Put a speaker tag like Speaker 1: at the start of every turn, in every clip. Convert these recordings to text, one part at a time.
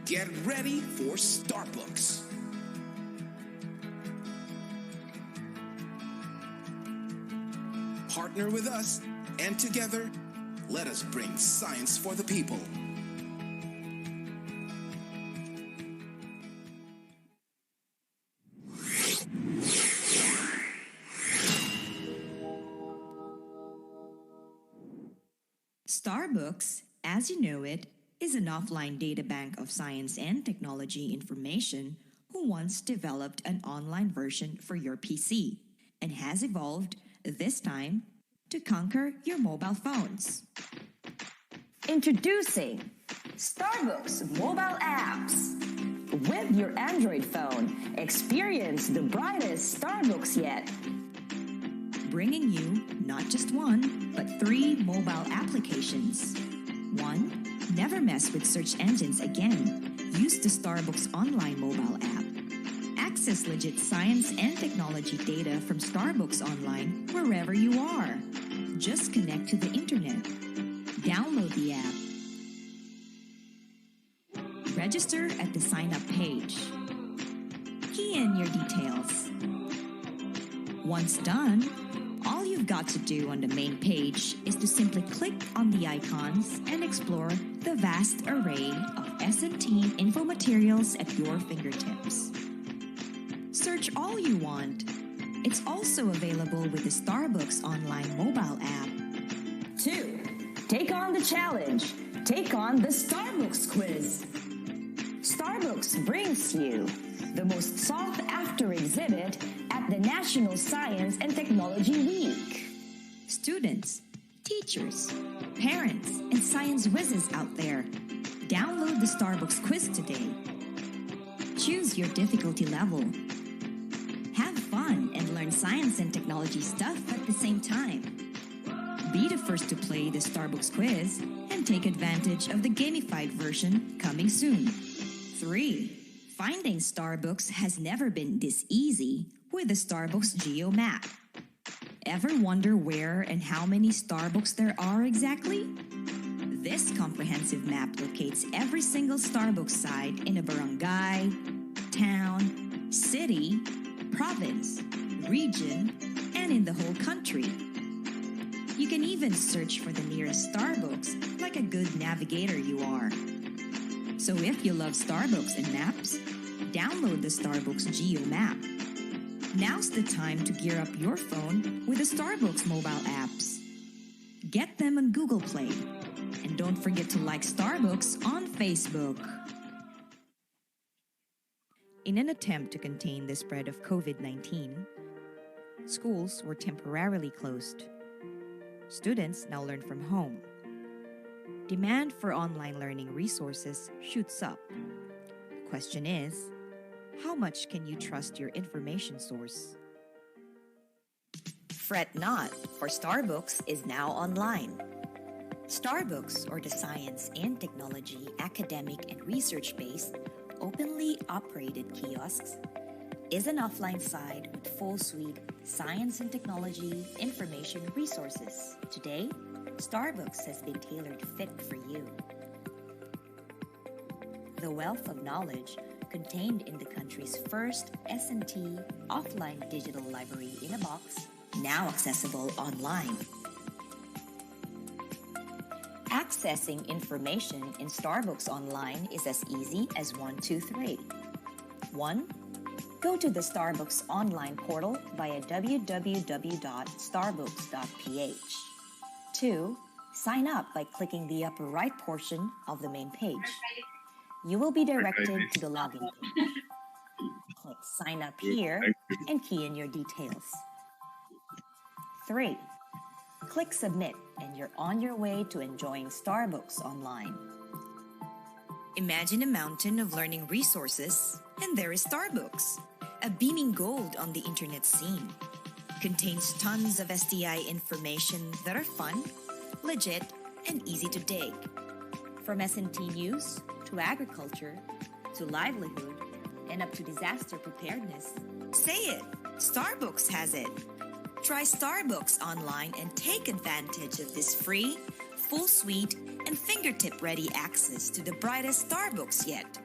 Speaker 1: Get ready for Starbooks. Partner with us, and together, let us bring science for the people.
Speaker 2: Starbooks, as you know it, is an offline databank of science and technology information who once developed an online version for your PC and has evolved, this time, to conquer your mobile phones.
Speaker 3: Introducing Starbooks mobile apps. With your Android phone, experience the brightest Starbooks yet.
Speaker 2: Bringing you not just one, but 3 mobile applications. 1. Never mess with search engines again. Use the Starbooks online mobile app. Access legit science and technology data from Starbooks Online wherever you are. Just connect to the internet. Download the app. Register at the sign-up page. Key in your details. Once done, all you've got to do on the main page is to simply click on the icons and explore the vast array of S&T info materials at your fingertips. Search all you want. It's also available with the Starbooks online mobile app.
Speaker 3: 2. Take on the challenge. Take on the Starbooks quiz. Starbooks brings you the most sought-after exhibit at the National Science and Technology Week.
Speaker 2: Students, teachers, parents, and science whizzes out there, download the Starbooks quiz today. Choose your difficulty level. Have fun and learn science and technology stuff at the same time. Be the first to play the Starbooks quiz and take advantage of the gamified version coming soon. 3. Finding Starbooks has never been this easy with the Starbooks Geo Map. Ever wonder where and how many Starbooks there are exactly? This comprehensive map locates every single Starbooks site in a barangay, town, city, province, region, and in the whole country. You can even search for the nearest Starbooks like a good navigator you are. So if you love Starbooks and maps, download the Starbooks Geo Map. Now's the time to gear up your phone with the Starbooks mobile apps. Get them on Google Play. And don't forget to like Starbooks on Facebook. In an attempt to contain the spread of COVID-19, schools were temporarily closed. Students now learn from home. Demand for online learning resources shoots up. The question is, how much can you trust your information source? Fret not, for Starbooks is now online. Starbooks, or the science and technology, academic and research-based, openly operated kiosks, is an offline site with full suite science and technology information resources. Today, Starbooks has been tailored fit for you. The wealth of knowledge contained in the country's first S&T offline digital library in a box, now accessible online. Accessing information in Starbooks Online is as easy as 1, 2, 3. 1. Go to the Starbooks Online portal via www.starbooks.ph. 2. Sign up by clicking the upper right portion of the main page. You will be directed to the login page. Click Sign Up here and key in your details. 3. Click Submit and you're on your way to enjoying Starbooks Online. Imagine a mountain of learning resources, and there is Starbooks, a beaming gold on the internet scene. Contains tons of STI information that are fun, legit, and easy to dig. From S&T news to agriculture to livelihood and up to disaster preparedness. Say it! Starbooks has it! Try Starbooks Online and take advantage of this free, full suite, and fingertip-ready access to the brightest Starbooks yet.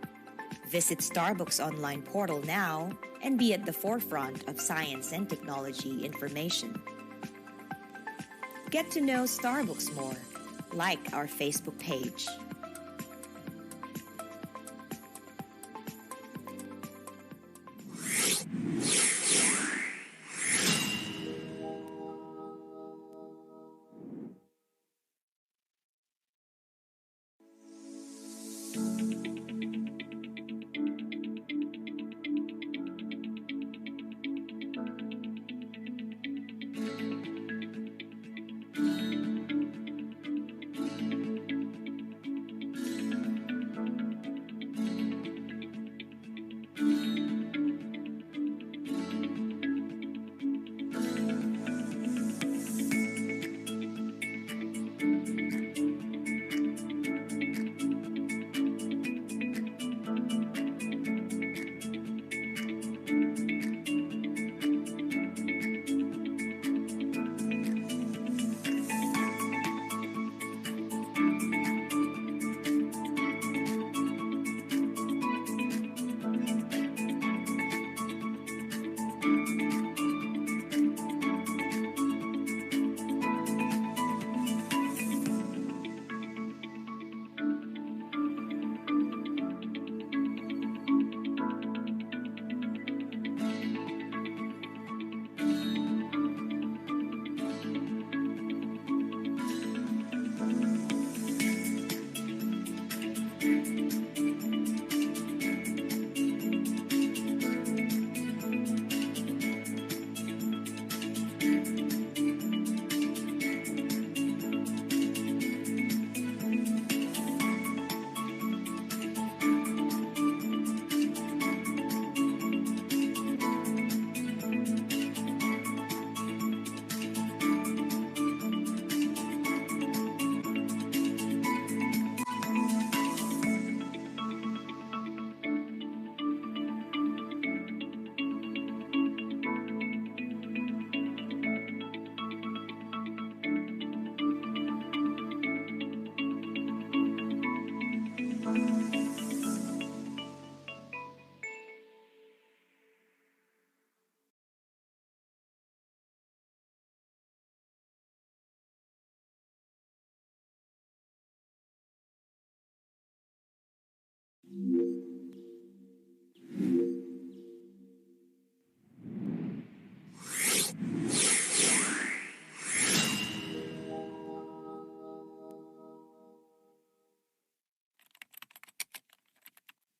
Speaker 2: Visit Starbucks online portal now and be at the forefront of science and technology information. Get to know Starbucks more. Like our Facebook page.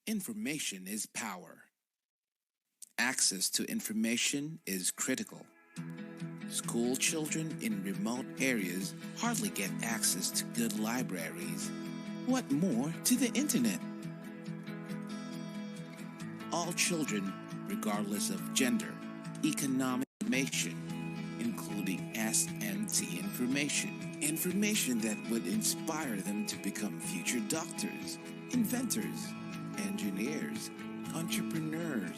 Speaker 1: Information is power. Access to information is critical. School children in remote areas hardly get access to good libraries. What more to the internet? All children, regardless of gender, economic information, including S&T information that would inspire them to become future doctors, inventors, engineers, entrepreneurs,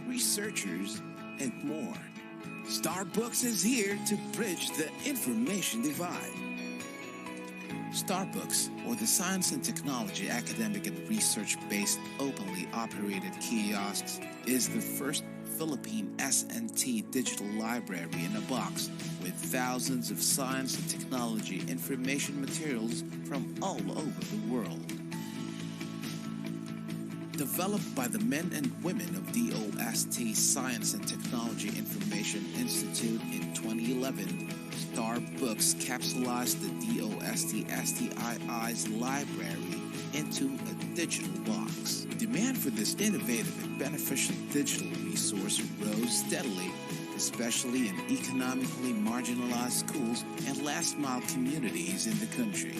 Speaker 1: researchers, and more. Starbucks is here to bridge the information divide. Starbucks, or the Science and Technology Academic and Research-based openly operated kiosks, is the first Philippine S&T digital library in a box with thousands of science and technology information materials from all over the world. Developed by the men and women of DOST Science and Technology Information Institute in 2011, Starbucks capsulized the DOST-STII's library into a digital box. Demand for this innovative and beneficial digital resource rose steadily, especially in economically marginalized schools and last-mile communities in the country.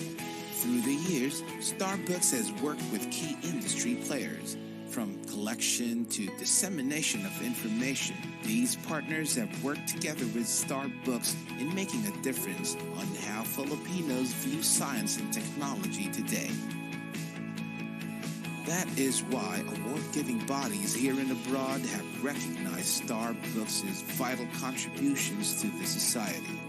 Speaker 1: Through the years, Starbucks has worked with key industry players, from collection to dissemination of information. These partners have worked together with Starbucks in making a difference on how Filipinos view science and technology today. That is why award-giving bodies here and abroad have recognized Starbucks' vital contributions to the society.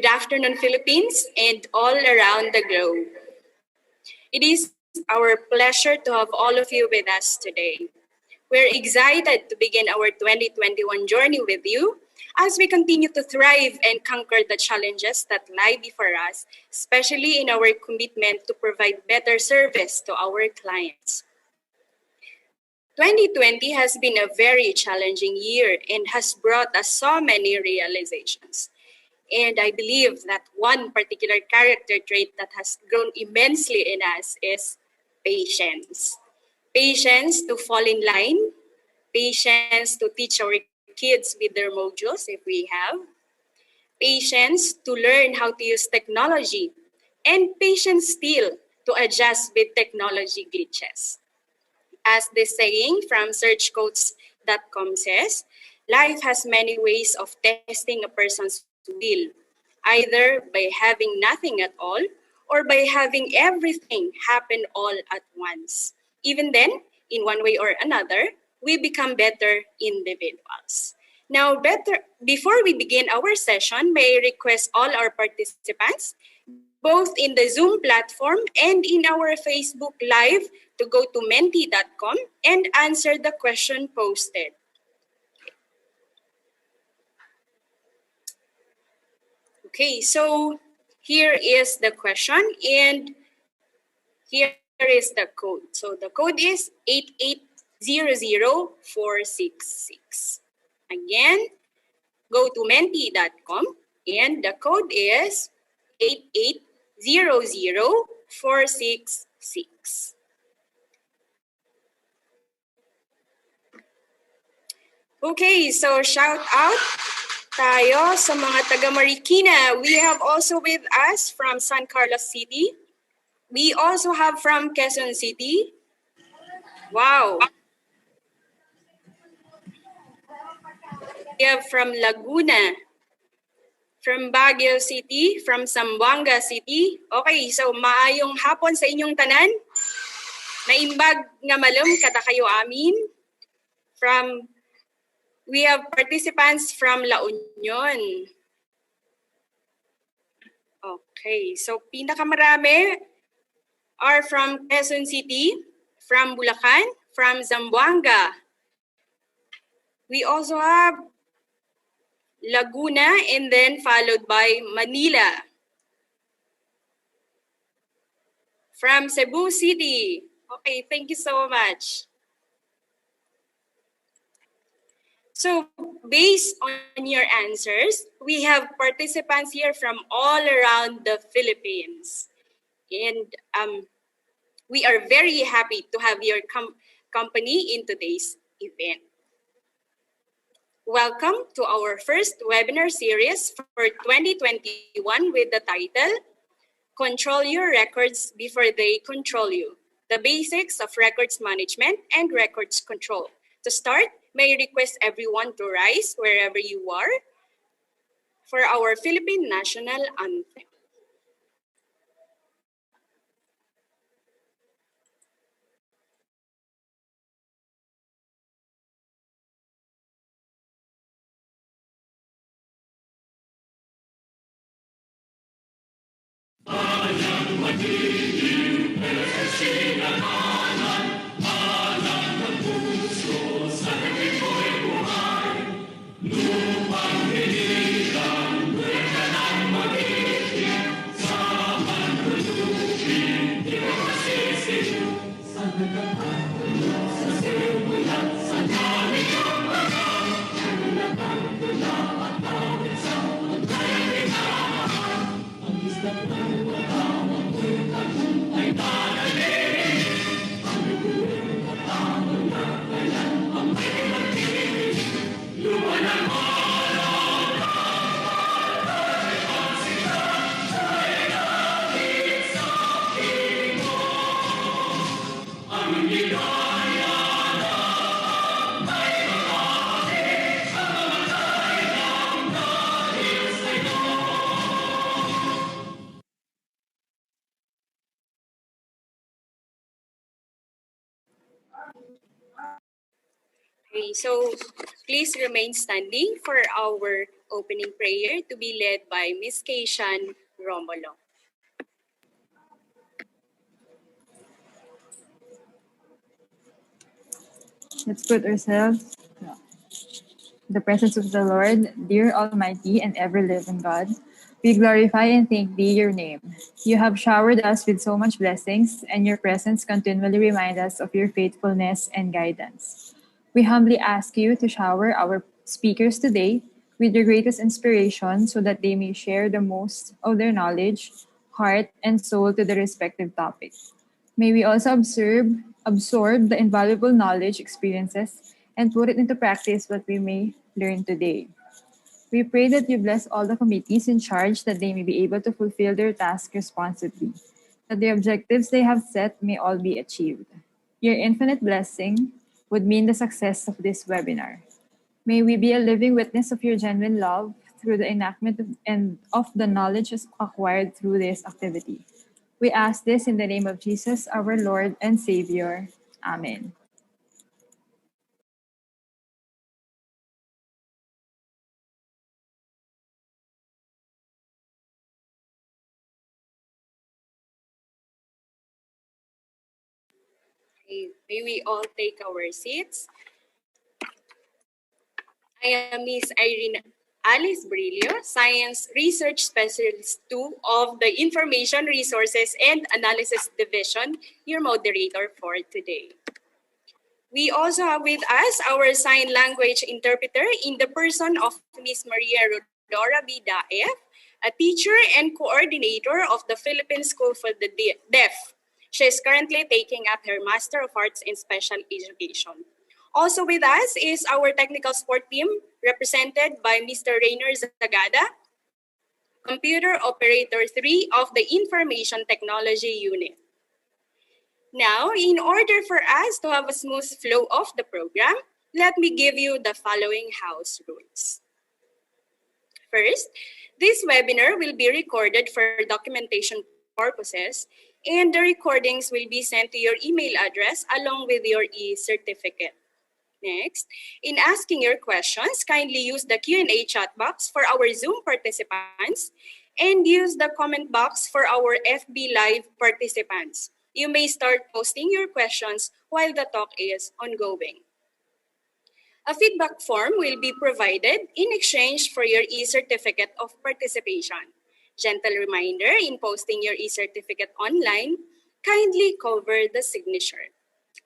Speaker 4: afternoon, Philippines, and all around the globe. It is our pleasure to have all of you with us today. We're excited to begin our 2021 journey with you as we continue to thrive and conquer the challenges that lie before us, especially in our commitment to provide better service to our clients. 2020 has been a very challenging year and has brought us so many realizations. And I believe that one particular character trait that has grown immensely in us is patience. Patience to fall in line, patience to teach our kids with their modules if we have, patience to learn how to use technology, and patience still to adjust with technology glitches. As the saying from searchcodes.com says, life has many ways of testing a person's will, either by having nothing at all or by having everything happen all at once. Even then, in one way or another, we become better individuals. Now, before we begin our session, may I request all our participants, both in the Zoom platform and in our Facebook Live, to go to menti.com and answer the question posted. Okay, so here is the question and here is the code. So the code is 8800466. Again, go to menti.com and the code is 8800466. Okay, so shout out tayo sa mga taga Marikina. We have also with us from San Carlos City. We also have from Quezon City. Wow. We have from Laguna, from Baguio City, from Zamboanga City. Okay, so maayong hapon sa inyong tanan. Naimbag nga malum kada kayo amin. We have participants from La Union. Okay, so pinakamarami are from Quezon City, from Bulacan, from Zamboanga. We also have Laguna and then followed by Manila. From Cebu City. Okay, thank you so much. So based on your answers, we have participants here from all around the Philippines. And we are very happy to have your company in today's event. Welcome to our first webinar series for 2021 with the title, Control Your Records Before They Control You, the Basics of Records Management and Records Control. To start, may I request everyone to rise wherever you are for our Philippine National Anthem. Okay, so please remain standing for our opening prayer to be led by Ms. Keishan Romulo.
Speaker 5: Let's put ourselves in the presence of the Lord, dear Almighty and ever-living God. We glorify and thank Thee, your name. You have showered us with so much blessings, and your presence continually reminds us of your faithfulness and guidance. We humbly ask you to shower our speakers today with your greatest inspiration so that they may share the most of their knowledge, heart, and soul to the respective topic. May we also absorb the invaluable knowledge, experiences, and put it into practice what we may learn today. We pray that you bless all the committees in charge that they may be able to fulfill their task responsibly, that the objectives they have set may all be achieved. Your infinite blessing would mean the success of this webinar. May we be a living witness of your genuine love through the enactment and of the knowledge acquired through this activity. We ask this in the name of Jesus, our Lord and Savior. Amen.
Speaker 4: Okay, may we all take our seats. I am Ms. Irene Alice Brillo, Science Research Specialist 2 of the Information Resources and Analysis Division, your moderator for today. We also have with us our sign language interpreter in the person of Ms. Maria Rodora B. Daef, a teacher and coordinator of the Philippine School for the Deaf. She is currently taking up her Master of Arts in Special Education. Also with us is our technical support team represented by Mr. Rainer Zagada, Computer Operator 3 of the Information Technology Unit. Now, in order for us to have a smooth flow of the program, let me give you the following house rules. First, this webinar will be recorded for documentation purposes, and the recordings will be sent to your email address along with your e-certificate. Next, in asking your questions, kindly use the Q&A chat box for our Zoom participants and use the comment box for our FB Live participants. You may start posting your questions while the talk is ongoing. A feedback form will be provided in exchange for your e-certificate of participation. Gentle reminder, in posting your e-certificate online, kindly cover the signature.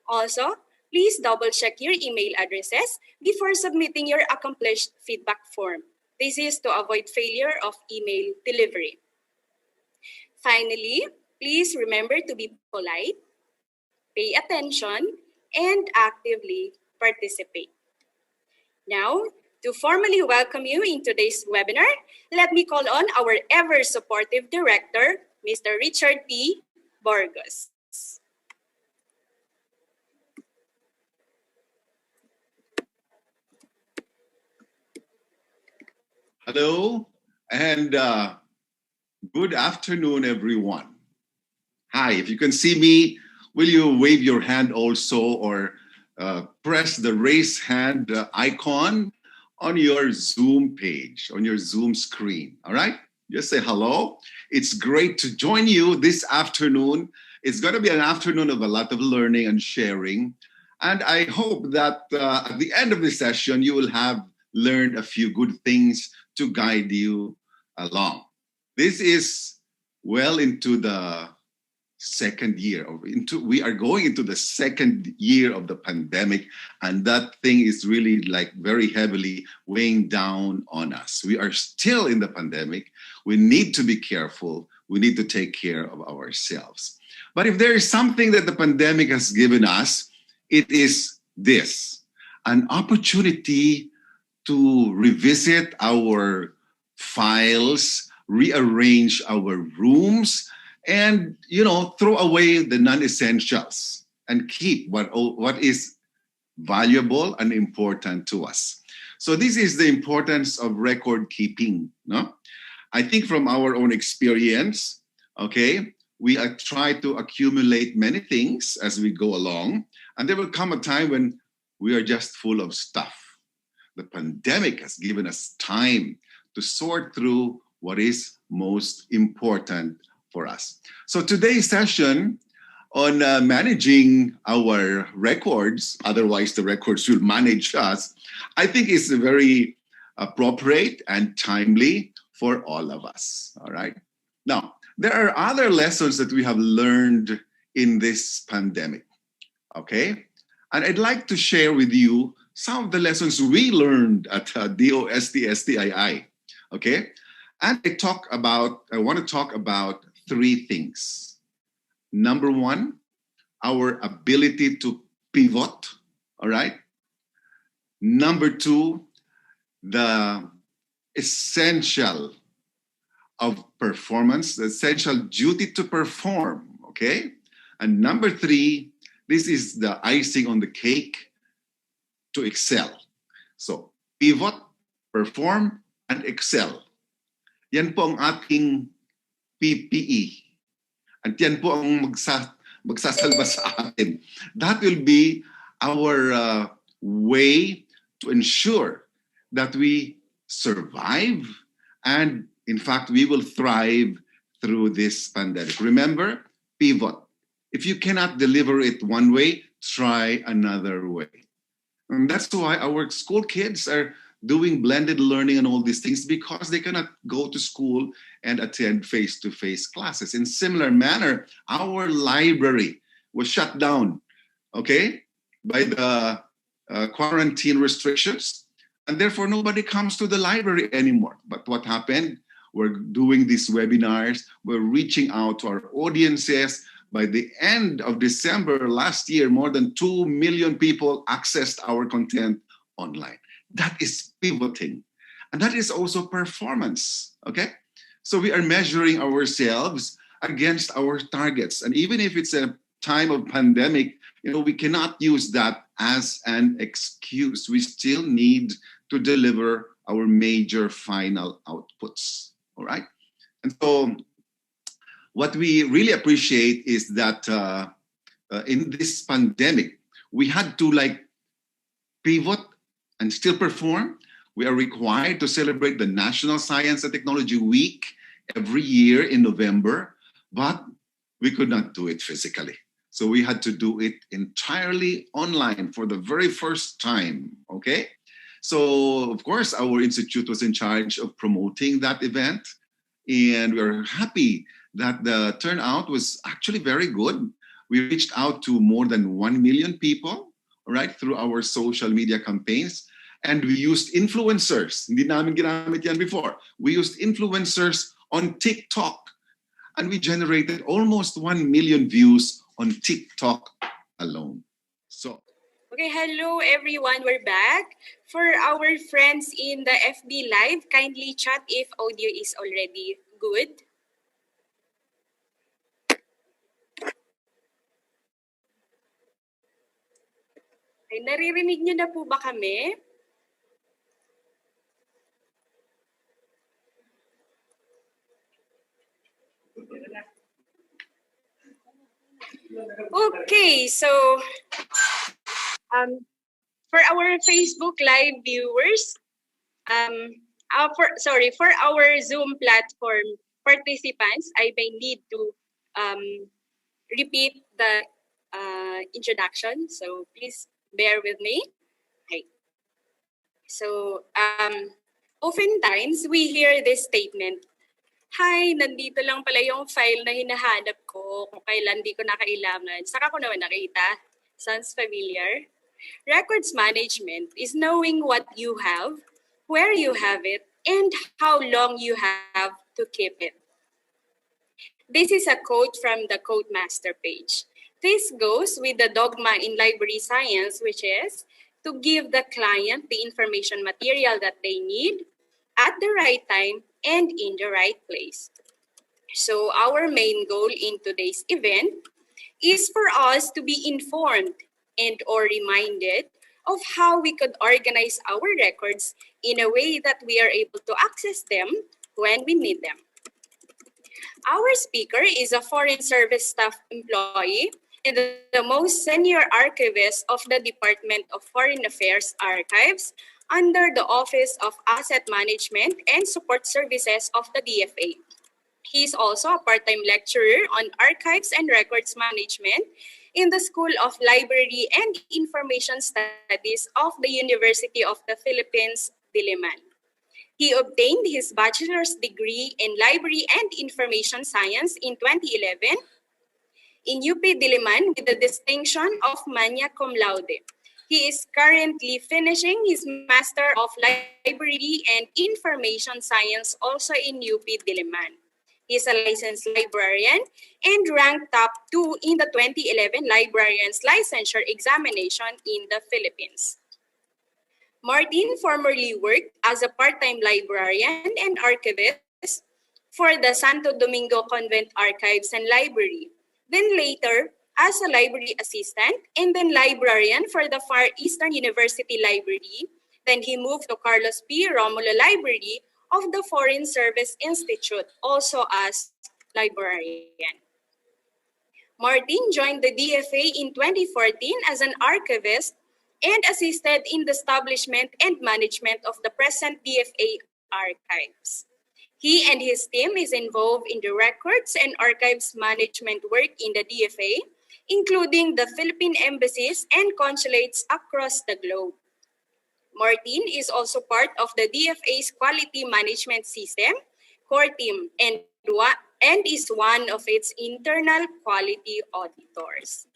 Speaker 4: Also, please double-check your email addresses before submitting your accomplished feedback form. This is to avoid failure of email delivery. Finally, please remember to be polite, pay attention, and actively participate. Now, to formally welcome you in today's webinar, let me call on our ever-supportive director, Mr. Richard P. Burgos.
Speaker 6: Hello, and good afternoon, everyone. Hi, if you can see me, will you wave your hand also or press the raise hand icon on your Zoom page, on your Zoom screen, all right? Just say hello. It's great to join you this afternoon. It's going to be an afternoon of a lot of learning and sharing. And I hope that at the end of the session, you will have learned a few good things to guide you along. This is well into the second year. We are going into the second year of the pandemic, and that thing is really like very heavily weighing down on us. We are still in the pandemic. We need to be careful. We need to take care of ourselves. But if there is something that the pandemic has given us, it is this, an opportunity to revisit our files, rearrange our rooms, and throw away the non-essentials and keep what is valuable and important to us. So this is the importance of record keeping. No, I think from our own experience, okay, we try to accumulate many things as we go along, and there will come a time when we are just full of stuff. The pandemic has given us time to sort through what is most important for us. So today's session on managing our records, otherwise the records will manage us, I think is very appropriate and timely for all of us, all right? Now, there are other lessons that we have learned in this pandemic, okay? And I'd like to share with you some of the lessons we learned at DOST-STII, okay? And I want to talk about three things. Number one, our ability to pivot, all right? Number two, the essential of performance, the essential duty to perform, okay? And number three, this is the icing on the cake, to excel. So, pivot, perform, and excel. Yan po ang ating PPE. At yan po ang magsasalba sa atin. That will be our way to ensure that we survive and, in fact, we will thrive through this pandemic. Remember, pivot. If you cannot deliver it one way, try another way. And that's why our school kids are doing blended learning and all these things, because they cannot go to school and attend face-to-face classes. In similar manner, our library was shut down, okay, by the quarantine restrictions, and therefore nobody comes to the library anymore. But what happened? We're doing these webinars, we're reaching out to our audiences. By the end of December last year, more than 2 million people accessed our content online. That is pivoting. And that is also performance, okay? So we are measuring ourselves against our targets. And even if it's a time of pandemic, we cannot use that as an excuse. We still need to deliver our major final outputs, all right? And so what we really appreciate is that in this pandemic, we had to pivot and still perform. We are required to celebrate the National Science and Technology Week every year in November, but we could not do it physically. So we had to do it entirely online for the very first time, okay? So, of course, our institute was in charge of promoting that event, and we're happy that the turnout was actually very good. We reached out to more than 1 million people, right, through our social media campaigns. And we used influencers. Hindi namin ginamit yan before. We used influencers on TikTok. And we generated almost 1 million views on TikTok alone. So,
Speaker 4: okay, hello everyone. We're back. For our friends in the FB Live, kindly chat if audio is already good. Ay, naririnig niyo na po ba kami? Okay, so for our Facebook Live viewers, for our Zoom platform participants, I may need to repeat the introduction, so please bear with me. Okay. So, oftentimes we hear this statement, "Hi, nandito lang pala yung file na hinahanap ko kung kailan di ko na kailangan. Saka ko naman nakita." Sounds familiar? Records management is knowing what you have, where you have it, and how long you have to keep it. This is a quote from the Code Master page. This goes with the dogma in library science, which is to give the client the information material that they need at the right time and in the right place. So our main goal in today's event is for us to be informed and or reminded of how we could organize our records in a way that we are able to access them when we need them. Our speaker is a Foreign Service Staff employee and the most senior archivist of the Department of Foreign Affairs Archives under the Office of Asset Management and Support Services of the DFA. He is also a part-time lecturer on archives and records management in the School of Library and Information Studies of the University of the Philippines, Diliman. He obtained his bachelor's degree in Library and Information Science in 2011 in UP Diliman with the distinction of magna cum laude. He is currently finishing his Master of Library and Information Science also in UP Diliman. He is a licensed librarian and ranked top 2 in the 2011 Librarian's Licensure Examination in the Philippines. Martin formerly worked as a part-time librarian and archivist for the Santo Domingo Convent Archives and Library, then later as a library assistant and then librarian for the Far Eastern University Library. Then he moved to Carlos P. Romulo Library of the Foreign Service Institute, also as librarian. Martin joined the DFA in 2014 as an archivist and assisted in the establishment and management of the present DFA archives. He and his team is involved in the records and archives management work in the DFA, including the Philippine embassies and consulates across the globe. Martin is also part of the DFA's quality management system, core team, and is one of its internal quality auditors.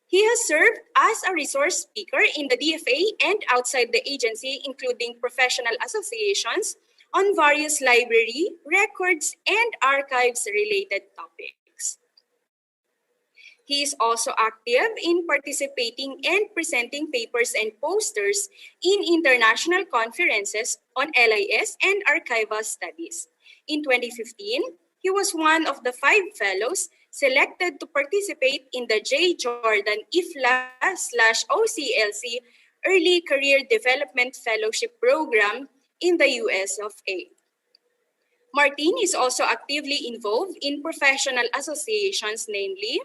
Speaker 4: He has served as a resource speaker in the DFA and outside the agency, including professional associations on various library, records, and archives-related topics. He is also active in participating and presenting papers and posters in international conferences on LIS and archival studies. In 2015, he was one of the 5 fellows selected to participate in the J. Jordan IFLA/OCLC Early Career Development Fellowship Program in the US of A. Martin is also actively involved in professional associations, namely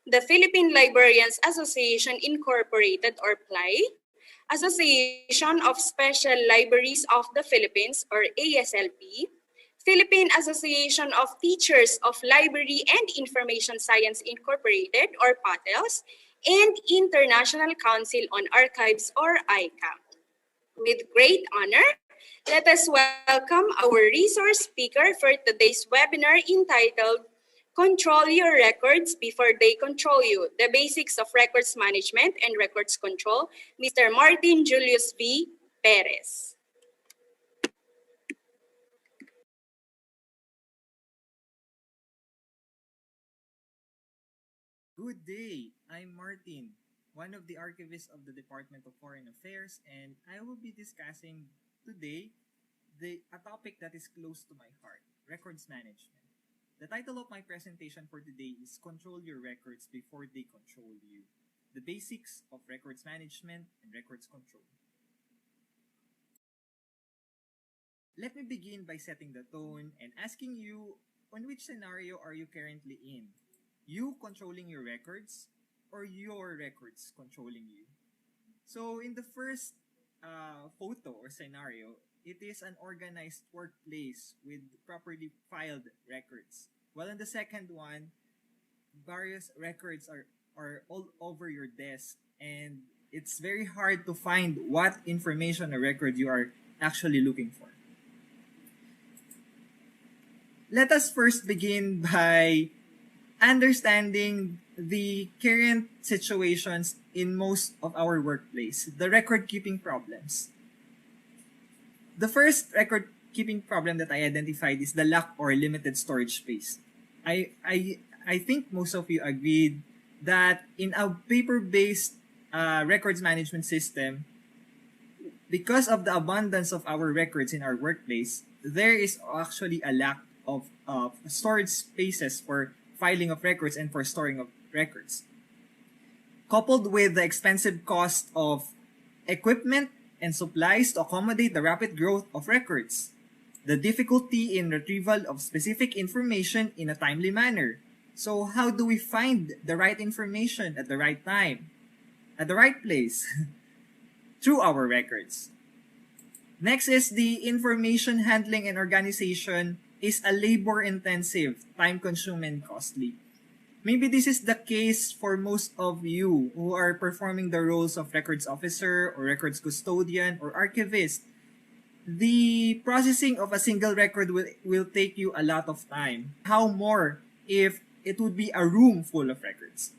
Speaker 4: the Philippine Librarians Association Incorporated or PLI, Association of Special Libraries of the Philippines or ASLP, Philippine Association of Teachers of Library and Information Science Incorporated or PATELS, and International Council on Archives or ICA. With great honor, let us welcome our resource speaker for today's webinar entitled Control Your Records Before They Control You, The Basics of Records Management and Records Control, Mr. Martin Julius V. Perez.
Speaker 7: Good day, I'm Martin, one of the archivists of the Department of Foreign Affairs, and I will be discussing today a topic that is close to my heart, records management. The title of my presentation for today is Control Your Records Before They Control You, the Basics of Records Management and Records Control. Let me begin by setting the tone and asking you, on which scenario are you currently in? You controlling your records or your records controlling you? So in the first photo or scenario, it is an organized workplace with properly filed records. While in the second one, various records are all over your desk and it's very hard to find what information or record you are actually looking for. Let us first begin by understanding the current situations in most of our workplace, the record-keeping problems. The first record-keeping problem that I identified is the lack or limited storage space. I think most of you agreed that in a paper-based records management system, because of the abundance of our records in our workplace, there is actually a lack of storage spaces for filing of records and for storing of records. Coupled with the expensive cost of equipment and supplies to accommodate the rapid growth of records, the difficulty in retrieval of specific information in a timely manner, So how do we find the right information at the right time, at the right place? Through our records. Next is the information handling and organization is a labor-intensive, time-consuming, and costly. Maybe this is the case for most of you who are performing the roles of records officer or records custodian or archivist. The processing of a single record will take you a lot of time. How more if it would be a room full of records?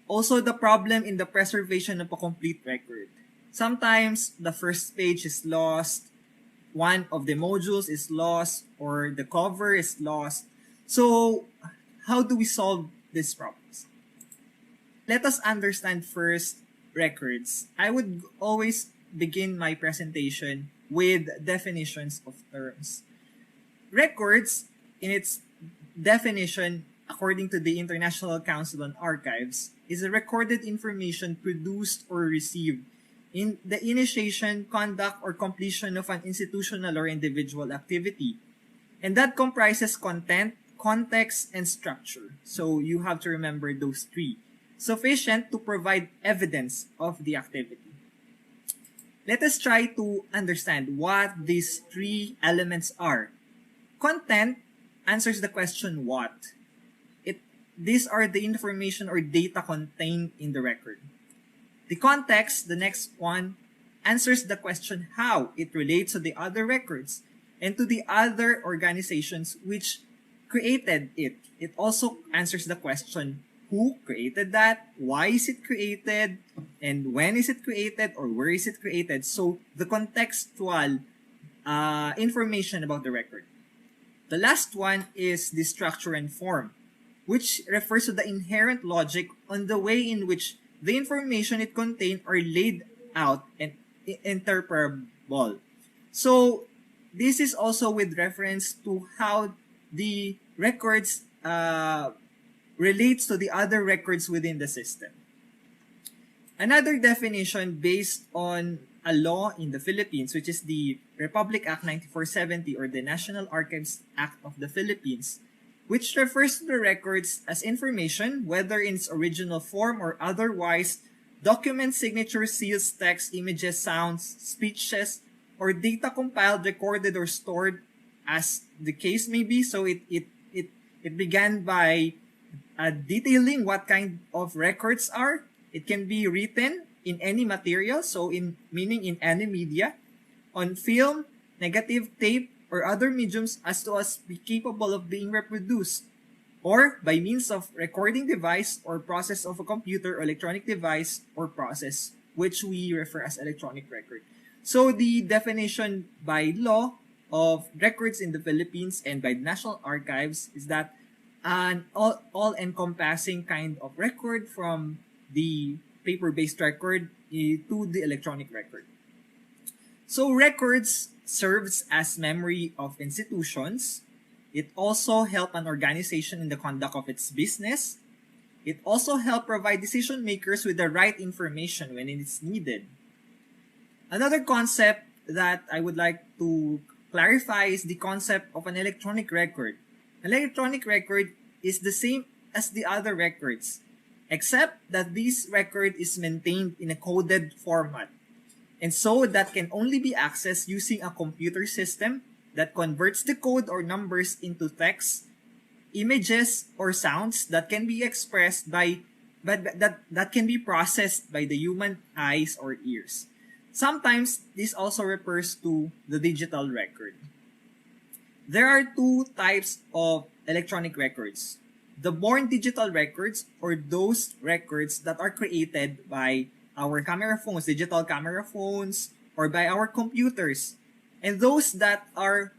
Speaker 7: Also, the problem in the preservation of a complete record. Sometimes the first page is lost, one of the modules is lost, or the cover is lost. So, how do we solve these problems? Let us understand first records. I would always begin my presentation with definitions of terms. Records, in its definition, according to the International Council on Archives, is a recorded information produced or received in the initiation, conduct, or completion of an institutional or individual activity. And that comprises content, context, and structure. So you have to remember those three. Sufficient to provide evidence of the activity. Let us try to understand what these three elements are. Content answers the question what. These are the information or data contained in the record. The context, the next one, answers the question how it relates to the other records and to the other organizations which created it. It also answers the question who created that, why is it created, and when is it created, or where is it created. So the contextual information about the record. The last one is the structure and form, which refers to the inherent logic on the way in which the information it contained are laid out and interpretable. So this is also with reference to how the records relates to the other records within the system. Another definition based on a law in the Philippines, which is the Republic Act 9470 or the National Archives Act of the Philippines, which refers to the records as information, whether in its original form or otherwise, documents, signatures, seals, text, images, sounds, speeches, or data compiled, recorded, or stored as the case may be. So it began by detailing what kind of records are. It can be written in any material, so meaning in any media, on film, negative, tape, or other mediums as to be capable of being reproduced, or by means of recording device or process of a computer or electronic device or process, which we refer as electronic record. So the definition by law of records in the Philippines and by the National Archives is that an all-encompassing kind of record from the paper-based record to the electronic record. So records serves as memory of institutions. It also helps an organization in the conduct of its business. It also helps provide decision makers with the right information when it is needed. Another concept that I would like to clarify is the concept of an electronic record. An electronic record is the same as the other records, except that this record is maintained in a coded format. And so that can only be accessed using a computer system that converts the code or numbers into text, images, or sounds that can be expressed that can be processed by the human eyes or ears. Sometimes this also refers to the digital record. There are two types of electronic records. The born digital records, or those records that are created by our camera phones, digital camera phones, or by our computers. And those that are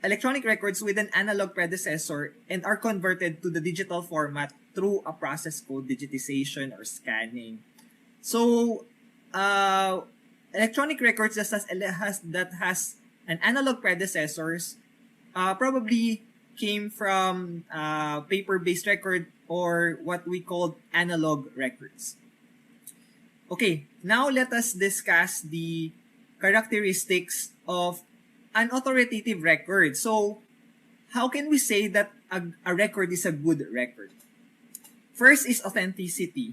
Speaker 7: electronic records with an analog predecessor and are converted to the digital format through a process called digitization or scanning. So, electronic records that has an analog predecessors probably came from paper-based record or what we call analog records. Okay, now let us discuss the characteristics of an authoritative record. So, how can we say that a record is a good record? First is authenticity.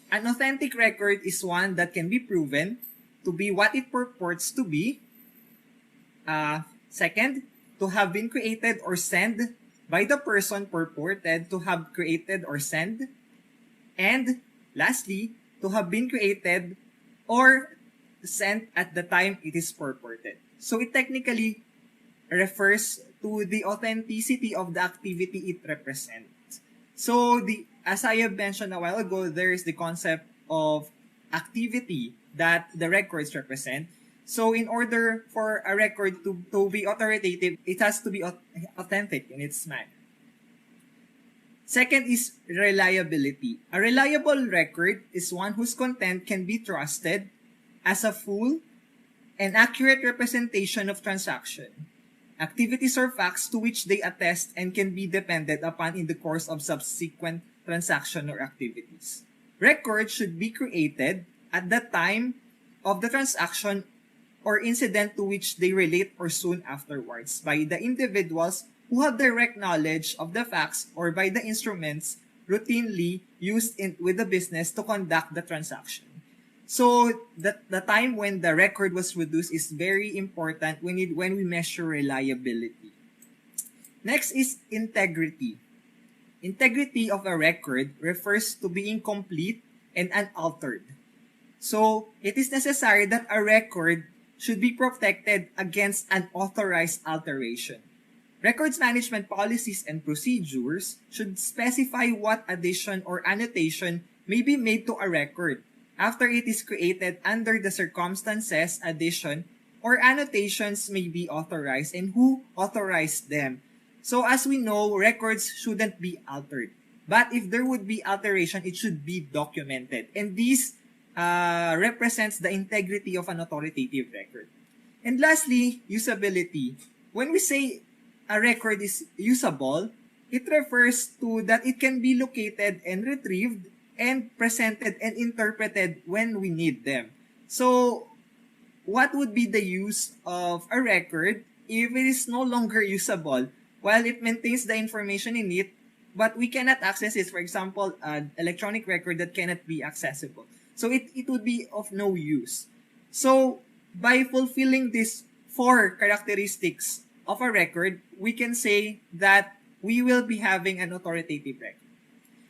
Speaker 7: An authentic record is one that can be proven to be what it purports to be. Second, to have been created or sent by the person purported to have created or sent. And lastly, to have been created or sent at the time it is purported. So it technically refers to the authenticity of the activity it represents. So as I have mentioned a while ago, there is the concept of activity that the records represent. So in order for a record to be authoritative, it has to be authentic in its manner. Second is reliability. A reliable record is one whose content can be trusted as a full and accurate representation of transaction, activities or facts to which they attest and can be depended upon in the course of subsequent transaction or activities. Records should be created at the time of the transaction or incident to which they relate or soon afterwards by the individuals who have direct knowledge of the facts or by the instruments routinely used with the business to conduct the transaction. So the time when the record was produced is very important when we measure reliability. Next is integrity. Integrity of a record refers to being complete and unaltered. So it is necessary that a record should be protected against unauthorized alteration. Records management policies and procedures should specify what addition or annotation may be made to a record after it is created under the circumstances addition or annotations may be authorized and who authorized them. So as we know, records shouldn't be altered. But if there would be alteration, it should be documented. And this represents the integrity of an authoritative record. And lastly, usability. When we say a record is usable, it refers to that it can be located and retrieved and presented and interpreted when we need them. So, what would be the use of a record if it is no longer usable while it maintains the information in it, but we cannot access it? For example, an electronic record that cannot be accessible. So, it would be of no use. So, by fulfilling these 4 characteristics of a record, we can say that we will be having an authoritative record.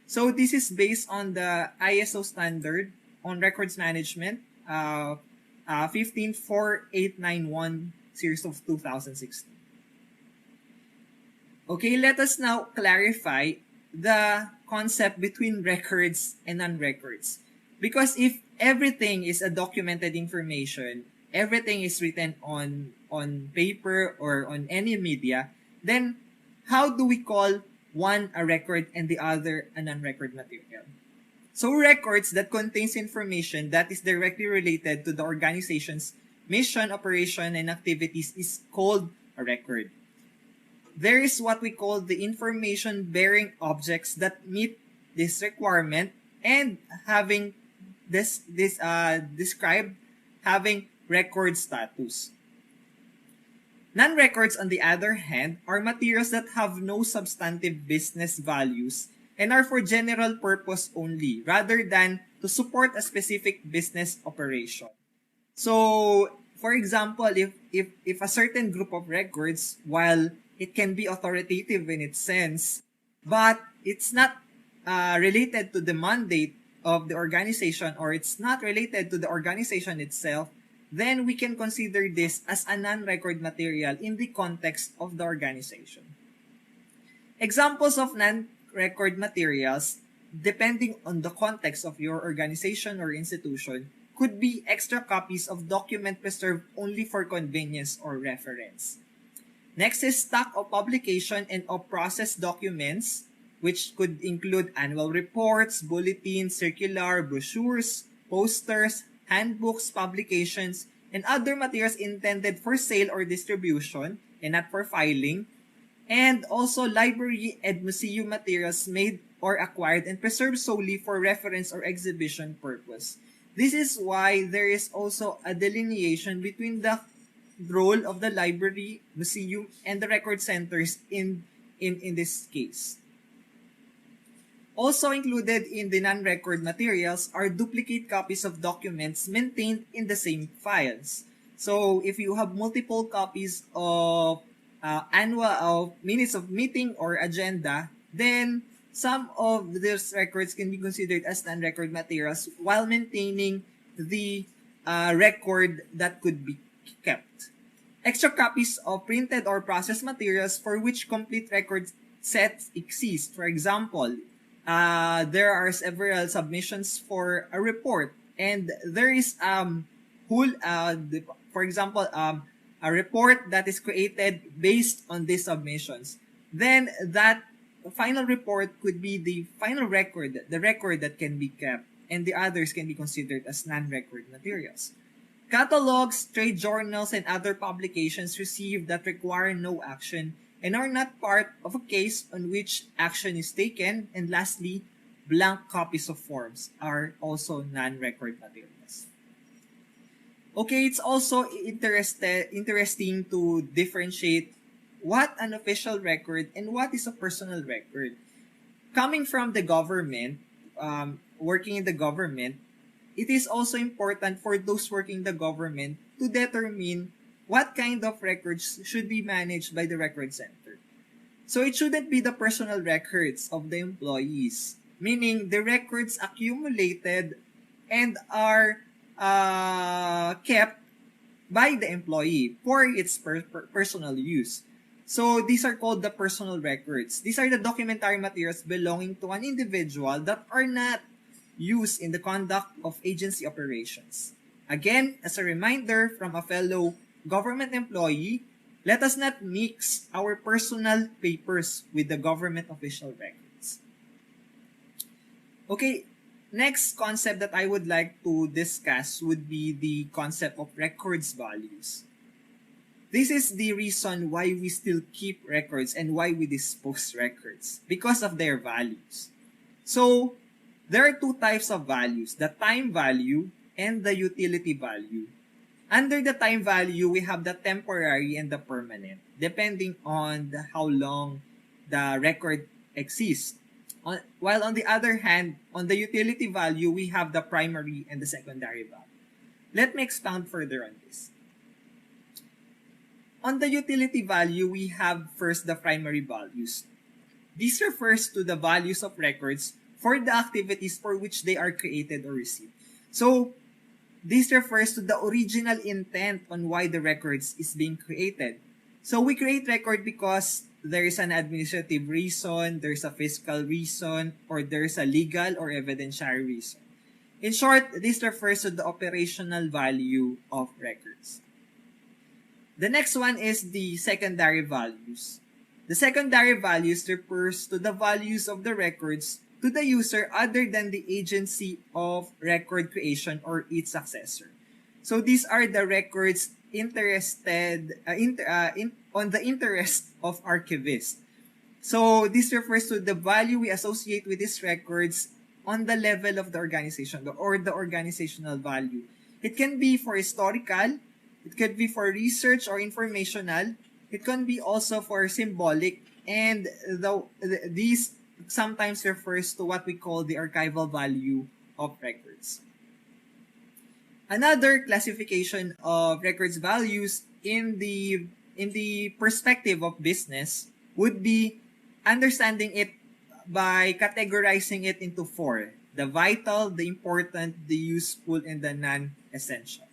Speaker 7: So this is based on the ISO standard on records management, 154891 series of 2016. Okay, let us now clarify the concept between records and non-records. Because if everything is a documented information, everything is written on paper or on any media, then how do we call one a record and the other a non-record material? So records that contains information that is directly related to the organization's mission, operation, and activities is called a record. There is what we call the information-bearing objects that meet this requirement and having this described having record status. Non-records, on the other hand, are materials that have no substantive business values and are for general purpose only, rather than to support a specific business operation. So, for example, if a certain group of records, while it can be authoritative in its sense, but it's not related to the mandate of the organization or it's not related to the organization itself, then we can consider this as a non-record material in the context of the organization. Examples of non-record materials, depending on the context of your organization or institution, could be extra copies of document preserved only for convenience or reference. Next is stock of publication and of processed documents, which could include annual reports, bulletins, circular, brochures, posters, handbooks, publications, and other materials intended for sale or distribution and not for filing, and also library and museum materials made or acquired and preserved solely for reference or exhibition purpose. This is why there is also a delineation between the role of the library, museum, and the record centers in this case. Also included in the non-record materials are duplicate copies of documents maintained in the same files. So if you have multiple copies of annual minutes of meeting or agenda, then some of these records can be considered as non-record materials while maintaining the record that could be kept. Extra copies of printed or processed materials for which complete record sets exist. For example, there are several submissions for a report, and there is for example, a report that is created based on these submissions. Then that final report could be the final record, the record that can be kept, and the others can be considered as non-record materials. Catalogs, trade journals, and other publications received that require no action and are not part of a case on which action is taken. And lastly, blank copies of forms are also non-record materials. Okay, it's also interesting to differentiate what an official record and what is a personal record. Coming from the government, working in the government, it is also important for those working in the government to determine what kind of records should be managed by the record center. So it shouldn't be the personal records of the employees, meaning the records accumulated and are kept by the employee for its personal use. So these are called the personal records. These are the documentary materials belonging to an individual that are not used in the conduct of agency operations. Again, as a reminder from a fellow government employee, let us not mix our personal papers with the government official records. Okay, next concept that I would like to discuss would be the concept of records values. This is the reason why we still keep records and why we dispose records, because of their values. So, there are two types of values, the time value and the utility value. Under the time value, we have the temporary and the permanent, depending on how long the record exists. While on the other hand, on the utility value, we have the primary and the secondary value. Let me expound further on this. On the utility value, we have first the primary values. This refers to the values of records for the activities for which they are created or received. So, this refers to the original intent on why the records is being created. So, we create record because there is an administrative reason, there's a fiscal reason, or there's a legal or evidentiary reason. In short, this refers to the operational value of records. The next one is the secondary values. The secondary values refers to the values of the records to the user other than the agency of record creation or its successor. So these are the records interested on the interest of archivists. So this refers to the value we associate with these records on the level of the organization or the organizational value. It can be for historical, it could be for research or informational, it can be also for symbolic, and these sometimes refers to what we call the archival value of records. Another classification of records values in the perspective of business would be understanding it by categorizing it into four: the vital, the important, the useful, and the non-essential.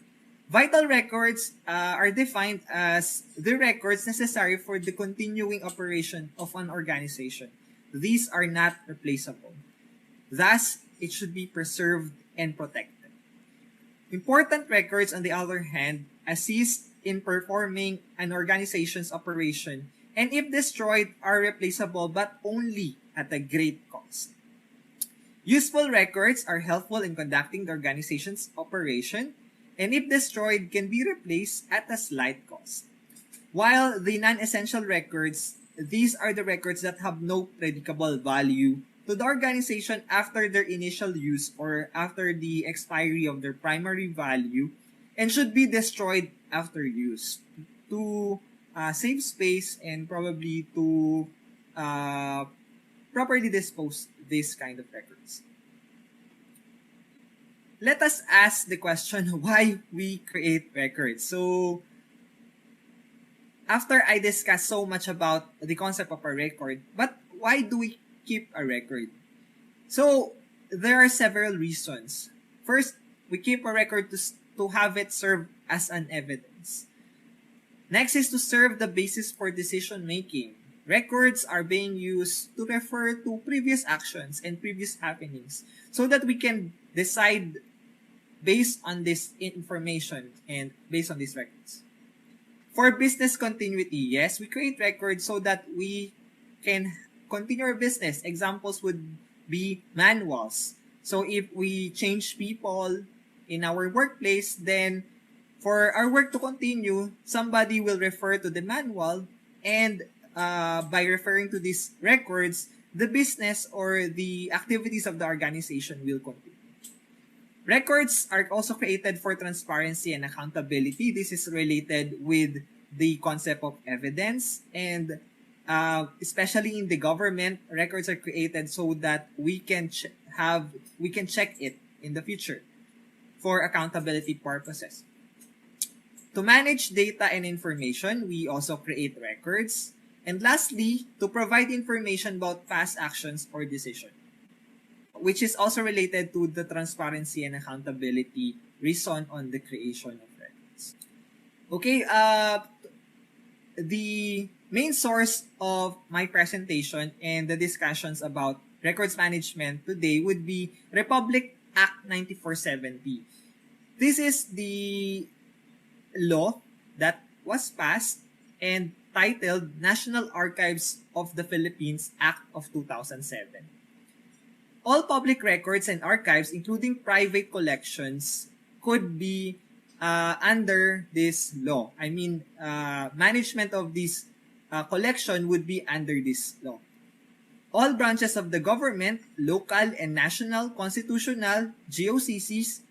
Speaker 7: Vital records are defined as the records necessary for the continuing operation of an organization. These are not replaceable. Thus, it should be preserved and protected. Important records, on the other hand, assist in performing an organization's operation, and if destroyed, are replaceable but only at a great cost. Useful records are helpful in conducting the organization's operation, and if destroyed, can be replaced at a slight cost. While the non-essential records, these are the records that have no predicable value to the organization after their initial use or after the expiry of their primary value, and should be destroyed after use to save space and probably to properly dispose this kind of records. Let us ask the question why we create records. So after I discussed so much about the concept of a record, but why do we keep a record? So there are several reasons. First, we keep a record to have it serve as an evidence. Next is to serve the basis for decision making. Records are being used to refer to previous actions and previous happenings so that we can decide based on this information and based on these records. For business continuity, yes, we create records so that we can continue our business. Examples would be manuals. So if we change people in our workplace, then for our work to continue, somebody will refer to the manual, and by referring to these records, the business or the activities of the organization will continue. Records are also created for transparency and accountability. This is related with the concept of evidence, and especially in the government, records are created so that we can check it in the future for accountability purposes. To manage data and information, we also create records. And lastly, to provide information about past actions or decisions, which is also related to the transparency and accountability reason on the creation of records. Okay, the main source of my presentation and the discussions about records management today would be Republic Act 9470. This is the law that was passed and titled National Archives of the Philippines Act of 2007. All public records and archives, including private collections, could be under this law. I mean, management of this collection would be under this law. All branches of the government, local and national, constitutional, GOCCs,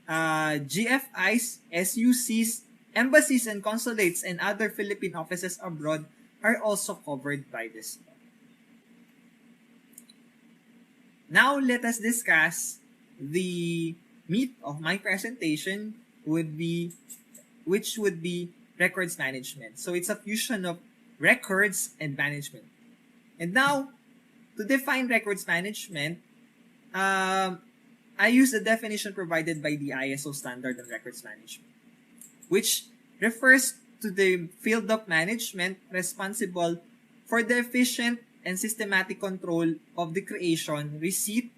Speaker 7: GFIs, SUCs, embassies and consulates, and other Philippine offices abroad are also covered by this law. Now, let us discuss the meat of my presentation, which would be records management. So it's a fusion of records and management. And now, to define records management, I use the definition provided by the ISO standard on records management, which refers to the field of management responsible for the efficient and systematic control of the creation, receipt,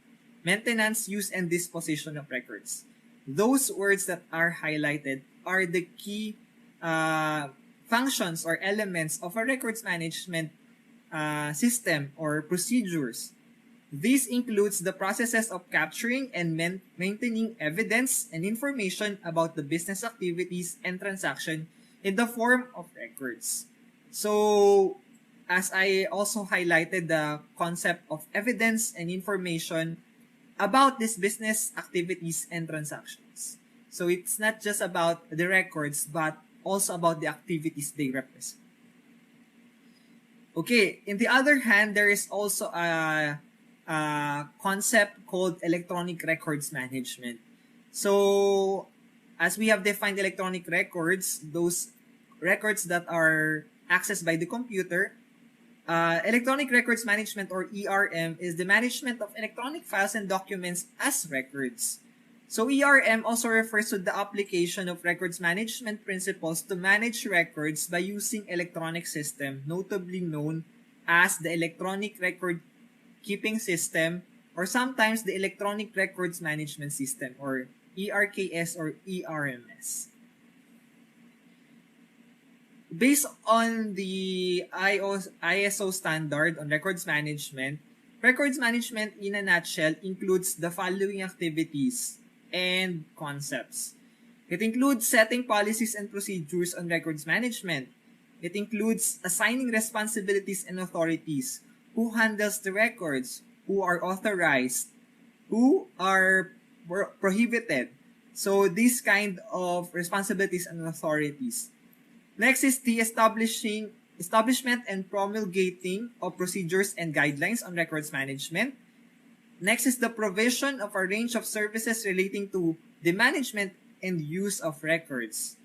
Speaker 7: maintenance, use, and disposition of records. Those words that are highlighted are the key functions or elements of a records management system or procedures. This includes the processes of capturing and maintaining evidence and information about the business activities and transaction in the form of records. So, as I also highlighted the concept of evidence and information about these business activities and transactions. So, it's not just about the records, but also about the activities they represent. Okay, in the other hand, there is also a concept called electronic records management. So, as we have defined electronic records, those records that are accessed by the computer, electronic records management or ERM is the management of electronic files and documents as records. So, ERM also refers to the application of records management principles to manage records by using electronic system, notably known as the electronic record keeping system, or sometimes the electronic records management system, or ERKS or ERMS. Based on the ISO standard on records management in a nutshell includes the following activities and concepts. It includes setting policies and procedures on records management. It includes assigning responsibilities and authorities, who handles the records, who are authorized, who are prohibited, So these kind of responsibilities and authorities. Next is the establishment and promulgating of procedures and guidelines on records management. Next is the provision of a range of services relating to the management and use of records.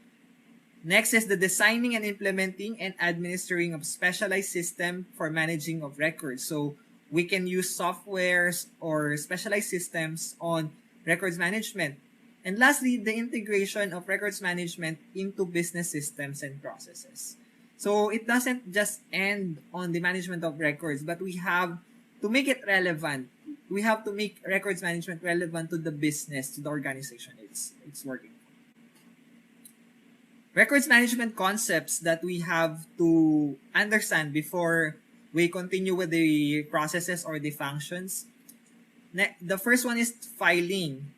Speaker 7: Next is the designing and implementing and administering of specialized system for managing of records. So we can use softwares or specialized systems on records management. And lastly, the integration of records management into business systems and processes. So it doesn't just end on the management of records, but we have to make it relevant. We have to make records management relevant to the business, to the organization it's working. Records management concepts that we have to understand before we continue with the processes or the functions. The first one is filing.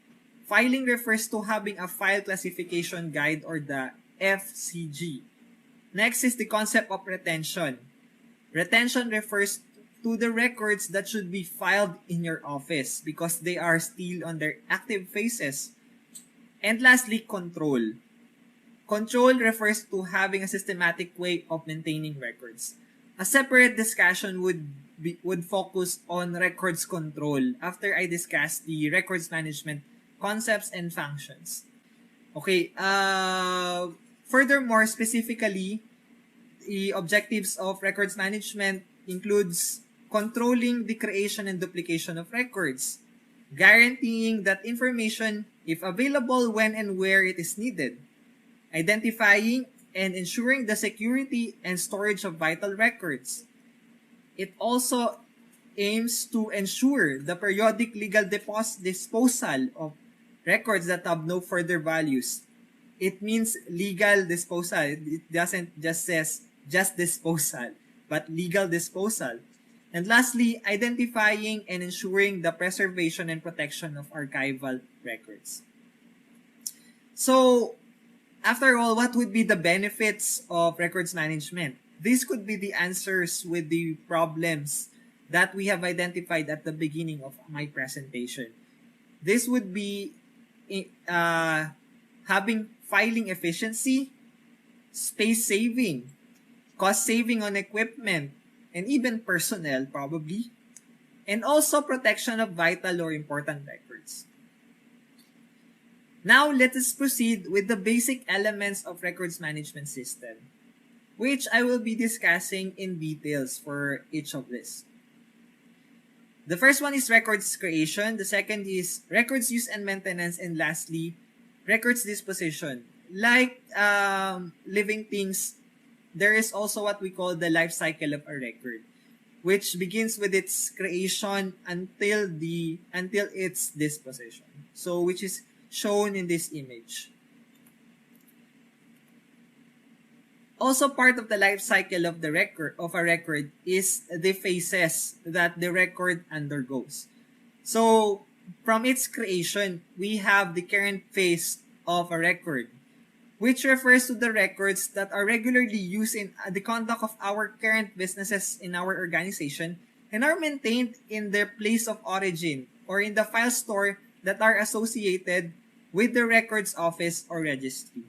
Speaker 7: Filing refers to having a file classification guide or the FCG. Next is the concept of retention. Retention refers to the records that should be filed in your office because they are still on their active phases. And lastly, control. Control refers to having a systematic way of maintaining records. A separate discussion would focus on records control after I discuss the records management concepts and functions. Okay, furthermore, specifically, the objectives of records management includes controlling the creation and duplication of records, guaranteeing that information, if available when and where it is needed, identifying and ensuring the security and storage of vital records. It also aims to ensure the periodic legal disposal of records that have no further values. It means legal disposal. It doesn't just says just disposal, but legal disposal. And lastly, identifying and ensuring the preservation and protection of archival records. So, after all, what would be the benefits of records management? These could be the answers with the problems that we have identified at the beginning of my presentation. This would be having filing efficiency, space saving, cost saving on equipment, and even personnel probably, and also protection of vital or important records. Now, let us proceed with the basic elements of records management system, which I will be discussing in details for each of this. The first one is records creation, the second is records use and maintenance, and lastly, records disposition. Like living things, there is also what we call the life cycle of a record, which begins with its creation until its disposition. So, which is shown in this image. Also, part of the life cycle of a record is the phases that the record undergoes. So, from its creation, we have the current phase of a record, which refers to the records that are regularly used in the conduct of our current businesses in our organization and are maintained in their place of origin or in the file store that are associated with the records office or registry.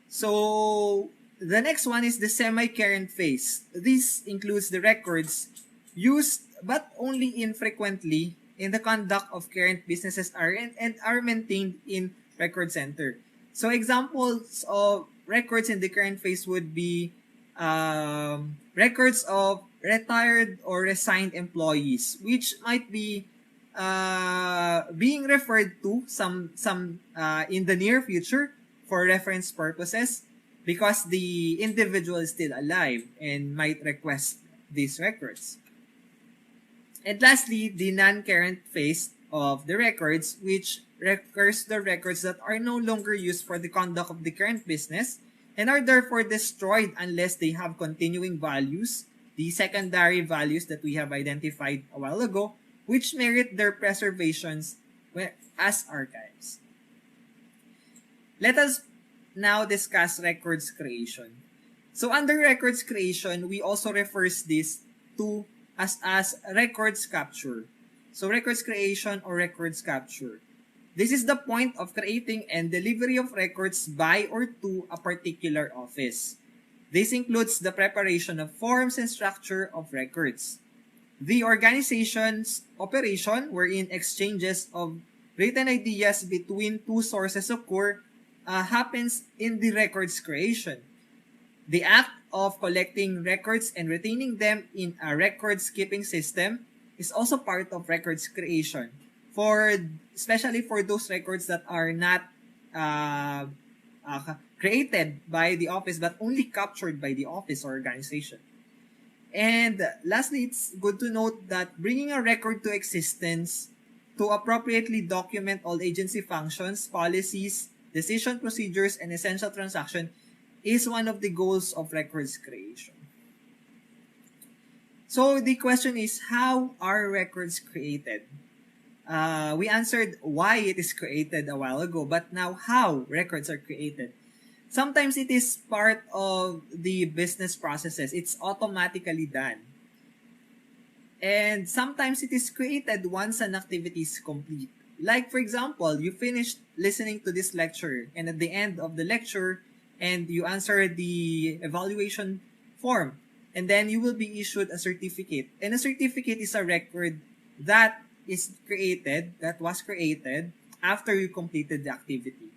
Speaker 7: So, the next one is the semi-current phase. This includes the records used but only infrequently in the conduct of current businesses and are maintained in record center. So, examples of records in the current phase would be records of retired or resigned employees, which might be being referred to some in the near future for reference purposes because the individual is still alive and might request these records. And lastly, the non-current phase of the records, which recurs the records that are no longer used for the conduct of the current business and are therefore destroyed unless they have continuing values, the secondary values that we have identified a while ago, which merit their preservations as archives. Let us now discuss records creation. So under records creation, we also refers this to as records capture. So records creation or records capture. This is the point of creating and delivery of records by or to a particular office. This includes the preparation of forms and structure of records. The organization's operation, wherein exchanges of written ideas between two sources occur, happens in the records creation. The act of collecting records and retaining them in a records keeping system is also part of records creation, especially for those records that are not created by the office but only captured by the office or organization. And lastly, it's good to note that bringing a record to existence to appropriately document all agency functions, policies, decision procedures, and essential transactions is one of the goals of records creation. So the question is, how are records created? We answered why it is created a while ago, but now how records are created. Sometimes it is part of the business processes. It's automatically done. And sometimes it is created once an activity is complete. Like, for example, you finished listening to this lecture, and at the end of the lecture, and you answer the evaluation form, and then you will be issued a certificate. And a certificate is a record that was created after you completed the activity.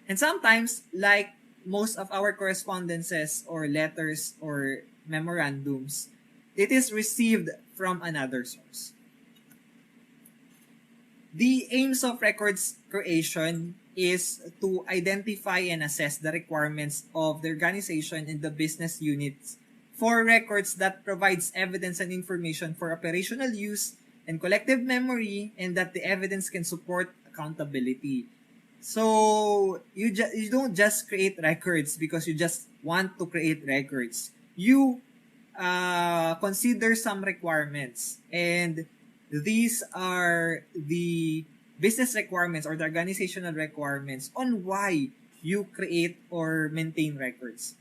Speaker 7: And sometimes, like most of our correspondences or letters or memorandums, it is received from another source. The aims of records creation is to identify and assess the requirements of the organization and the business units for records that provides evidence and information for operational use and collective memory, and that the evidence can support accountability. So you don't just create records because you just want to create records. You consider some requirements, and these are the business requirements or the organizational requirements on why you create or maintain records.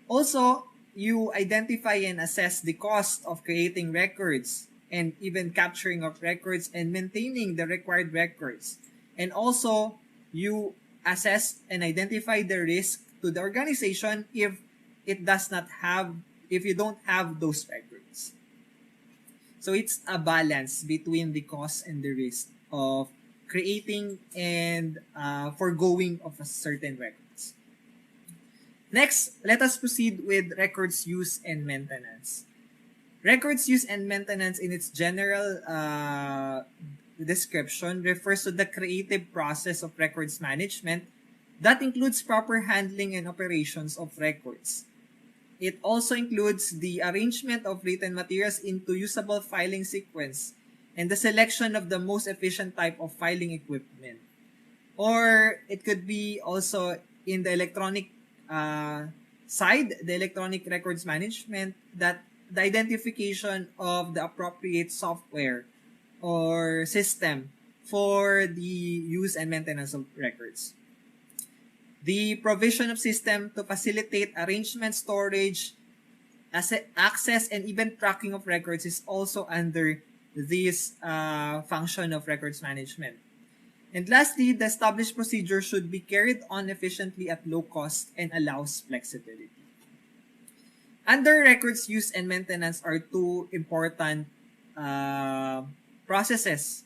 Speaker 7: Also, you identify and assess the cost of creating records and even capturing of records and maintaining the required records. And also, you assess and identify the risk to the organization if you don't have those records. So it's a balance between the cost and the risk of creating and foregoing of a certain records. Next, let us proceed with records use and maintenance. Records use and maintenance in its general description refers to the creative process of records management that includes proper handling and operations of records. It also includes the arrangement of written materials into usable filing sequence and the selection of the most efficient type of filing equipment. Or it could be also in the electronic side, the electronic records management, that the identification of the appropriate software or system for the use and maintenance of records. The provision of system to facilitate arrangement, storage, access, and even tracking of records is also under this function of records management. And lastly, the established procedure should be carried on efficiently at low cost and allows flexibility. Under records use and maintenance are two important processes: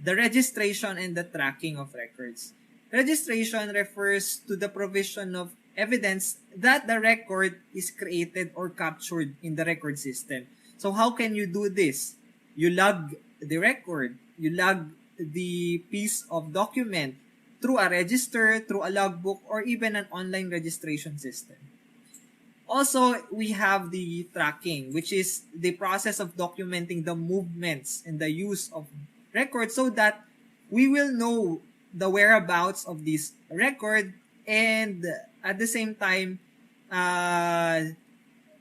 Speaker 7: the registration and the tracking of records. Registration refers to the provision of evidence that the record is created or captured in the record system. So how can you do this? You log the record, you log the piece of document through a register, through a logbook, or even an online registration system. Also, we have the tracking, which is the process of documenting the movements and the use of records so that we will know the whereabouts of this record, and at the same time,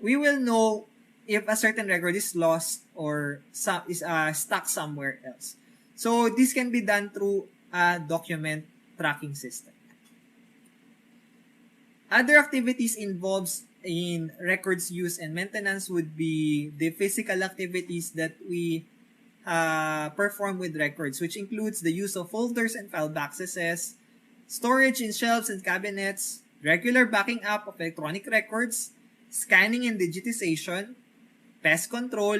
Speaker 7: we will know if a certain record is lost or is stuck somewhere else. So this can be done through a document tracking system. Other activities involved in records use and maintenance would be the physical activities that we perform with records, which includes the use of folders and file accesses, storage in shelves and cabinets, regular backing up of electronic records, scanning and digitization, pest control,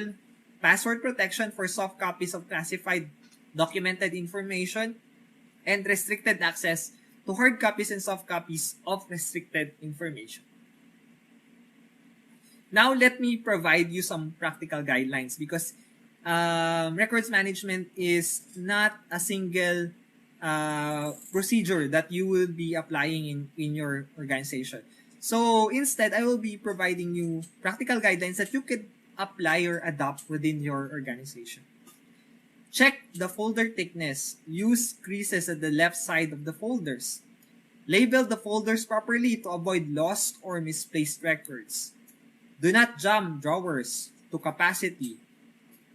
Speaker 7: password protection for soft copies of classified documented information, and restricted access to hard copies and soft copies of restricted information. Now, let me provide you some practical guidelines because records management is not a single procedure that you will be applying in your organization. So instead, I will be providing you practical guidelines that you could apply or adopt within your organization. Check the folder thickness. Use creases at the left side of the folders. Label the folders properly to avoid lost or misplaced records. Do not jam drawers to capacity.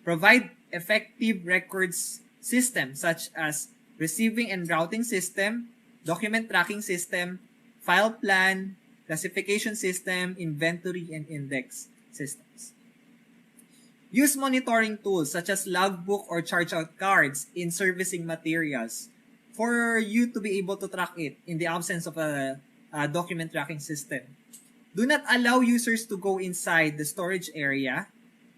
Speaker 7: Provide effective records systems such as receiving and routing system, document tracking system, file plan, classification system, inventory, and index systems. Use monitoring tools such as logbook or charge-out cards in servicing materials for you to be able to track it in the absence of a document tracking system. Do not allow users to go inside the storage area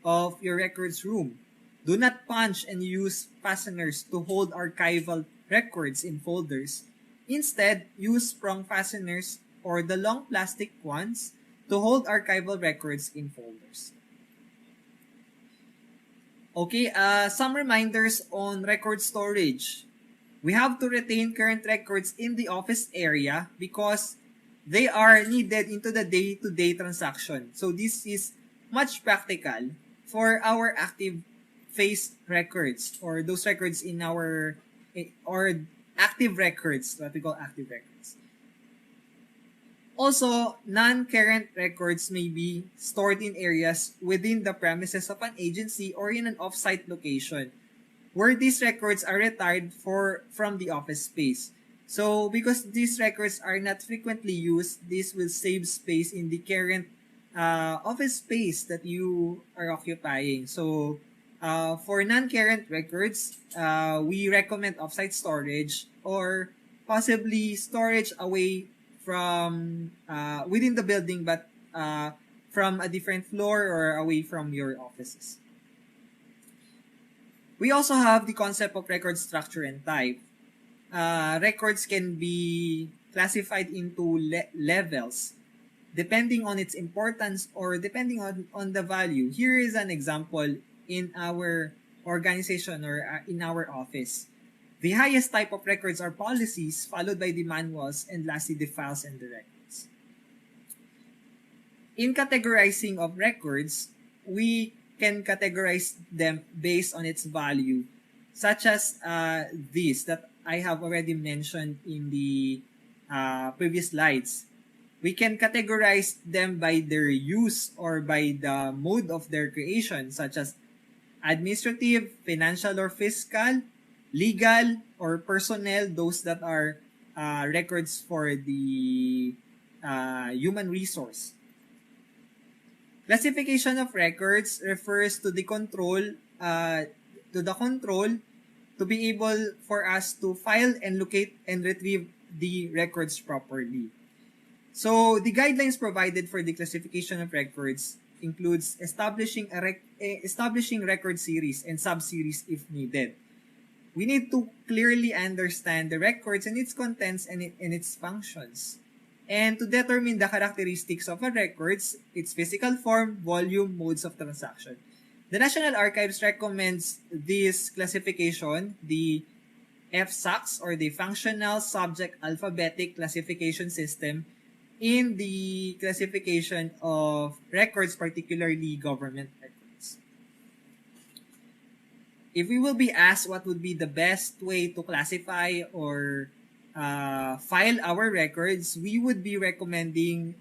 Speaker 7: of your records room. Do not punch and use fasteners to hold archival records in folders. Instead, use sprung fasteners or the long plastic ones to hold archival records in folders. Okay, some reminders on record storage. We have to retain current records in the office area because they are needed into the day-to-day transaction. So this is much practical for our active phase records or those records in our or active records, what we call active records. Also, non-current records may be stored in areas within the premises of an agency or in an off-site location where these records are retired from the office space. So, because these records are not frequently used, this will save space in the current office space that you are occupying. So, for non-current records, we recommend off-site storage or possibly storage away from within the building but from a different floor or away from your offices. We also have the concept of record structure and type. Records can be classified into levels depending on its importance or depending on the value. Here is an example in our organization or in our office. The highest type of records are policies, followed by the manuals, and lastly, the files and the records. In categorizing of records, we can categorize them based on its value, such as this that I have already mentioned in the previous slides. We can categorize them by their use or by the mode of their creation, such as administrative, financial or fiscal, legal, or personnel, those that are records for the human resource. Classification of records refers to the control to be able for us to file and locate and retrieve the records properly. So the guidelines provided for the classification of records includes establishing record series and sub-series if needed. We need to clearly understand the records and its contents and its functions. And to determine the characteristics of a records, its physical form, volume, modes of transaction. The National Archives recommends this classification, the FSACS or the Functional Subject Alphabetic Classification System, in the classification of records, particularly government records. If we will be asked what would be the best way to classify or file our records, we would be recommending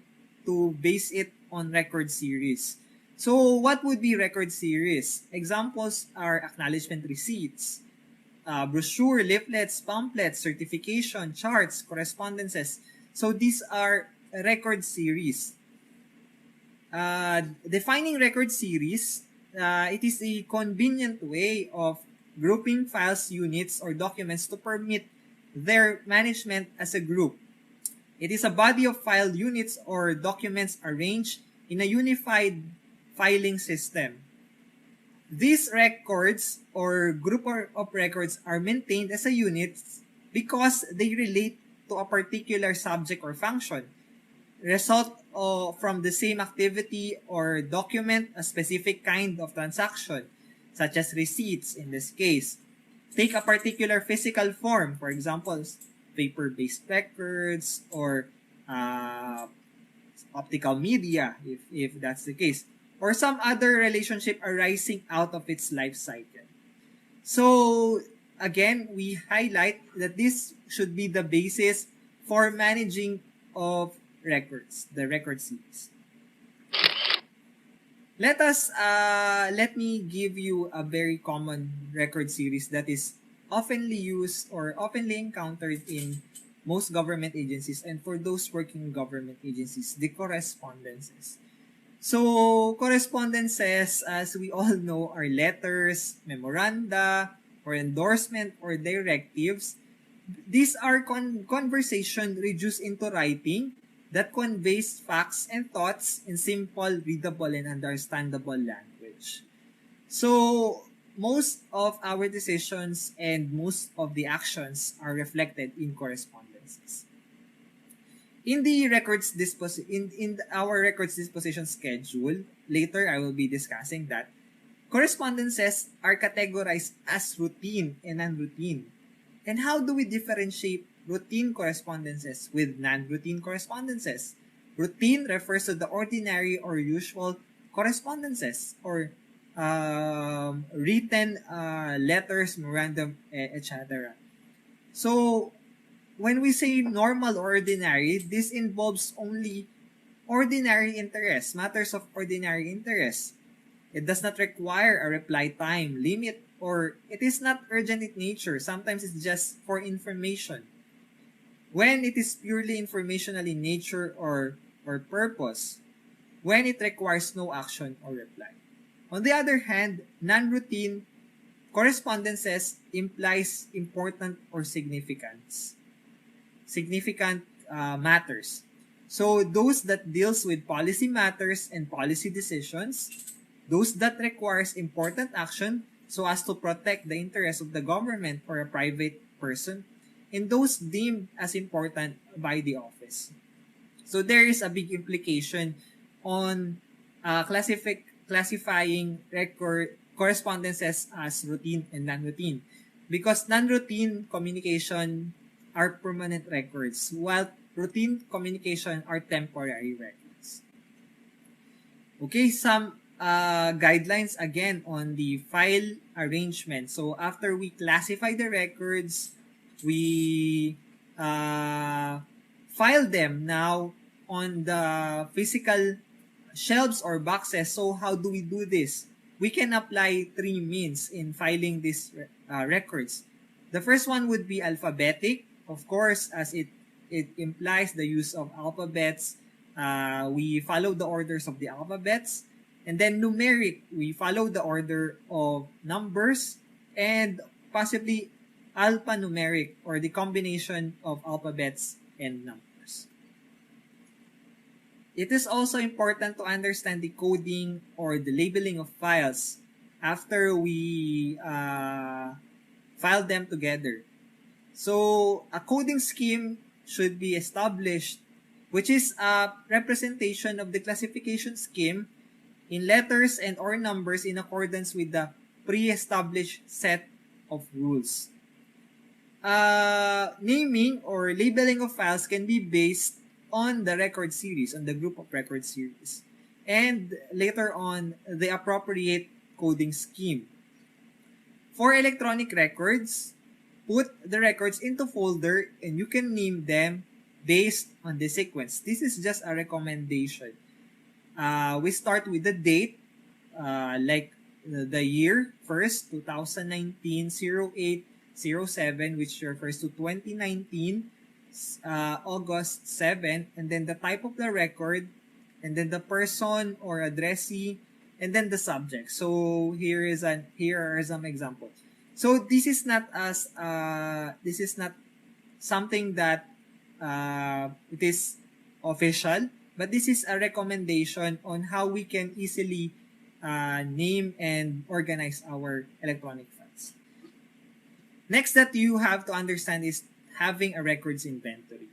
Speaker 7: to base it on record series. So what would be record series? Examples are acknowledgement receipts, brochure, leaflets, pamphlets, certification, charts, correspondences. So these are record series. Defining record series, it is a convenient way of grouping files, units, or documents to permit their management as a group. It is a body of file units or documents arranged in a unified filing system. These records or group of records are maintained as a unit because they relate to a particular subject or function, result from the same activity, or document a specific kind of transaction, such as receipts in this case. Take a particular physical form, for example, paper-based records or optical media, if that's the case, or some other relationship arising out of its life cycle. So again, we highlight that this should be the basis for managing of records, the record series. Let me give you a very common record series that is oftenly used or oftenly encountered in most government agencies, and for those working in government agencies, the correspondences. So correspondences, as we all know, are letters, memoranda, or endorsement or directives. These are conversation reduced into writing that conveys facts and thoughts in simple, readable, and understandable language. So most of our decisions and most of the actions are reflected in correspondences. In the in our records disposition schedule, later I will be discussing that correspondences are categorized as routine and non-routine. And how do we differentiate routine correspondences with non-routine correspondences? Routine refers to the ordinary or usual correspondences or written letters, memorandum, etc. So when we say normal or ordinary, this involves only ordinary interest, matters of ordinary interest. It does not require a reply time limit, or it is not urgent in nature. Sometimes it's just for information. When it is purely informational in nature or purpose, when it requires no action or reply. On the other hand, non-routine correspondences implies important or significant matters. So those that deals with policy matters and policy decisions, those that requires important action so as to protect the interests of the government or a private person, and those deemed as important by the office. So there is a big implication on classifying record correspondences as routine and non-routine, because non-routine communication are permanent records, while routine communication are temporary records. Okay, some guidelines again on the file arrangement. So after we classify the records, we file them now on the physical shelves or boxes. So how do we do this? We can apply three means in filing these records. The first one would be alphabetic, of course, as it implies the use of alphabets. We follow the orders of the alphabets. And then numeric, we follow the order of numbers, and possibly alphanumeric, or the combination of alphabets and numbers. It is also important to understand the coding or the labeling of files after we file them together. So a coding scheme should be established, which is a representation of the classification scheme in letters and or numbers in accordance with the pre-established set of rules. Naming or labeling of files can be based on the record series, on the group of record series, and later on the appropriate coding scheme. For electronic records, put the records into folder and you can name them based on the sequence. This is just a recommendation. We start with the date, like the year first, 2019, 08/07, which refers to 2019, August 7th, and then the type of the record, and then the person or addressee, and then the subject. So here are some examples. So this is not something that it is official, but this is a recommendation on how we can easily name and organize our electronic files. Next that you have to understand is having a records inventory.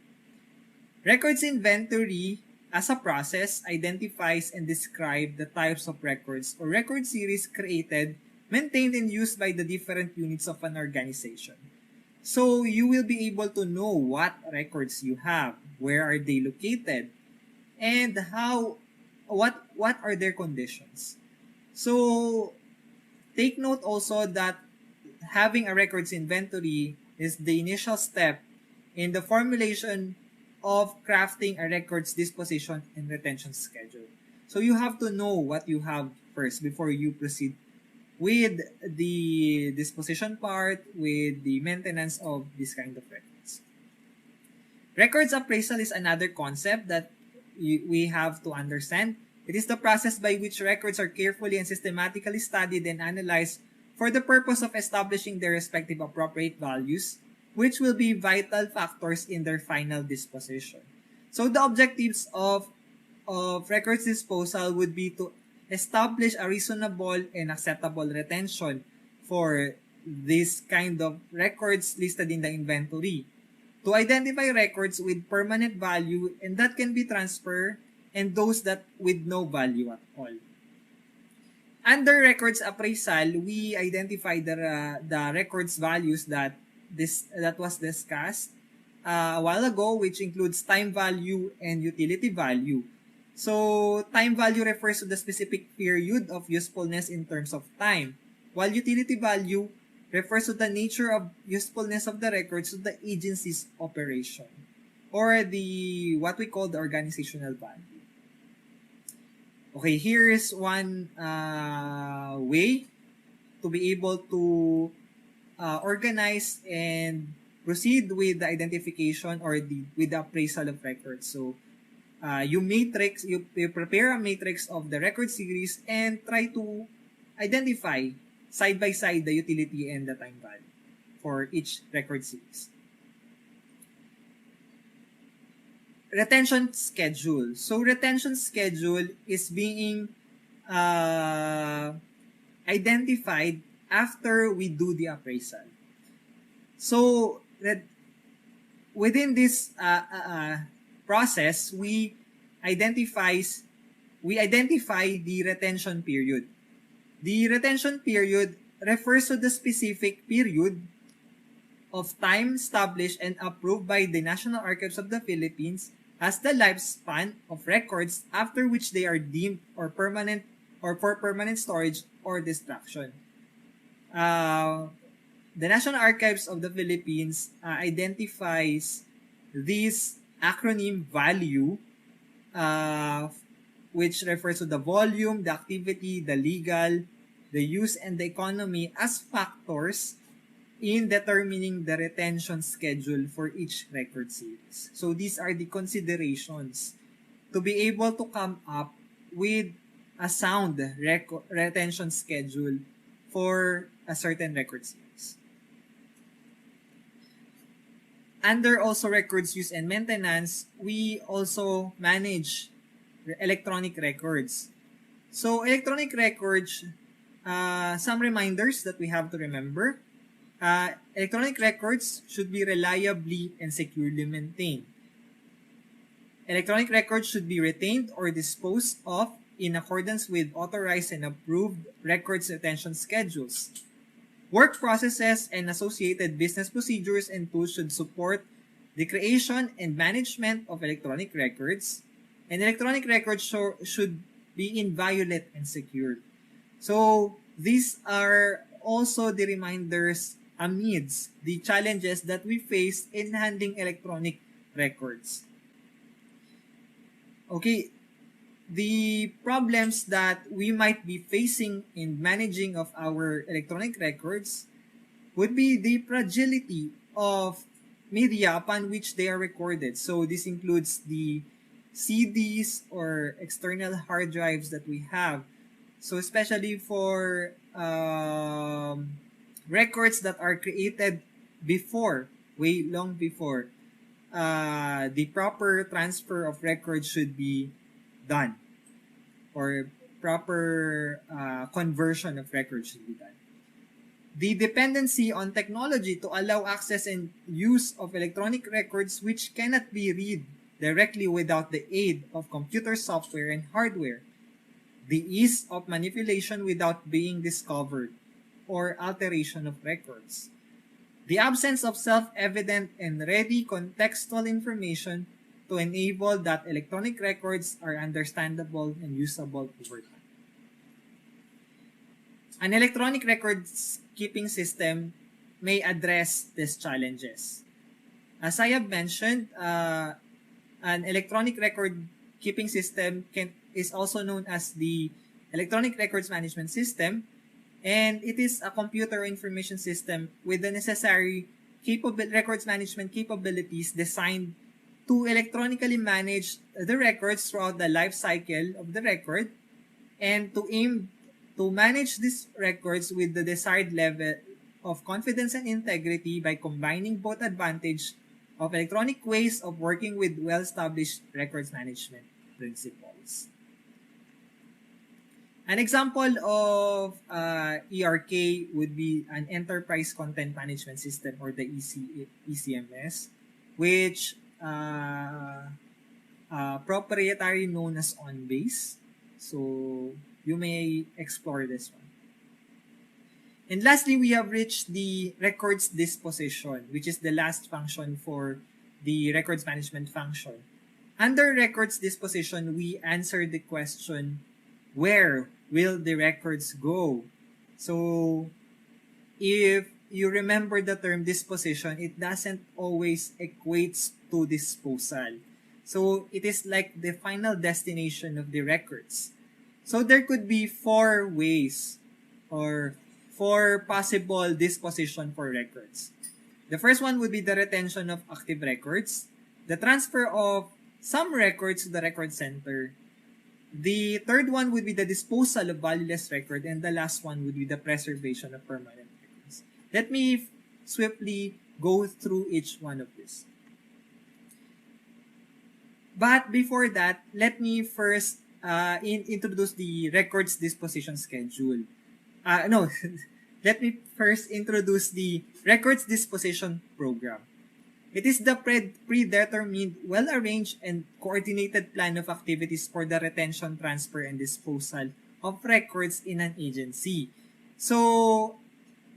Speaker 7: Records inventory as a process identifies and describes the types of records or record series created, maintained, and used by the different units of an organization. So you will be able to know what records you have, where are they located, and what are their conditions. So take note also that having a records inventory is the initial step in the formulation of crafting a records disposition and retention schedule. So you have to know what you have first before you proceed with the disposition part, with the maintenance of this kind of records. Records appraisal is another concept that we have to understand. It is the process by which records are carefully and systematically studied and analyzed for the purpose of establishing their respective appropriate values, which will be vital factors in their final disposition. So the objectives of records disposal would be to establish a reasonable and acceptable retention for this kind of records listed in the inventory, to identify records with permanent value and that can be transferred, and those that with no value at all. Under records appraisal, we identify the records values that was discussed a while ago, which includes time value and utility value. So time value refers to the specific period of usefulness in terms of time, while utility value refers to the nature of usefulness of the records to the agency's operation, or the what we call the organizational value. Okay, here is one way to be able to organize and proceed with the identification or with the appraisal of records. So you prepare a matrix of the record series and try to identify side by side the utility and the time value for each record series. Retention schedule. So retention schedule is being identified after we do the appraisal. So within this process, we identify the retention period. The retention period refers to the specific period of time established and approved by the National Archives of the Philippines as the lifespan of records after which they are deemed or permanent or for permanent storage or destruction. The National Archives of the Philippines identifies this acronym value, which refers to the volume, the activity, the legal, the use, and the economy as factors in determining the retention schedule for each record series. So these are the considerations to be able to come up with a sound retention schedule for a certain record series. Under also records use and maintenance, we also manage electronic records. So electronic records, some reminders that we have to remember. Electronic records should be reliably and securely maintained. Electronic records should be retained or disposed of in accordance with authorized and approved records retention schedules. Work processes and associated business procedures and tools should support the creation and management of electronic records, and electronic records should be inviolate and secured. So these are also the reminders amidst the challenges that we face in handling electronic records. Okay, the problems that we might be facing in managing of our electronic records would be the fragility of media upon which they are recorded. So this includes the CDs or external hard drives that we have. So especially for records that are created before, way long before, the proper transfer of records should be done, or proper conversion of records should be done. The dependency on technology to allow access and use of electronic records which cannot be read directly without the aid of computer software and hardware. The ease of manipulation without being discovered or alteration of records. The absence of self-evident and ready contextual information to enable that electronic records are understandable and usable over time. An electronic records keeping system may address these challenges. As I have mentioned, an electronic record keeping system is also known as the Electronic Records Management System, and it is a computer information system with the necessary records management capabilities designed to electronically manage the records throughout the life cycle of the record and to aim to manage these records with the desired level of confidence and integrity by combining both advantage of electronic ways of working with well-established records management principles. An example of ERK would be an Enterprise Content Management System, or the ECMS, which proprietary known as OnBase. So you may explore this one. And lastly, we have reached the records disposition, which is the last function for the records management function. Under records disposition, we answer the question, where will the records go? So if you remember the term disposition, it doesn't always equates to disposal. So it is like the final destination of the records. So there could be 4 ways or 4 possible disposition for records. The first one would be the retention of active records, the transfer of some records to the record center. The third one would be the disposal of valueless record, and the last one would be the preservation of permanent records. Let me swiftly go through each one of these. But before that, let me first introduce the records disposition schedule. Let me first introduce the records disposition program. It is the predetermined, well-arranged, and coordinated plan of activities for the retention, transfer, and disposal of records in an agency. So,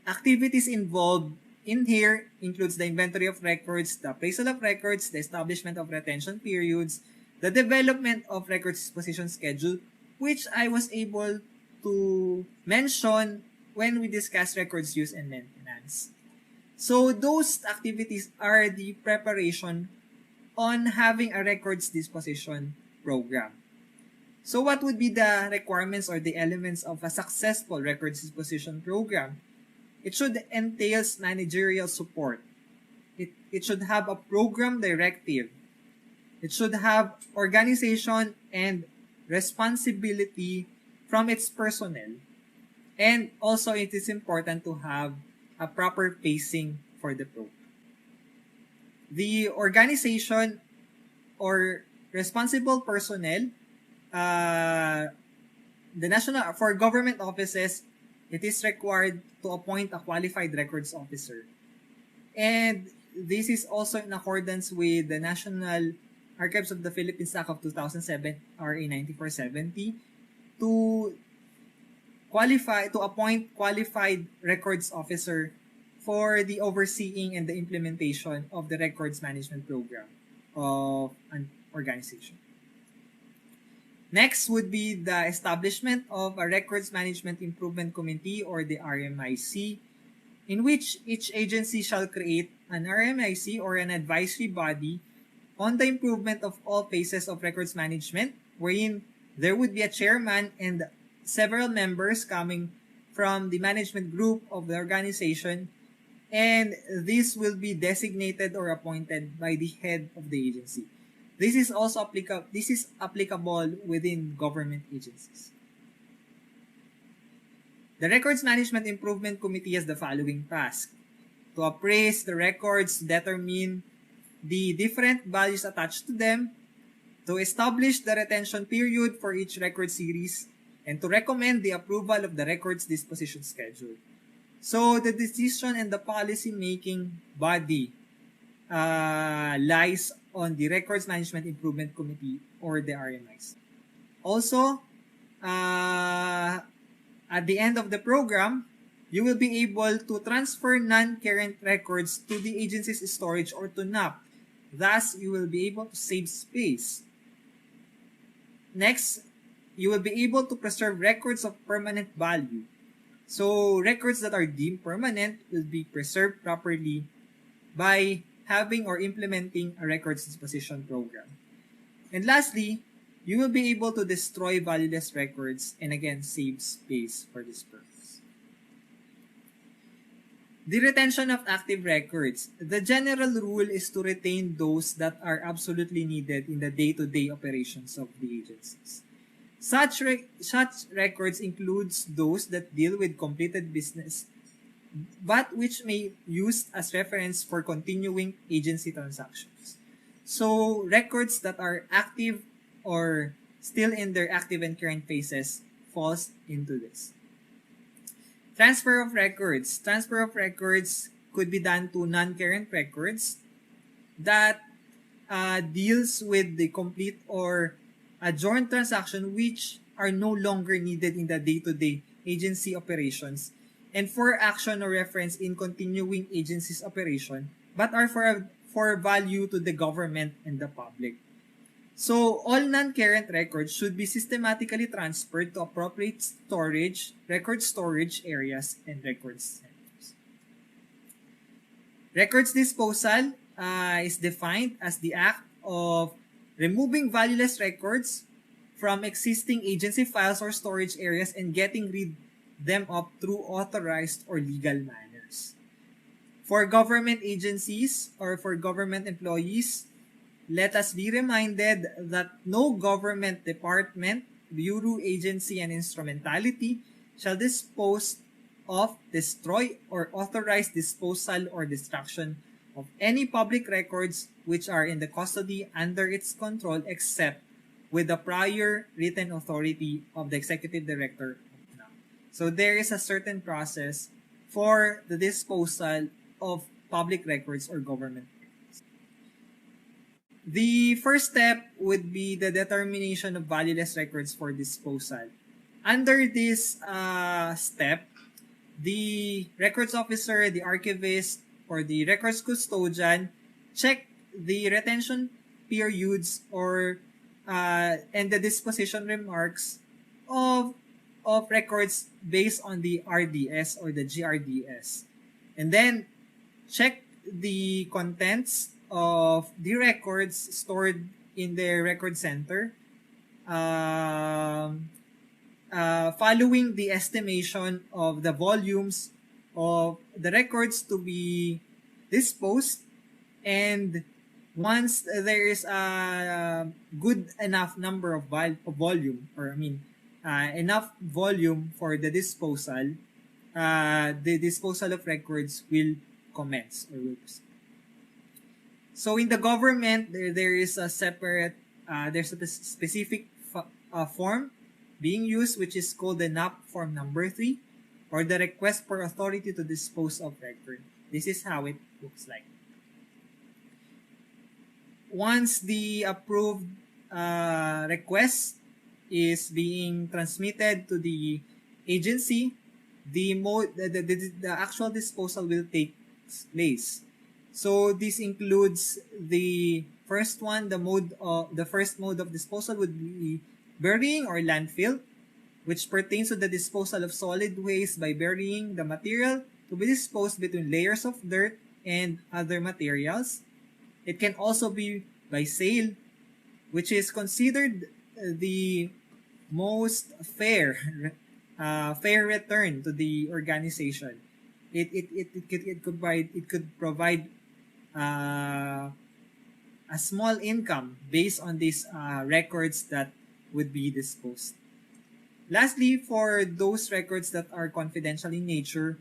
Speaker 7: activities involved in here includes the inventory of records, the appraisal of records, the establishment of retention periods, the development of records disposition schedule, which I was able to mention when we discussed records use and maintenance. So those activities are the preparation on having a records disposition program. So what would be the requirements or the elements of a successful records disposition program? It should entails managerial support. It should have a program directive. It should have organization and responsibility from its personnel. And also it is important to have a proper pacing for the program. The organization or responsible personnel, for government offices, it is required to appoint a qualified records officer. And this is also in accordance with the National Archives of the Philippines Act of 2007, RA 9470, to appoint qualified records officer for the overseeing and the implementation of the records management program of an organization. Next would be the establishment of a Records Management Improvement Committee, or the RMIC, in which each agency shall create an RMIC or an advisory body on the improvement of all phases of records management, wherein there would be a chairman and several members coming from the management group of the organization, and this will be designated or appointed by the head of the agency. This is also applicable within government agencies. The Records Management Improvement Committee has the following task: to appraise the records, to determine the different values attached to them, to establish the retention period for each record series, and to recommend the approval of the record's disposition schedule. So the decision and the policy-making body lies on the Records Management Improvement Committee, or the RMIs. Also, at the end of the program, you will be able to transfer non-current records to the agency's storage or to NAP. Thus, you will be able to save space. Next, you will be able to preserve records of permanent value. So, records that are deemed permanent will be preserved properly by having or implementing a records disposition program. And lastly, you will be able to destroy valueless records and again save space for this purpose. The retention of active records. The general rule is to retain those that are absolutely needed in the day-to-day operations of the agencies. Such records includes those that deal with completed business, but which may be used as reference for continuing agency transactions. So, records that are active or still in their active and current phases falls into this. Transfer of records. Transfer of records could be done to non-current records that deals with the complete or adjourned transaction which are no longer needed in the day-to-day agency operations and for action or reference in continuing agency's operation, but are for value to the government and the public. So, all non-current records should be systematically transferred to appropriate storage, record storage areas, and record centers. Records disposal is defined as the act of removing valueless records from existing agency files or storage areas and getting rid them of through authorized or legal manners. For government agencies or for government employees, let us be reminded that no government department, bureau, agency, and instrumentality shall dispose of, destroy, or authorize disposal or destruction of any public records which are in the custody under its control except with the prior written authority of the executive director. So there is a certain process for the disposal of public records or government records. The first step would be the determination of valueless records for disposal. Under this step, the records officer, the archivist, or the records custodian check the retention periods or and the disposition remarks of records based on the RDS or the GRDS. And then check the contents of the records stored in the record center following the estimation of the volumes of the records to be disposed, and once there is a good enough number of volume, or enough volume for the disposal of records will commence or will proceed. So in the government, there is a separate, there's a specific form being used, which is called the NAP form number 3, or the request for authority to dispose of record. This is how it looks like. Once the approved request is being transmitted to the agency, the actual disposal will take place. So this includes the first one. The first mode of disposal would be burying or landfill, which pertains to the disposal of solid waste by burying the material to be disposed between layers of dirt and other materials. It can also be by sale, which is considered the most fair return to the organization. It could provide a small income based on these records that would be disposed. Lastly, for those records that are confidential in nature,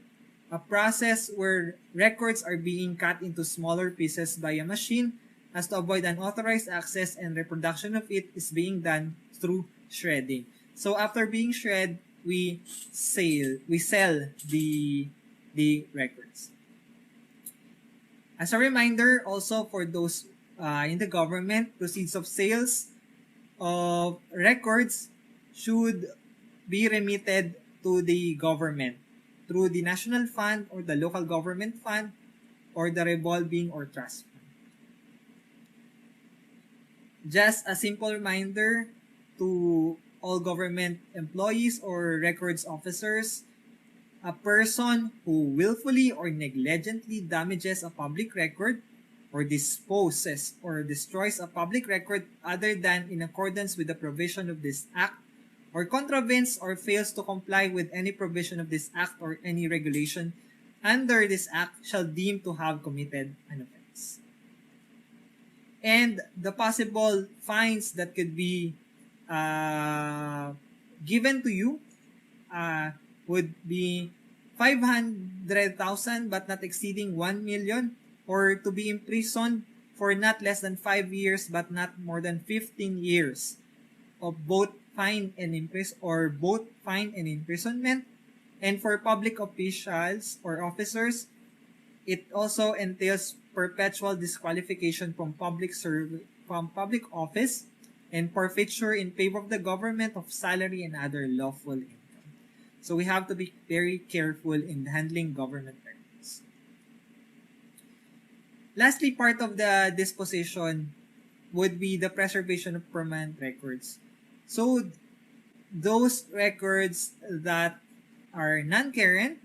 Speaker 7: a process where records are being cut into smaller pieces by a machine as to avoid unauthorized access and reproduction of it is being done through shredding. So after being shredded, we sell the records. As a reminder, also for those in the government, proceeds of sales of records should be remitted to the government through the national fund or the local government fund or the revolving or trust fund. Just a simple reminder to all government employees or records officers, a person who willfully or negligently damages a public record or disposes or destroys a public record other than in accordance with the provision of this act, or contravenes or fails to comply with any provision of this act or any regulation under this act shall deem to have committed an offense. And the possible fines that could be given to you would be 500,000 but not exceeding 1 million, or to be imprisoned for not less than 5 years but not more than 15 years of both fine and imprisonment. And for public officials or officers, it also entails perpetual disqualification from public office and forfeiture in favor of the government of salary and other lawful income. So we have to be very careful in handling government records. Lastly, part of the disposition would be the preservation of permanent records. So those records that are non-current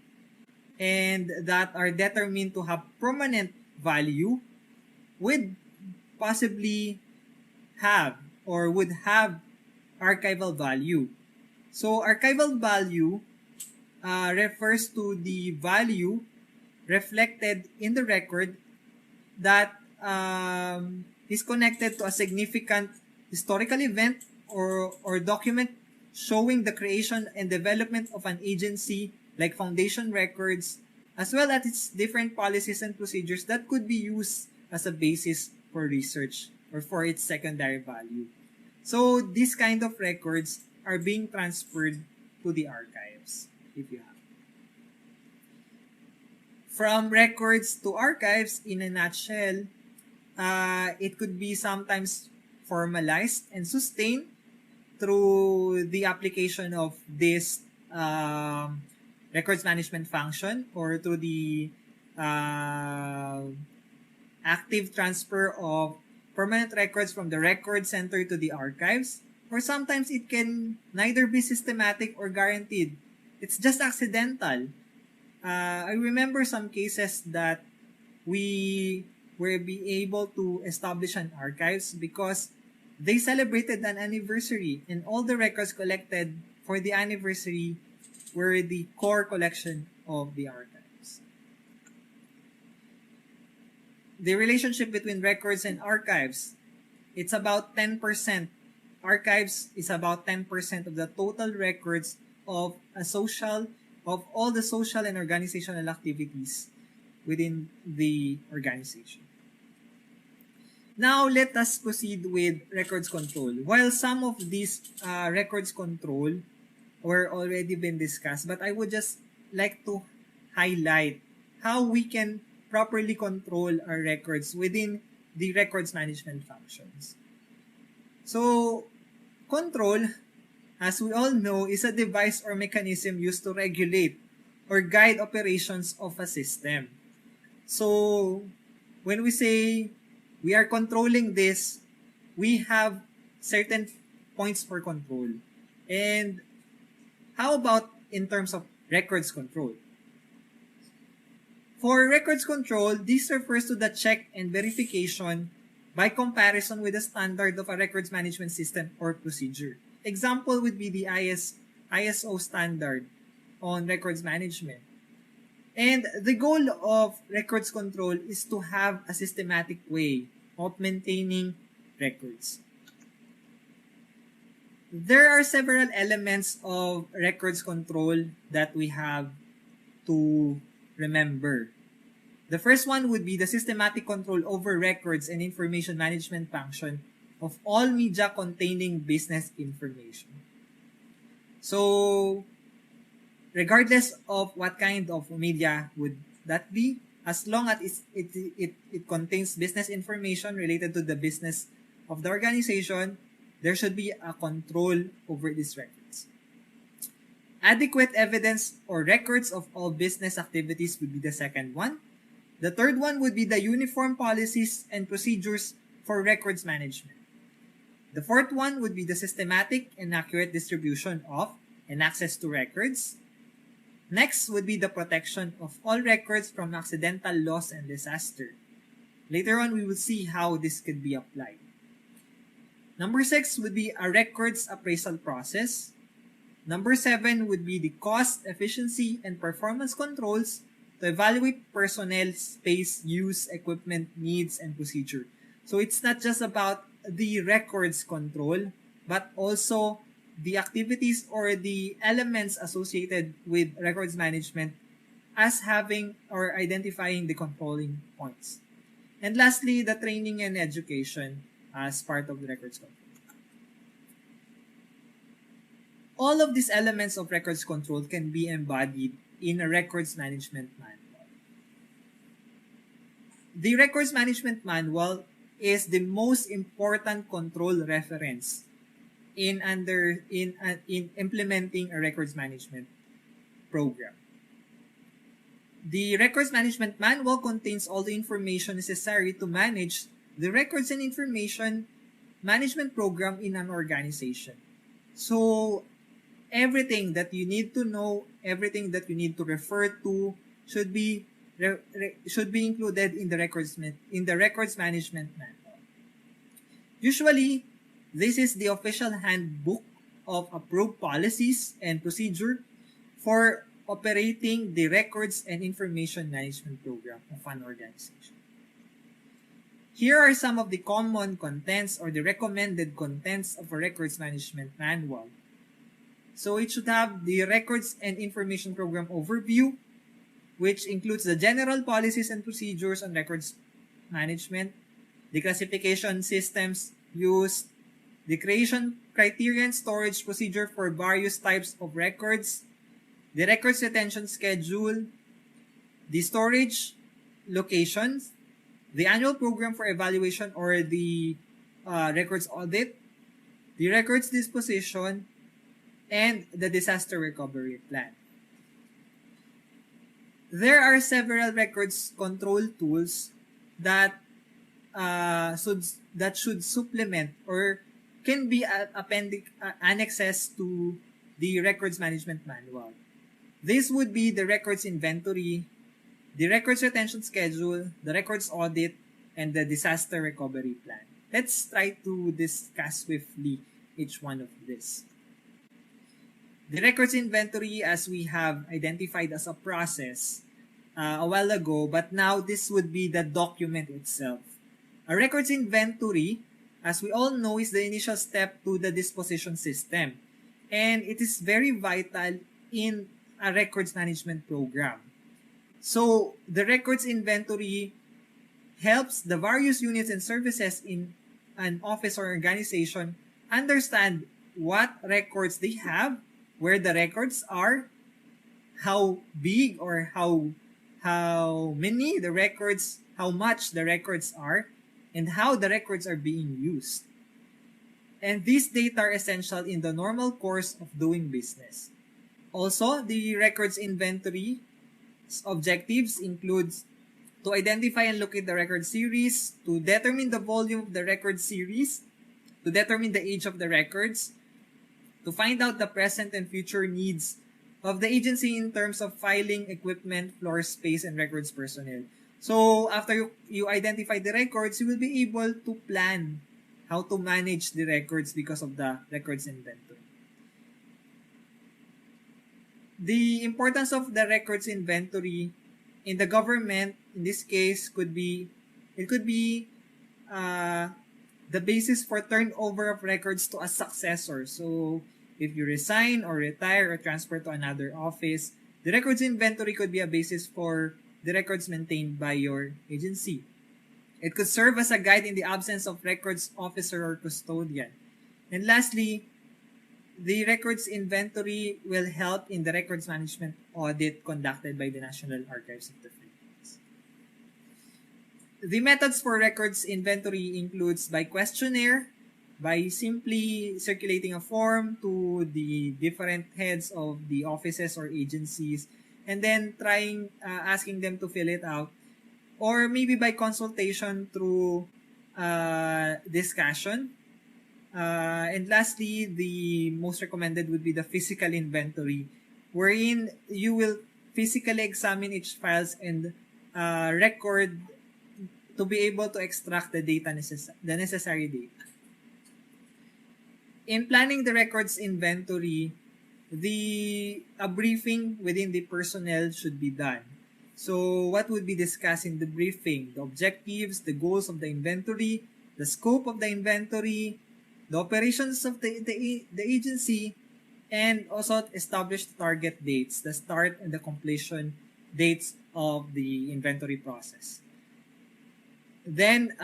Speaker 7: and that are determined to have permanent value would possibly have or would have archival value. So archival value refers to the value reflected in the record that is connected to a significant historical event or document showing the creation and development of an agency like foundation records, as well as its different policies and procedures that could be used as a basis for research or for its secondary value. So these kind of records are being transferred to the archives, if you have. From records to archives, in a nutshell, it could be sometimes formalized and sustained through the application of this records management function or through the active transfer of permanent records from the record center to the archives, or sometimes it can neither be systematic or guaranteed. It's just accidental. I remember some cases that we were be able to establish an archives because they celebrated an anniversary and all the records collected for the anniversary were the core collection of the archives. The relationship between records and archives, it's about 10%. Archives is about 10% of the total records of all the social and organizational activities within the organization. Now, let us proceed with records control. While some of these records control were already been discussed, but I would just like to highlight how we can properly control our records within the records management functions. So, control, as we all know, is a device or mechanism used to regulate or guide operations of a system. So, when we say we are controlling this, we have certain points for control. And how about in terms of records control? For records control, this refers to the check and verification by comparison with the standard of a records management system or procedure. Example would be the ISO standard on records management. And the goal of records control is to have a systematic way of maintaining records. there are several elements of records control that we have to remember. The first one would be the systematic control over records and information management function of all media containing business information. So, regardless of what kind of media would that be, as long as it contains business information related to the business of the organization, there should be a control over these records. Adequate evidence or records of all business activities would be the second one. The third one would be the uniform policies and procedures for records management. The fourth one would be the systematic and accurate distribution of and access to records. Next would be the protection of all records from accidental loss and disaster. Later on, we will see how this could be applied. Number 6 would be a records appraisal process. Number 7 would be the cost, efficiency, and performance controls to evaluate personnel, space, use, equipment, needs, and procedure. So it's not just about the records control, but also the activities or the elements associated with records management as having or identifying the controlling points. And lastly, the training and education as part of the records control. All of these elements of records control can be embodied in a records management manual. The records management manual is the most important control reference in implementing a records management program. The records management manual contains all the information necessary to manage the records and information management program in an organization. So everything that you need to know, everything that you need to refer to should be included in the records management manual. Usually, this is the official handbook of approved policies and procedure for operating the records and information management program of an organization. Here are some of the common contents or the recommended contents of a records management manual. So it should have the records and information program overview, which includes the general policies and procedures on records management, the classification systems used, the creation criteria and storage procedure for various types of records, the records retention schedule, the storage locations, the annual program for evaluation or the records audit, the records disposition, and the disaster recovery plan. There are several records control tools that should supplement or can be annexes to the records management manual. This would be the records inventory, the records retention schedule, the records audit, and the disaster recovery plan. Let's try to discuss swiftly each one of this. The records inventory, as we have identified as a process a while ago, but now this would be the document itself. A records inventory, as we all know, is the initial step to the disposition system. And it is very vital in a records management program. So the records inventory helps the various units and services in an office or organization understand what records they have, where the records are, how big or how many the records, how much the records are, and how the records are being used. And these data are essential in the normal course of doing business. Also, the records inventory objectives include to identify and locate the record series, to determine the volume of the record series, to determine the age of the records, to find out the present and future needs of the agency in terms of filing, equipment, floor space, and records personnel. So after you identify the records, you will be able to plan how to manage the records because of the records inventory. The importance of the records inventory in the government, in this case, could be the basis for turnover of records to a successor. So if you resign or retire or transfer to another office, the records inventory could be a basis for the records maintained by your agency. It could serve as a guide in the absence of records officer or custodian. And lastly, the records inventory will help in the records management audit conducted by the National Archives of the Philippines. The methods for records inventory includes by questionnaire, by simply circulating a form to the different heads of the offices or agencies, and then asking them to fill it out, or maybe by consultation through discussion. And lastly, the most recommended would be the physical inventory, wherein you will physically examine each files and record to be able to extract the data the necessary data. In planning the records inventory, a briefing within the personnel should be done. So what would be discussed in the briefing? The objectives, the goals of the inventory, the scope of the inventory, the operations of the agency, and also establish target dates, the start and the completion dates of the inventory process. Then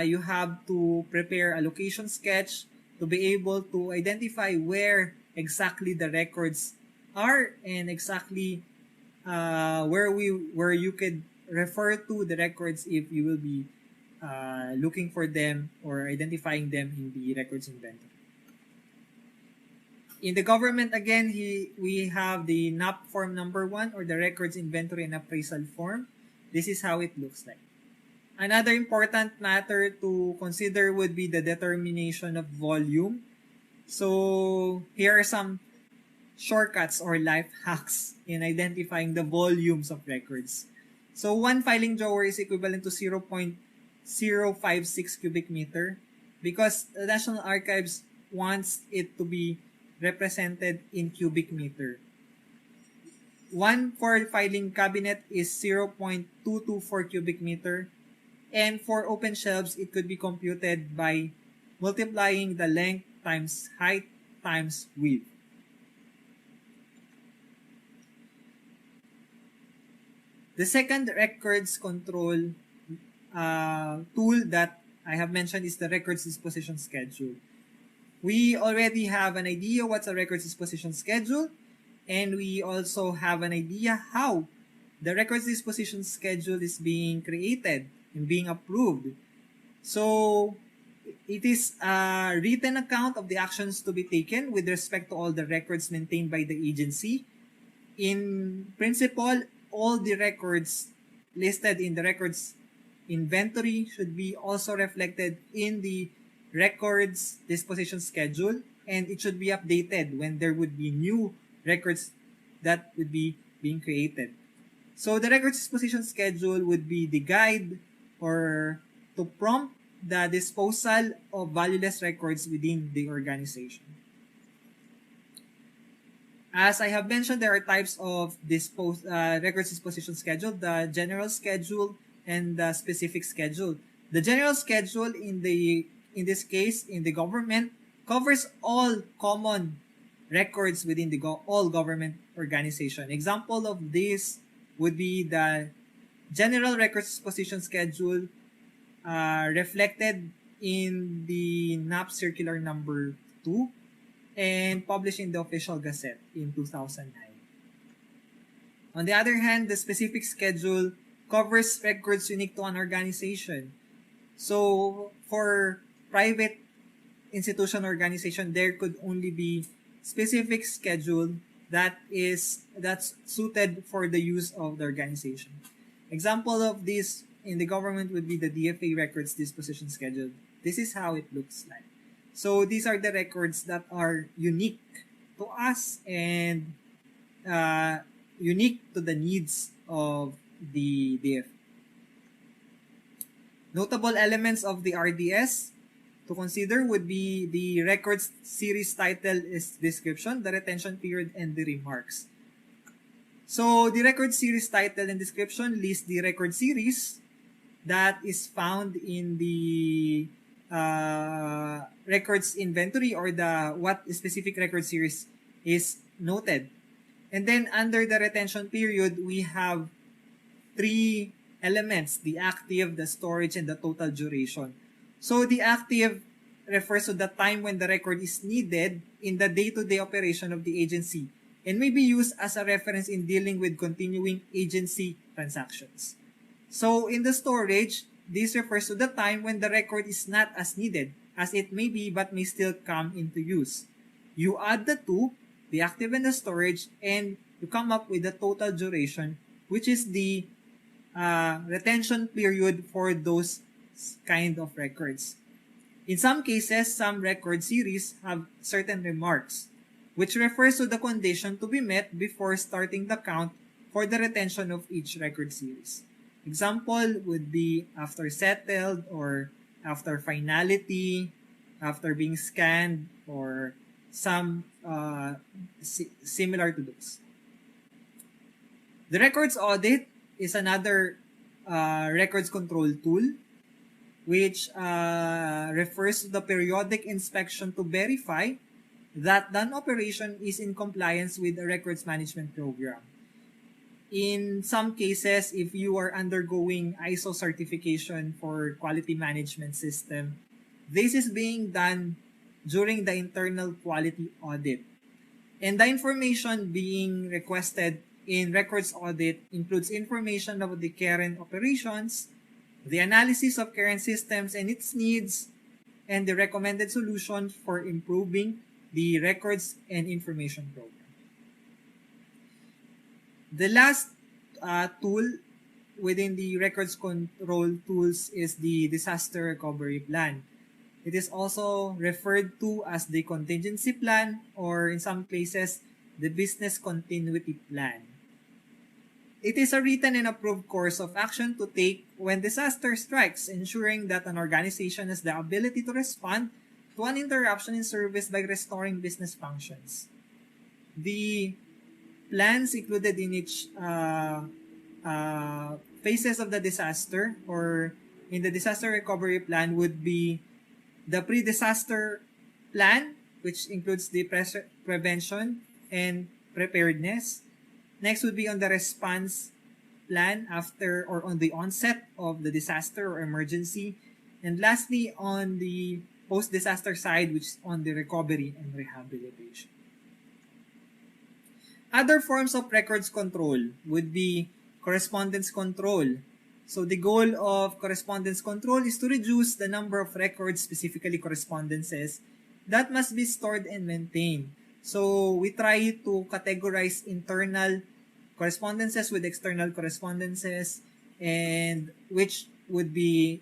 Speaker 7: you have to prepare a location sketch to be able to identify where exactly the records are and exactly where you could refer to the records if you will be looking for them or identifying them in the records inventory. In the government, again, we have the NAP form number 1, or the records inventory and appraisal form. This is how it looks like. Another important matter to consider would be the determination of volume. So here are some shortcuts or life hacks in identifying the volumes of records. So one filing drawer is equivalent to 0.056 cubic meter because the National Archives wants it to be represented in cubic meter. One for filing cabinet is 0.224 cubic meter. And for open shelves, it could be computed by multiplying the length times height times width. The second records control tool that I have mentioned is the records disposition schedule. We already have an idea what's a records disposition schedule, and we also have an idea how the records disposition schedule is being created and being approved. So it is a written account of the actions to be taken with respect to all the records maintained by the agency. In principle, all the records listed in the records inventory should be also reflected in the records disposition schedule, and it should be updated when there would be new records that would be being created. So the records disposition schedule would be the guide or to prompt the disposal of valueless records within the organization. As I have mentioned, there are types of records disposition schedule, the general schedule and the specific schedule. The general schedule in this case in the government covers all common records within the all government organization. Example of this would be the General Records Disposition Schedule reflected in the NAP Circular Number 2 and published in the Official Gazette in 2009. On the other hand, the specific schedule covers records unique to an organization. So for private institution organization, there could only be specific schedule that's suited for the use of the organization. Example of this in the government would be the DFA Records Disposition Schedule. This is how it looks like. So these are the records that are unique to us and unique to the needs of the DFA. Notable elements of the RDS to consider would be the records series title is description, the retention period, and the remarks. So the record series title and description list the record series that is found in the records inventory or the what specific record series is noted. And then under the retention period, we have three elements: the active, the storage, and the total duration. So the active refers to the time when the record is needed in the day-to-day operation of the agency and may be used as a reference in dealing with continuing agency transactions. So in the storage, this refers to the time when the record is not as needed as it may be but may still come into use. You add the two, the active and the storage, and you come up with the total duration, which is the retention period for those kind of records. In some cases, some record series have certain remarks, which refers to the condition to be met before starting the count for the retention of each record series. Example would be after settled or after finality, after being scanned, or some similar to those. The Records Audit is another records control tool which refers to the periodic inspection to verify that an operation is in compliance with a records management program. In some cases, if you are undergoing ISO certification for quality management system, this is being done during the internal quality audit. And the information being requested in records audit includes information about the current operations, the analysis of current systems and its needs, and the recommended solutions for improving the records and information program. The last tool within the records control tools is the disaster recovery plan. It is also referred to as the contingency plan, or in some places, the business continuity plan. It is a written and approved course of action to take when disaster strikes, ensuring that an organization has the ability to respond to an interruption in service by restoring business functions. The plans included in each phases of the disaster or in the disaster recovery plan would be the pre-disaster plan, which includes the prevention and preparedness. Next would be on the response plan after or on the onset of the disaster or emergency. And lastly, on the post-disaster side, which is on the recovery and rehabilitation. Other forms of records control would be correspondence control. So the goal of correspondence control is to reduce the number of records, specifically correspondences, that must be stored and maintained. So we try to categorize internal correspondences with external correspondences, and which would be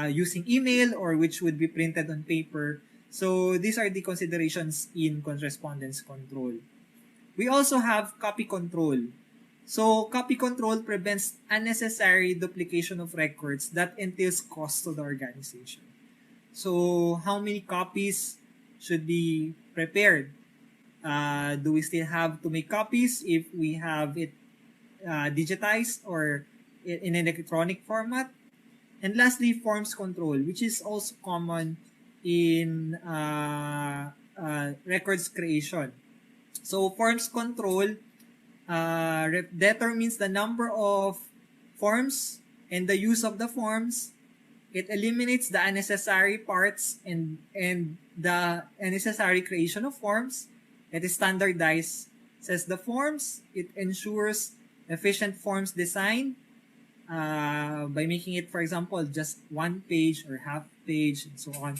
Speaker 7: using email or which would be printed on paper. So these are the considerations in correspondence control. We also have copy control. So copy control prevents unnecessary duplication of records that entails cost to the organization. So how many copies should be prepared? Do we still have to make copies if we have it digitized or in an electronic format? And lastly, forms control, which is also common in records creation. So forms control determines the number of forms and the use of the forms. It eliminates the unnecessary parts and the unnecessary creation of forms. It is standardized, says the forms. It ensures efficient forms design by making it, for example, just one page or half page and so on.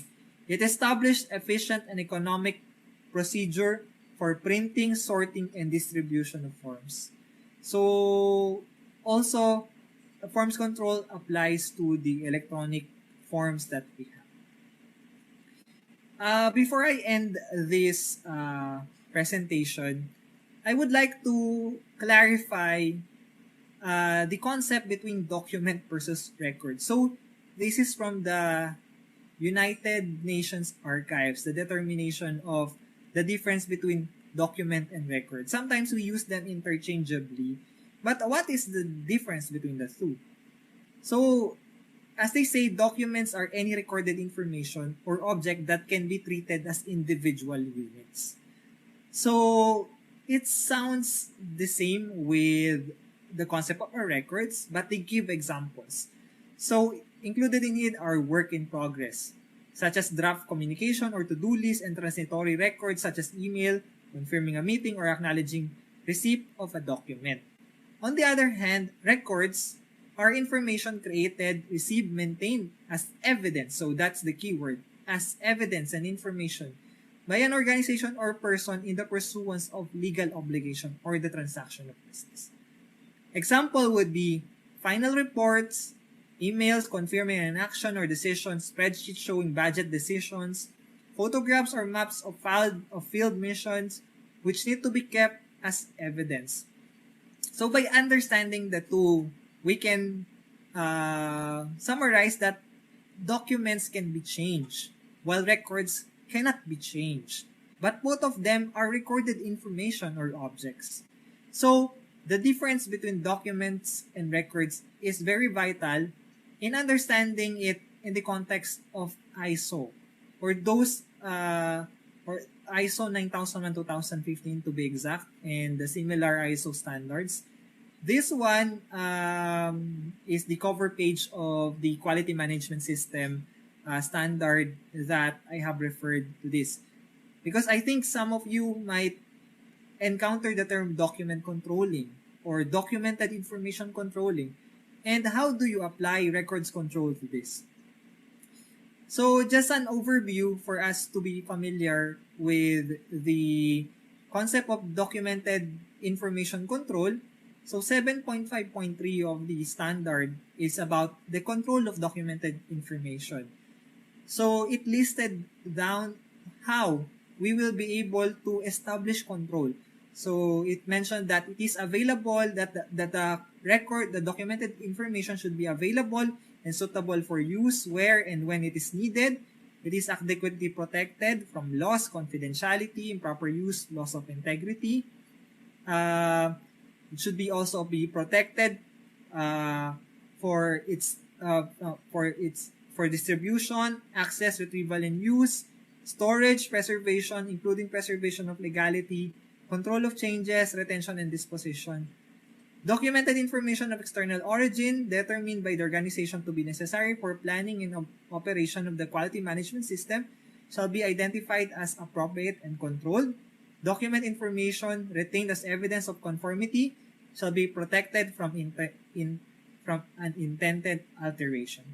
Speaker 7: It established efficient and economic procedure for printing, sorting, and distribution of forms. So also, forms control applies to the electronic forms that we have. Before I end this presentation, I would like to clarify the concept between document versus record. So this is from the United Nations Archives, the determination of the difference between document and record. Sometimes we use them interchangeably, but what is the difference between the two? So as they say, documents are any recorded information or object that can be treated as individual units. So it sounds the same with the concept of our records, but they give examples. So included in it are work in progress, such as draft communication or to-do list, and transitory records such as email, confirming a meeting, or acknowledging receipt of a document. On the other hand, records are information created, received, maintained as evidence. So that's the key word, as evidence and information by an organization or person in the pursuance of legal obligation or the transaction of business. Example would be final reports, emails confirming an action or decision, spreadsheets showing budget decisions, photographs or maps of field missions, which need to be kept as evidence. So by understanding the two, we can summarize that documents can be changed, while records cannot be changed. But both of them are recorded information or objects. So the difference between documents and records is very vital in understanding it in the context of ISO, or those or ISO 9001-2015 to be exact, and the similar ISO standards. This one is the cover page of the quality management system standard that I have referred to this. Because I think some of you might encounter the term document controlling or documented information controlling. And how do you apply records control to this? So just an overview for us to be familiar with the concept of documented information control. So 7.5.3 of the standard is about the control of documented information. So it listed down how we will be able to establish control. So it mentioned that it is available, that the record, the documented information should be available and suitable for use where and when it is needed. It is adequately protected from loss, confidentiality, improper use, loss of integrity. It should be also be protected for distribution, access, retrieval, and use, storage, preservation, including preservation of legality, control of changes, retention, and disposition. Documented information of external origin determined by the organization to be necessary for planning and operation of the quality management system shall be identified as appropriate and controlled. Document information retained as evidence of conformity shall be protected from unintended alteration.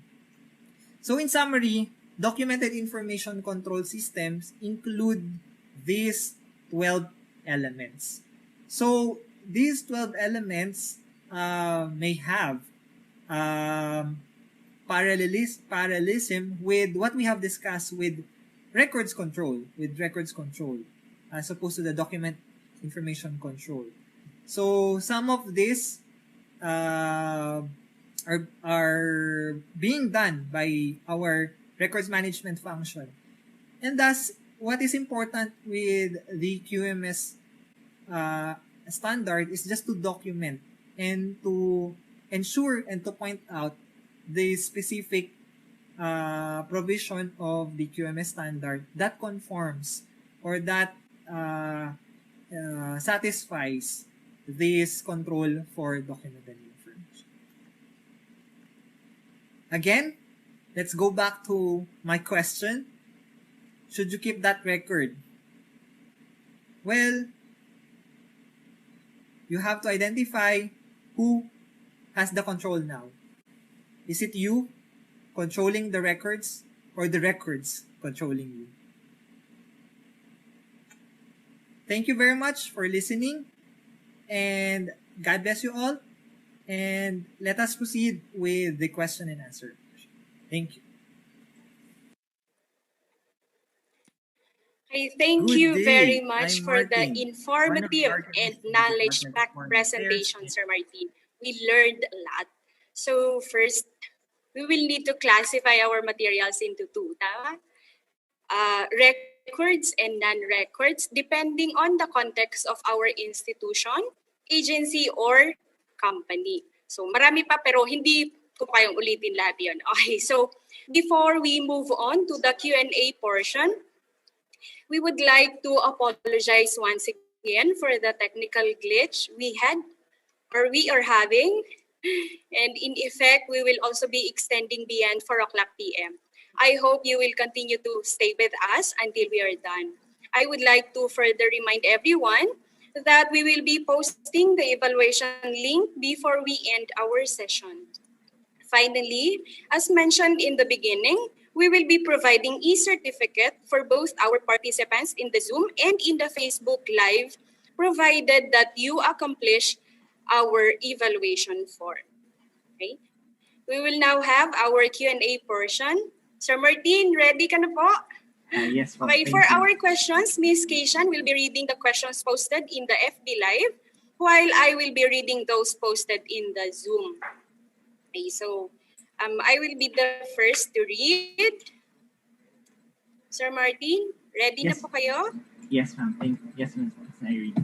Speaker 7: So in summary, documented information control systems include these 12 elements. So these 12 elements may have parallelism with what we have discussed with records control, as opposed to the document information control. So some of this are being done by our records management function. And thus, what is important with the QMS standard is just to document and to ensure and to point out the specific provision of the QMS standard that conforms or that satisfies this control for documented information. Again, let's go back to my question. Should you keep that record? Well, you have to identify who has the control now. Is it you controlling the records or the records controlling you? Thank you very much for listening, and God bless you all. And let us proceed with the question and answer. Thank you.
Speaker 4: I thank
Speaker 7: Good
Speaker 4: you
Speaker 7: day.
Speaker 4: very much
Speaker 7: I'm
Speaker 4: for the
Speaker 7: Martin,
Speaker 4: informative
Speaker 7: one of the
Speaker 4: and
Speaker 7: Archivist
Speaker 4: knowledge-packed
Speaker 7: Department
Speaker 4: presentation,
Speaker 7: Affairs.
Speaker 4: Sir Martin. We learned a lot. So first, we will need to classify our materials into two, tama? Records and non-records, depending on the context of our institution, agency, or company. So marami pa, pero hindi ko pa kayong ulitin lahat yun. Okay, so before we move on to the Q&A portion, we would like to apologize once again for the technical glitch we had or we are having. And in effect, we will also be extending beyond 4 o'clock p.m. I hope you will continue to stay with us until we are done. I would like to further remind everyone that we will be posting the evaluation link before we end our session. Finally, as mentioned in the beginning, we will be providing e-certificate for both our participants in the Zoom and in the Facebook Live, provided that you accomplish our evaluation form. Okay? We will now have our Q&A portion. Sir Martin, ready ka na po?
Speaker 8: Yes, ma'am.
Speaker 4: Okay,
Speaker 8: Thank
Speaker 4: for
Speaker 8: you.
Speaker 4: our questions, Ms. Keishan will be reading the questions posted in the FB Live, while I will be reading those posted in the Zoom. Okay, so I will be the first to read. Sir Martin, ready na
Speaker 8: Yes.
Speaker 4: po kayo?
Speaker 8: Yes, ma'am. Yes, ma'am. I read.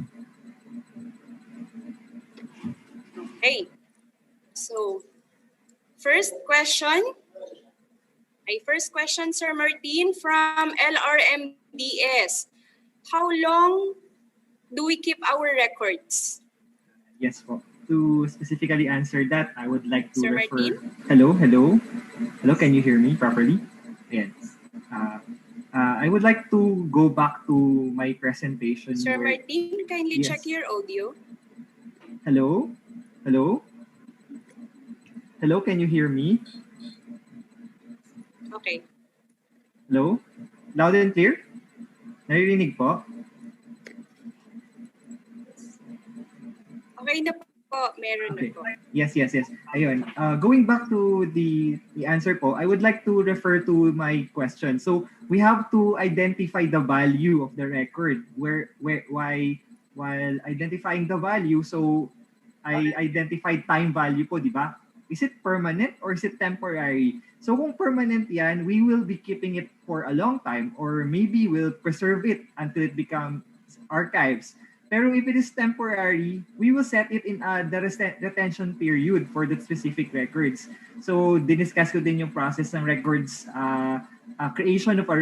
Speaker 4: Okay. So, first question, Sir Martin, from LRMDS. How long do we keep our records?
Speaker 8: Yes po. To specifically answer that, I would like to
Speaker 4: Sir
Speaker 8: refer...
Speaker 4: Martin?
Speaker 8: Hello? Hello, can you hear me properly? Yes. I would like to go back to my presentation.
Speaker 4: Sir Martin, kindly
Speaker 8: Yes.
Speaker 4: check your audio.
Speaker 8: Hello? Hello, can you hear me?
Speaker 4: Okay.
Speaker 8: Hello? Loud and clear? Naririnig po?
Speaker 4: Okay na po, meron
Speaker 8: Okay.
Speaker 4: na po.
Speaker 8: Yes. Ayun. Going back to the answer po, I would like to refer to my question. So we have to identify the value of the record. While identifying the value, so I identified time value po, di ba? Is it permanent or is it temporary? So kung permanent yan, we will be keeping it for a long time, or maybe we'll preserve it until it becomes archives. Pero if it is temporary, we will set it in the retention period for the specific records. So, diniscuss ko din yung process ng records, creation of a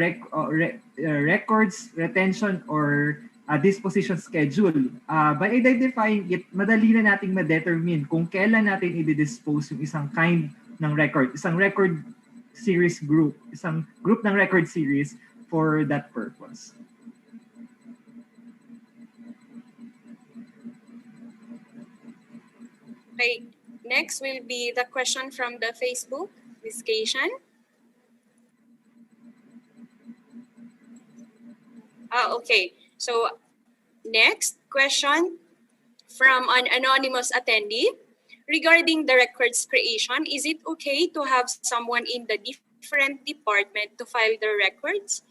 Speaker 8: records, retention, or disposition schedule. By identifying it, madali na nating ma-determine kung kailan natin i-dispose yung isang kind ng record, isang record series group, isang group ng record series for that purpose.
Speaker 4: Okay, next will be the question from the Facebook, Ms. Keishan. Okay, so next question from an anonymous attendee. Regarding the records creation, is it okay to have someone in the different department to file the records?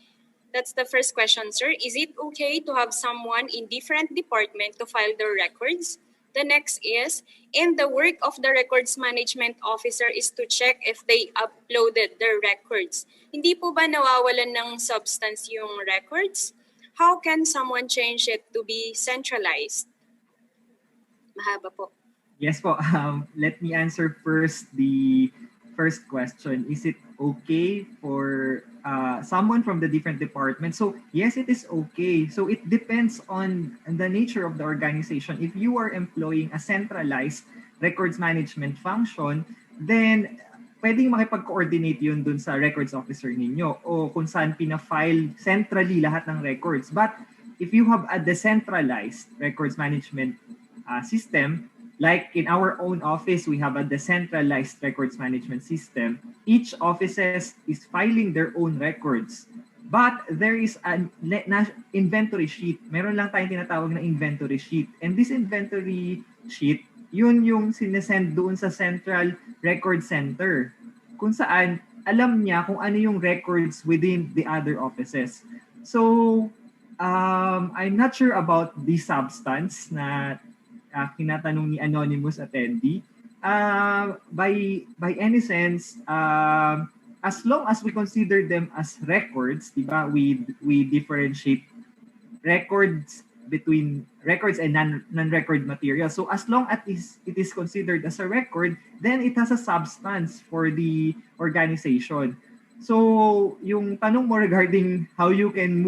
Speaker 4: That's the first question, sir. Is it okay to have someone in different department to file the records? The next is, and the work of the records management officer is to check if they uploaded their records. Hindi po ba nawawalan ng substance yung records? How can someone change it to be centralized? Mahaba po.
Speaker 8: Yes po. Let me answer first the first question. Is it okay for someone from the different departments? So yes, it is okay. So it depends on the nature of the organization. If you are employing a centralized records management function, then pwedeng makipag-coordinate yun dun sa records officer ninyo o kung saan pina-file centrally lahat ng records. But if you have a decentralized records management system, like in our own office, we have a decentralized records management system. Each offices is filing their own records. But there is an inventory sheet. Meron lang tayong tinatawag na inventory sheet. And this inventory sheet, yun yung sinesend doon sa Central Record Center. Kung saan, alam niya kung ano yung records within the other offices. So, I'm not sure about the substance na kinatanong ni anonymous attendee. By any sense, as long as we consider them as records, diba, we differentiate records between records and non-record material. So as long as it is considered as a record, then it has a substance for the organization. So yung tanong mo regarding how you can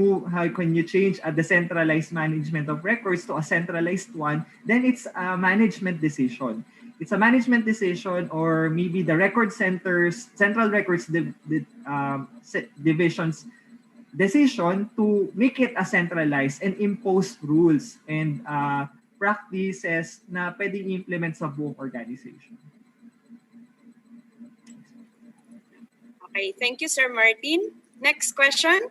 Speaker 8: change a decentralized management of records to a centralized one, then it's a management decision. It's a management decision, or maybe the record central records divisions decision to make it a centralized and impose rules and practices na pwedeng implement sa buong organization.
Speaker 4: Okay, thank you, Sir Martin. Next question.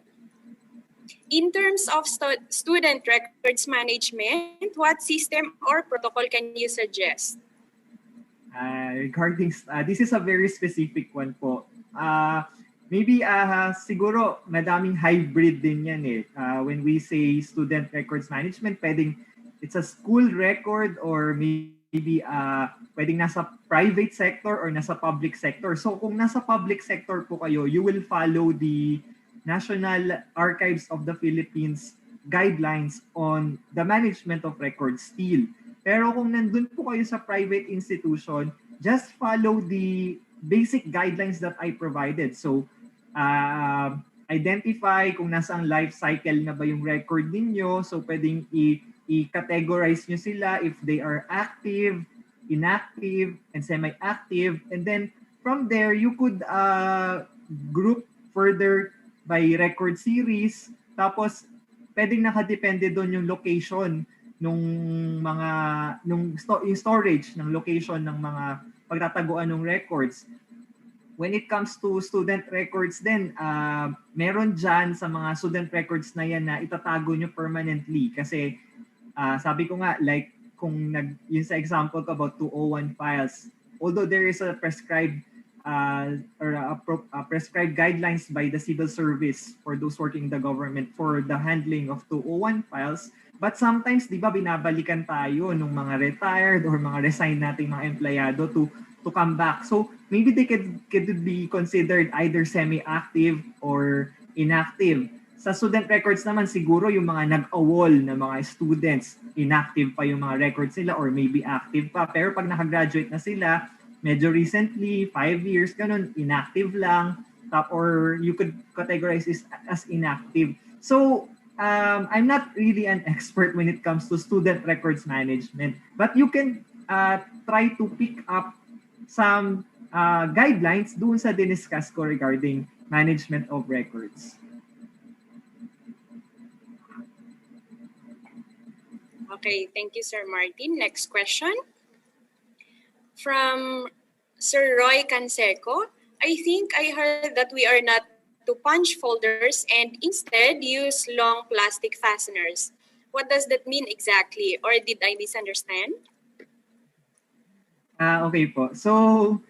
Speaker 4: In terms of student records management, what system or protocol can you suggest?
Speaker 8: Regarding, this is a very specific one po. Maybe siguro madaming hybrid din yan eh. When we say student records management, pwedeng it's a school record or maybe pwedeng nasa private sector or nasa public sector. So kung nasa public sector po kayo, you will follow the National Archives of the Philippines guidelines on the management of records still. Pero kung nandun po kayo sa private institution, just follow the basic guidelines that I provided. So identify kung nasang life cycle na ba yung record ninyo. So pwedeng i-categorize nyo sila if they are active, inactive, and semi-active. And then from there, you could group further by record series. Tapos pwedeng nakadepende doon yung location yung storage ng location ng mga pagtataguan ng records. When it comes to student records then, meron dyan sa mga student records na yan na itatago nyo permanently. Kasi sabi ko nga, like kung yun sa example ko about 201 files, although there is a prescribed prescribed guidelines by the civil service for those working in the government for the handling of 201 files, but sometimes, di ba, binabalikan tayo ng mga retired or mga resigned nating mga empleyado to come back. So maybe they could be considered either semi-active or inactive. Sa student records naman, siguro yung mga nag-awol na mga students, inactive pa yung mga records nila or maybe active pa. Pero pag nakagraduate na sila, medyo recently, 5 years, ganun, inactive lang. Or you could categorize this as inactive. So I'm not really an expert when it comes to student records management, but you can try to pick up some guidelines doon sa diniscuss ko regarding management of records.
Speaker 4: Okay, thank you, Sir Martin. Next question. From Sir Roy Canseco. I think I heard that we are not to punch folders and instead use long plastic fasteners. What does that mean exactly? Or did I misunderstand?
Speaker 8: Okay po. So,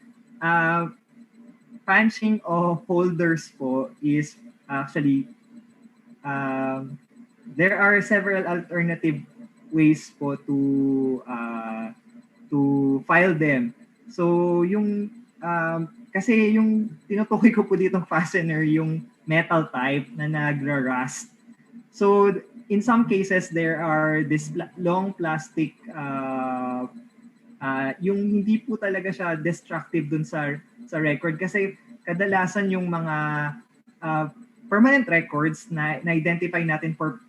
Speaker 8: punching of folders po is actually, there are several alternative ways po to file them. So, yung kasi yung tinutukoy ko po ditong fastener, yung metal type na nagra-rust. So, in some cases, there are this long plastic, yung hindi po talaga siya destructive dun sa record. Kasi kadalasan yung mga permanent records na identify natin for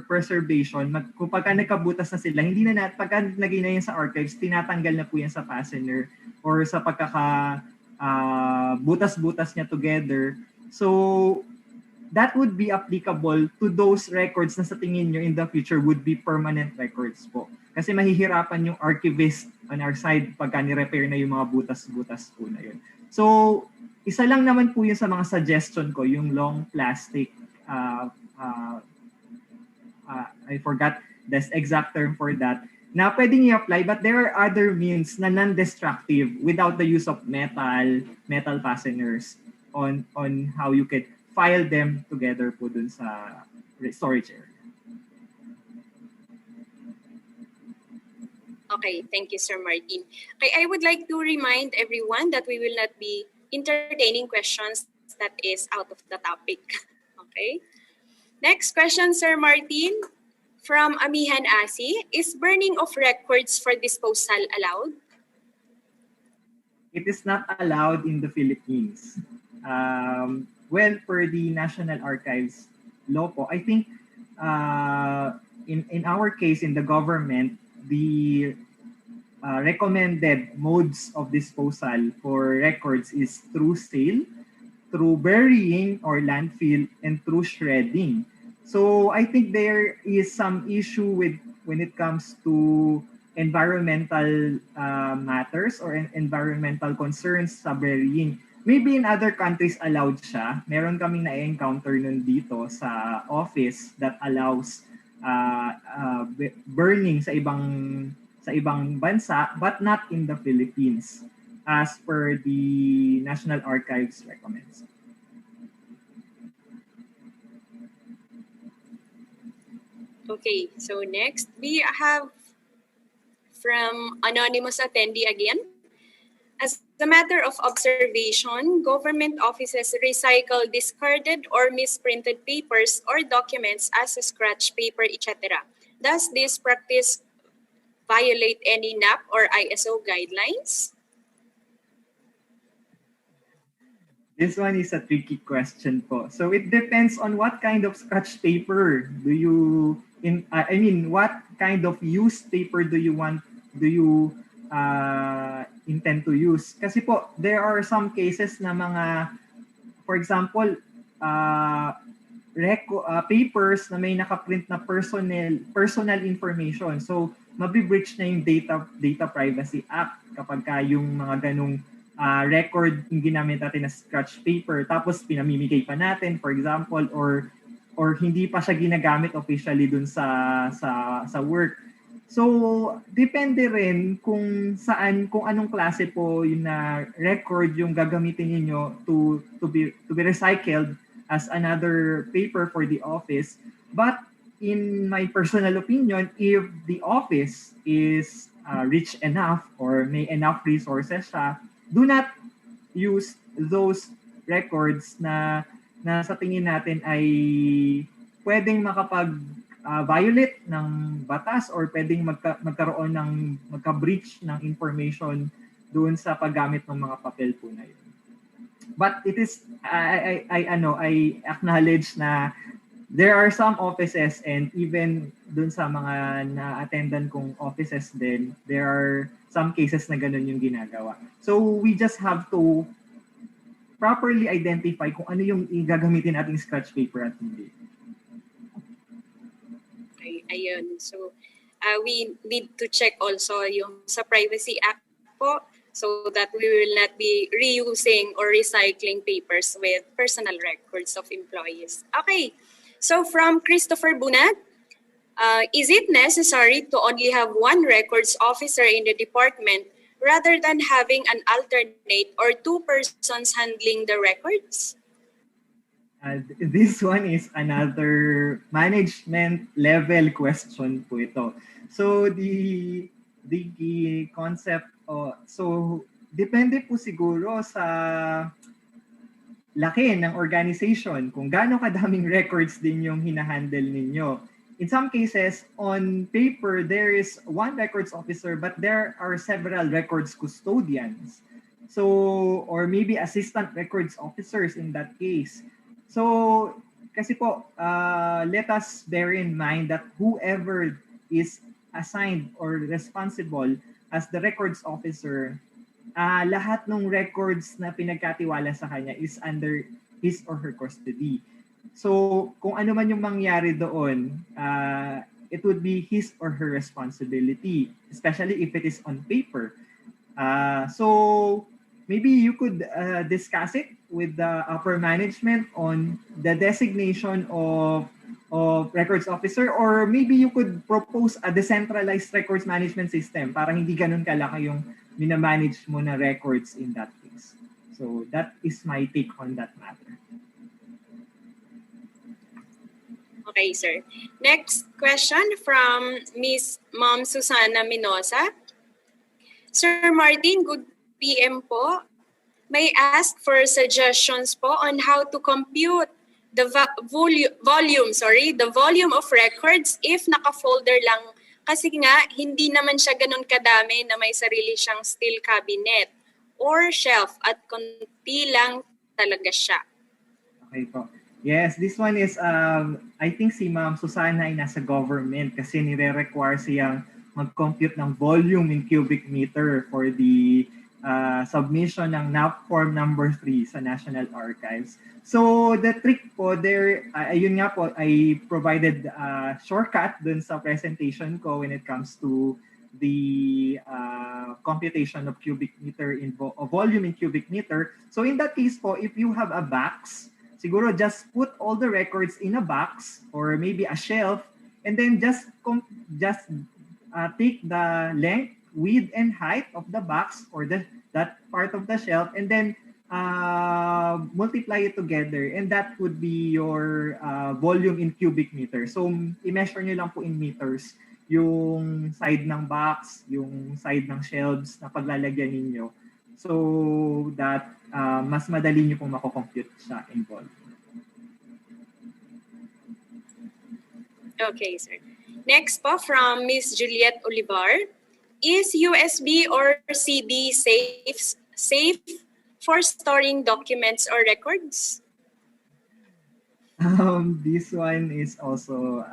Speaker 8: preservation, kung pagka nagkabutas na sila, hindi na pagka naging na yan sa archives, tinatanggal na po yan sa fastener or sa butas-butas niya together. So, that would be applicable to those records na sa tingin nyo in the future would be permanent records po. Kasi mahihirapan yung archivist on our side pagka ni-repair na yung mga butas-butas po na yun. So, isa lang naman po yun sa mga suggestion ko, yung long plastic, I forgot the exact term for that, na pwedeng i-apply, but there are other means na non-destructive without the use of metal fasteners on how you could file them together po dun sa storage area.
Speaker 4: Okay, thank you, Sir Martin. Okay, I would like to remind everyone that we will not be entertaining questions that is out of the topic. Okay. Next question, Sir Martin, From Amihan Asi, is burning of records for disposal allowed?
Speaker 8: It is not allowed in the Philippines. Well, per the National Archives law po, I think in our case, in the government, the recommended modes of disposal for records is through sale, through burying or landfill, and through shredding. So I think there is some issue with when it comes to environmental matters or environmental concerns sa burying. Maybe in other countries allowed siya. Meron kaming na-encounter nun dito sa office that allows burning sa ibang bansa, but not in the Philippines, as per the National Archives recommends.
Speaker 4: Okay, so next we have from anonymous attendee again. As a matter of observation, government offices recycle discarded or misprinted papers or documents as scratch paper, etc. Does this practice violate any NAP or ISO guidelines?
Speaker 8: This one is a tricky question po. So it depends on what kind of scratch paper do you what kind of used paper do you intend to use? Kasi po, there are some cases na mga, for example, papers na may nakaprint na personal information. So mabibreach na yung Data Privacy Act kapag yung mga ganung record yung ginamit natin na scratch paper tapos pinamimigay pa natin, for example, or hindi pa siya ginagamit officially dun sa work. So depende rin kung anong klase po yung record yung gagamitin niyo to be recycled as another paper for the office. But in my personal opinion, if the office is rich enough or may enough resources siya, do not use those records na sa tingin natin ay pwedeng makapag-violate ng batas or pwedeng magkaroon ng magka-breach ng information doon sa paggamit ng mga papel po na yun. But it is I acknowledge na there are some offices, and even doon sa mga na-attendan kong offices din, there are some cases na ganun yung ginagawa. So we just have to properly identify kung ano yung gagamitin nating scratch paper at hindi.
Speaker 4: Okay, ayun. So we need to check also yung sa Privacy Act po, so that we will not be reusing or recycling papers with personal records of employees. Okay, so from Christopher Bunat, is it necessary to only have one records officer in the department rather than having an alternate or two persons handling the records?
Speaker 8: This one is another management level question po ito. So the concept, so depende po siguro sa laki ng organization kung gaano kadaming records din yung hinahandle ninyo. In some cases, on paper, there is one records officer, but there are several records custodians. So, or maybe assistant records officers in that case. So, kasi po, let us bear in mind that whoever is assigned or responsible as the records officer, lahat ng records na pinagkatiwala sa kanya is under his or her custody. So, kung ano man yung mangyari doon, it would be his or her responsibility, especially if it is on paper. So, maybe you could discuss it with the upper management on the designation of records officer, or maybe you could propose a decentralized records management system para hindi ganun kalaki yung minamanage mo na records in that case. So, that is my take on that matter.
Speaker 4: Okay, sir. Next question from Miss Ma'am Susana Minosa. Sir Martin, good PM po. May ask for suggestions po on how to compute the volume of records if naka-folder lang. Kasi nga, hindi naman siya ganun kadami na may sarili siyang steel cabinet or shelf at konti lang talaga siya.
Speaker 8: Okay po. Yes, this one is, I think si Ma'am Susana ay nasa government kasi nire-require siyang mag-compute ng volume in cubic meter for the submission ng NAP Form number 3 sa National Archives. So the trick po there, ayun nga po, I provided a shortcut dun sa presentation ko when it comes to the computation of cubic meter in volume in cubic meter. So in that case po, if you have a box, siguro just put all the records in a box or maybe a shelf, and then just take the length, width, and height of the box or that part of the shelf, and then multiply it together, and that would be your volume in cubic meter. So i-measure nyo lang po in meters yung side ng box, yung side ng shelves na paglalagyan ninyo, so that mas madali nyo pong mako-compute siya in volume.
Speaker 4: Okay, sir. Next po from Ms. Juliet Olivar. Is USB or CD safe for storing documents or records?
Speaker 8: This one is also,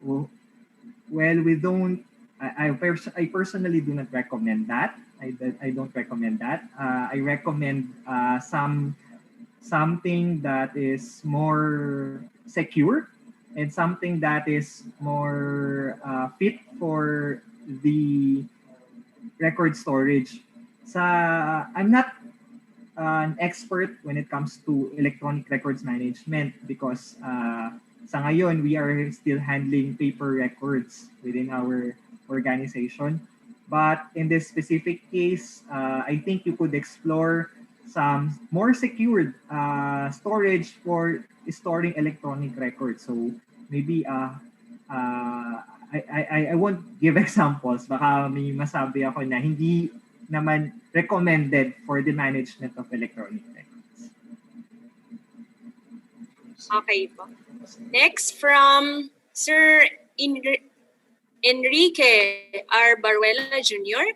Speaker 8: well, we don't, I personally do not recommend that. I don't recommend that. I recommend something that is more secure and something that is more fit for the record storage. I'm not an expert when it comes to electronic records management because sa ngayon, we are still handling paper records within our organization. But in this specific case, I think you could explore some more secured storage for storing electronic records. So maybe I won't give examples. Baka may masabi ako na hindi naman recommended for the management of electronic records.
Speaker 4: Okay po. Next from Sir Enrique R. Baruela Jr.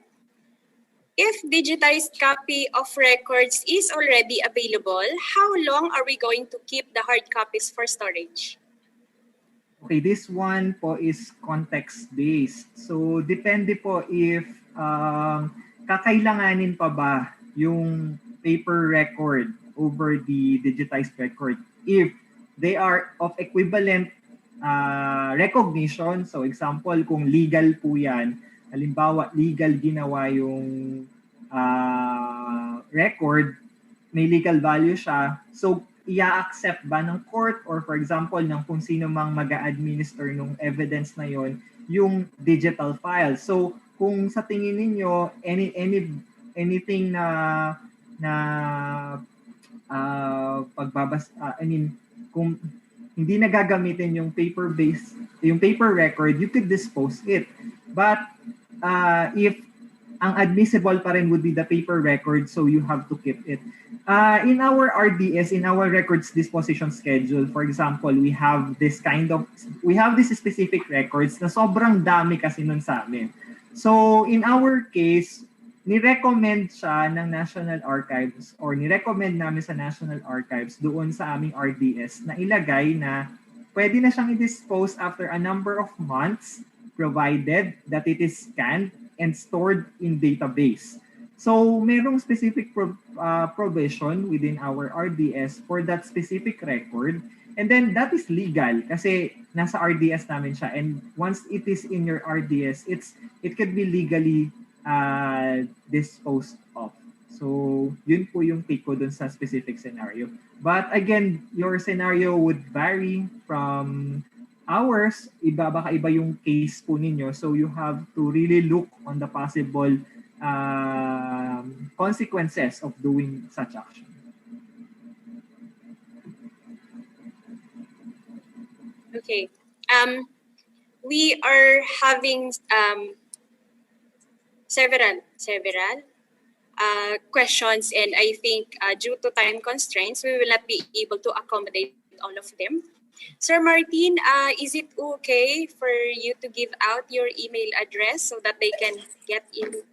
Speaker 4: If digitized copy of records is already available, how long are we going to keep the hard copies for storage?
Speaker 8: Okay, this one po is context-based. So, depende po if kakailanganin pa ba yung paper record over the digitized record. If they are of equivalent recognition, so example, kung legal po yan, halimbawa, legal ginawa yung record, may legal value siya, so i-accept ba ng court or for example ng kung sino mang mag-a-administer ng evidence na yon yung digital file. So kung sa tingin ninyo anything na kung hindi nagagamitin yung paper record, you could dispose it. But if ang admissible pa rin would be the paper record, so you have to keep it. In our RDS, in our records disposition schedule, for example, we have this specific records na sobrang dami kasi nun sa amin. So in our case, ni-recommend siya ng National Archives or ni-recommend namin sa National Archives doon sa aming RDS na ilagay na pwede na siyang i-dispose after a number of months provided that it is scanned and stored in database. So, merong specific provision within our RDS for that specific record. And then, that is legal kasi nasa RDS namin siya. And once it is in your RDS, it could be legally disposed of. So, yun po yung take ko dun sa specific scenario. But again, your scenario would vary from ours. Baka iba yung case po ninyo. So, you have to really look on the possible consequences of doing such action.
Speaker 4: Okay. We are having several questions, and I think due to time constraints, we will not be able to accommodate all of them. Sir Martin, is it okay for you to give out your email address so that they can get in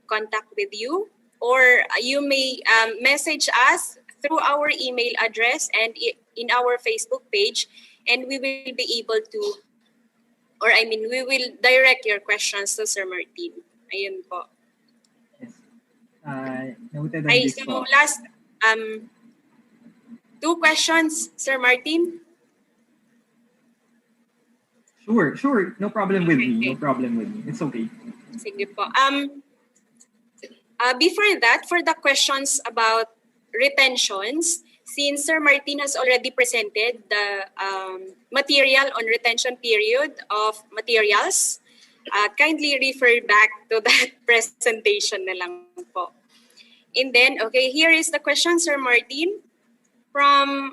Speaker 4: contact with you? Or you may message us through our email address and in our Facebook page, and we will be able to, or I mean, we will direct your questions to Sir Martin. Ayun po.
Speaker 8: Yes. Noted on
Speaker 4: Ay,
Speaker 8: this
Speaker 4: so
Speaker 8: po.
Speaker 4: last, 2 questions, Sir Martin.
Speaker 8: Sure. No problem with me.
Speaker 4: Okay.
Speaker 8: No problem with me. It's okay.
Speaker 4: Sige po. Before that, for the questions about retentions, since Sir Martin has already presented the material on retention period of materials, kindly refer back to that presentation na lang po. And then, okay, here is the question, Sir Martin, from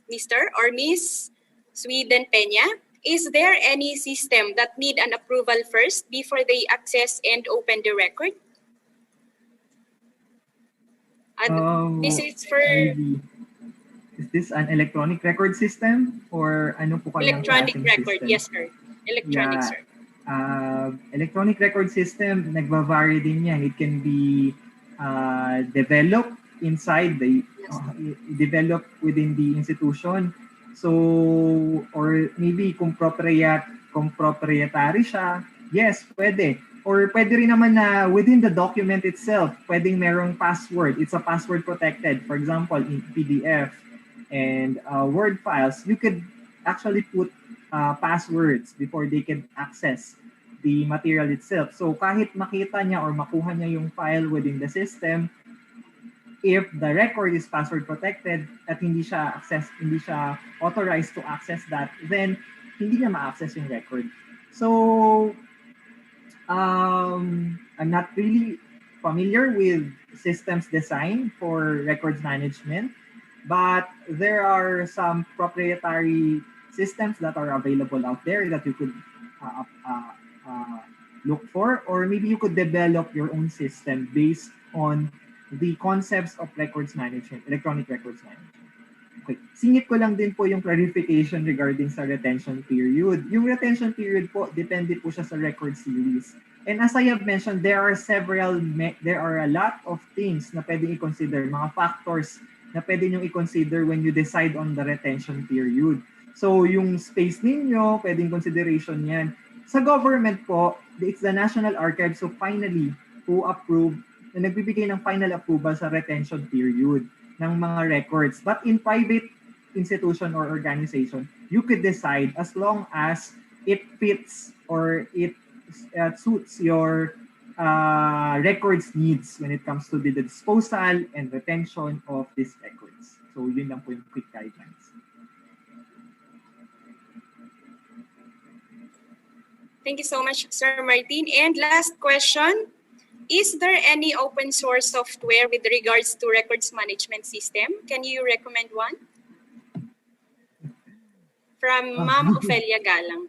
Speaker 4: Mr. or Miss Sweden Peña. Is there any system that need an approval first before they access and open the record? This is for
Speaker 8: Maybe. Is this an electronic record system or ano po kayang
Speaker 4: electronic
Speaker 8: klaseng
Speaker 4: record.
Speaker 8: system?
Speaker 4: Yes, sir. Electronic,
Speaker 8: Yeah.
Speaker 4: sir.
Speaker 8: Electronic record system, nagva-vary din yan. It can be developed inside developed within the institution. So, or maybe kung proprietary siya, yes, pwede. Or pwede rin naman na within the document itself, pwedeng merong password. It's a password protected. For example, in PDF and Word files, you could actually put passwords before they can access the material itself. So kahit makita niya or makuha niya yung file within the system, if the record is password protected at hindi siya authorized to access that, then hindi niya ma-access yung record. So I'm not really familiar with systems design for records management, but there are some proprietary systems that are available out there that you could look for, or maybe you could develop your own system based on the concepts of records management, electronic records management. Okay. Singit ko lang din po yung clarification regarding sa retention period. Yung retention period po, depende po siya sa record series. And as I have mentioned, there are a lot of things na pwedeng i-consider, mga factors na pwede nyo i-consider when you decide on the retention period. So yung space ninyo, pwedeng consideration yan. Sa government po, it's the National Archives who finally na nagbibigay ng final approval sa retention period ng mga records. But in private institution or organization, you could decide as long as it fits or it suits your records needs when it comes to the disposal and retention of these records. So yun lang po yung quick guidelines.
Speaker 4: Thank you so much, Sir Martin. And last question, is there any open source software with regards to records management system? Can you recommend one? From Ma'am Ophelia Galang.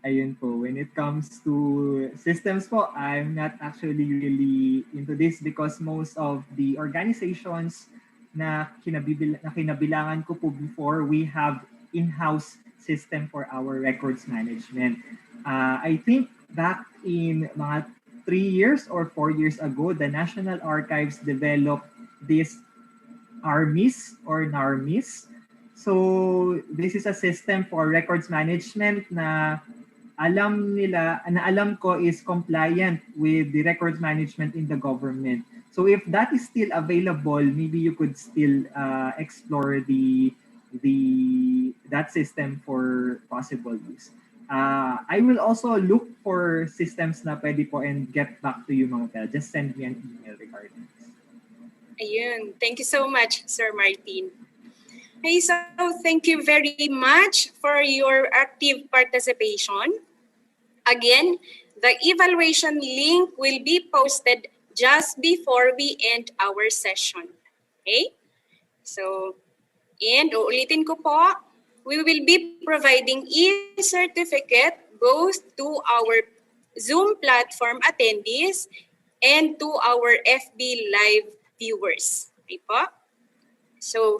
Speaker 8: Ayun po, when it comes to systems po, I'm not actually really into this because most of the organizations na kinabilangan ko po before, we have in-house system for our records management. I think back in mga 3 years or 4 years ago, the National Archives developed this ARMIS or NARMIS. So this is a system for records management na alam ko is compliant with the records management in the government. So if that is still available, maybe you could still explore that system for possible use. I will also look for systems na pwede po and get back to you mga pal. Just send me an email regarding this.
Speaker 4: Ayun. Thank you so much, Sir Martin. Hey, so thank you very much for your active participation. Again, the evaluation link will be posted just before we end our session. Okay? So, and uulitin ko po, we will be providing e-certificate both to our Zoom platform attendees and to our FB Live viewers. Okay po? So,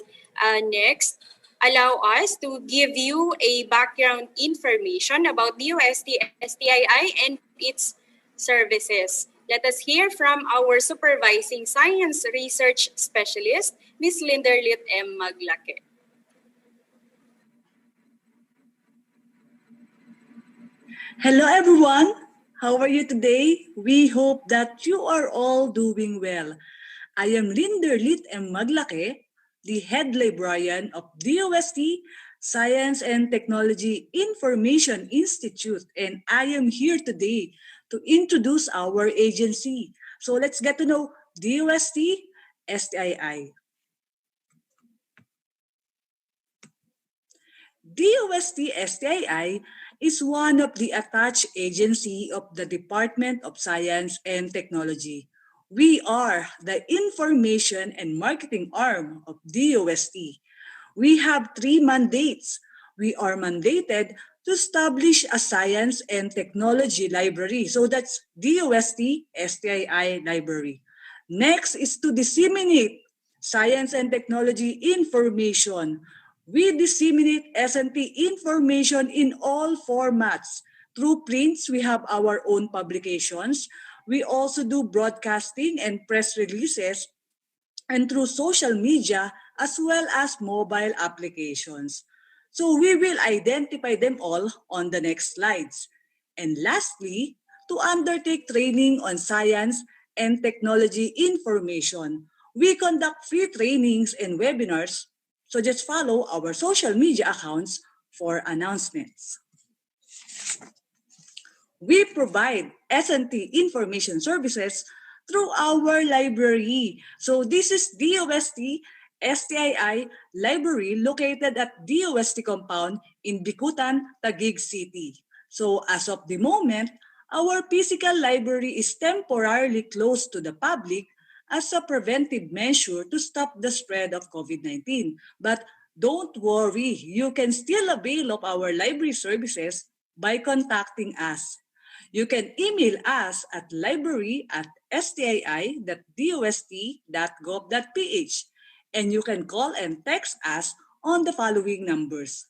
Speaker 4: next, allow us to give you a background information about DOST-STII and its services. Let us hear from our Supervising Science Research Specialist, Ms. Linderlit M. Maglake.
Speaker 9: Hello everyone, how are you today? We hope that you are all doing well. I am Linderlit M. Maglake, the head librarian of DOST Science and Technology Information Institute, and I am here today to introduce our agency. So let's get to know DOST-STII. DOST-STII is one of the attached agency of the Department of Science and Technology. We are the information and marketing arm of DOST. We have 3 mandates. We are mandated to establish a science and technology library. So that's DOST-STII library. Next is to disseminate science and technology information. We disseminate S&T information in all formats. Through prints, we have our own publications. We also do broadcasting and press releases, and through social media as well as mobile applications. So we will identify them all on the next slides. And lastly, to undertake training on science and technology information, we conduct free trainings and webinars. So just follow our social media accounts for announcements. We provide S&T information services through our library. So this is DOST-STII library located at DOST compound in Bicutan, Taguig City. So as of the moment, our physical library is temporarily closed to the public as a preventive measure to stop the spread of COVID-19. But don't worry, you can still avail of our library services by contacting us. You can email us at library@stii.dost.gov.ph, and you can call and text us on the following numbers.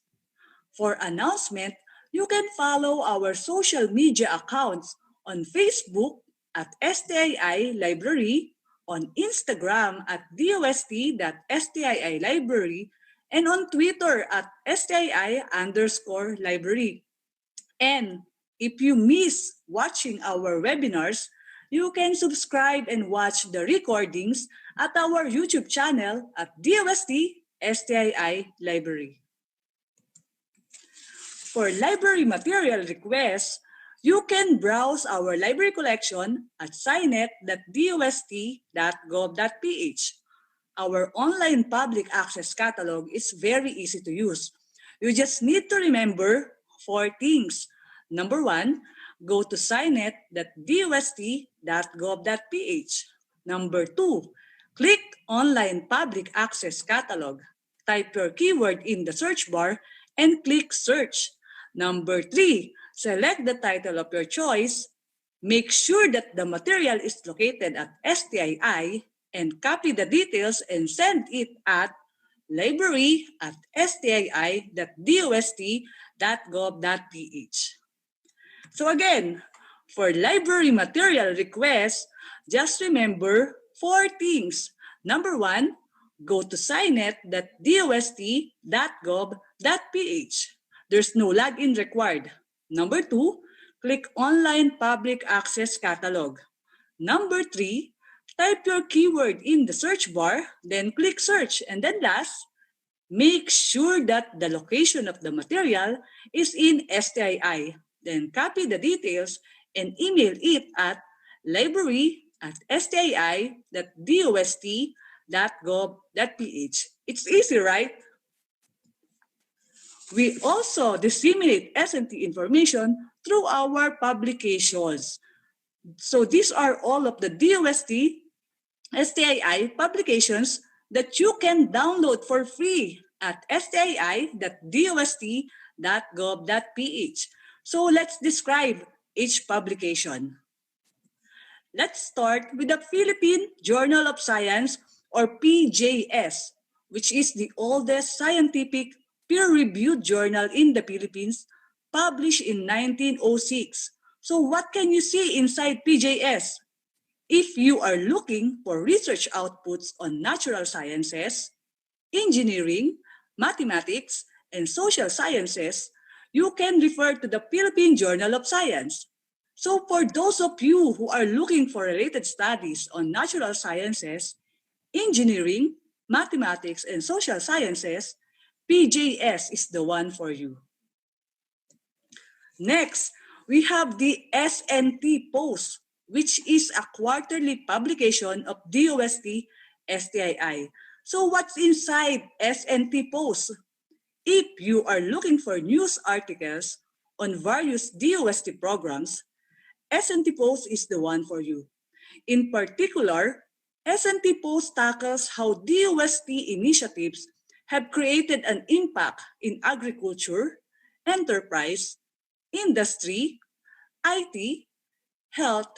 Speaker 9: For announcement, you can follow our social media accounts on Facebook at STII Library, on Instagram at DOST.STII Library, and on Twitter at STII_library. And if you miss watching our webinars, you can subscribe and watch the recordings at our YouTube channel at DOST-STII Library. For library material requests, you can browse our library collection at scinet.dost.gov.ph. Our online public access catalog is very easy to use. You just need to remember 4 things. Number 1, go to scinet.dost.gov.ph. Number 2, click Online Public Access Catalog. Type your keyword in the search bar and click Search. Number 3, select the title of your choice. Make sure that the material is located at STII and copy the details and send it at library@stii.dost.gov.ph. So again, for library material requests, just remember 4 things. Number 1, go to scinet.dost.gov.ph. There's no login required. Number 2, click Online Public Access Catalog. Number 3, type your keyword in the search bar, then click Search. And then last, make sure that the location of the material is in STII. Then copy the details and email it at library@stii.dost.gov.ph. It's easy, right? We also disseminate S&T information through our publications. So these are all of the DOST-STII publications that you can download for free at stii.dost.gov.ph. So let's describe each publication. Let's start with the Philippine Journal of Science, or PJS, which is the oldest scientific peer-reviewed journal in the Philippines, published in 1906. So what can you see inside PJS? If you are looking for research outputs on natural sciences, engineering, mathematics, and social sciences, you can refer to the Philippine Journal of Science. So for those of you who are looking for related studies on natural sciences, engineering, mathematics, and social sciences, PJS is the one for you. Next, we have the SNT Post, which is a quarterly publication of DOST-STII. So what's inside SNT Post? If you are looking for news articles on various DOST programs, SNT Post is the one for you. In particular, SNT Post tackles how DOST initiatives have created an impact in agriculture, enterprise, industry, IT, health,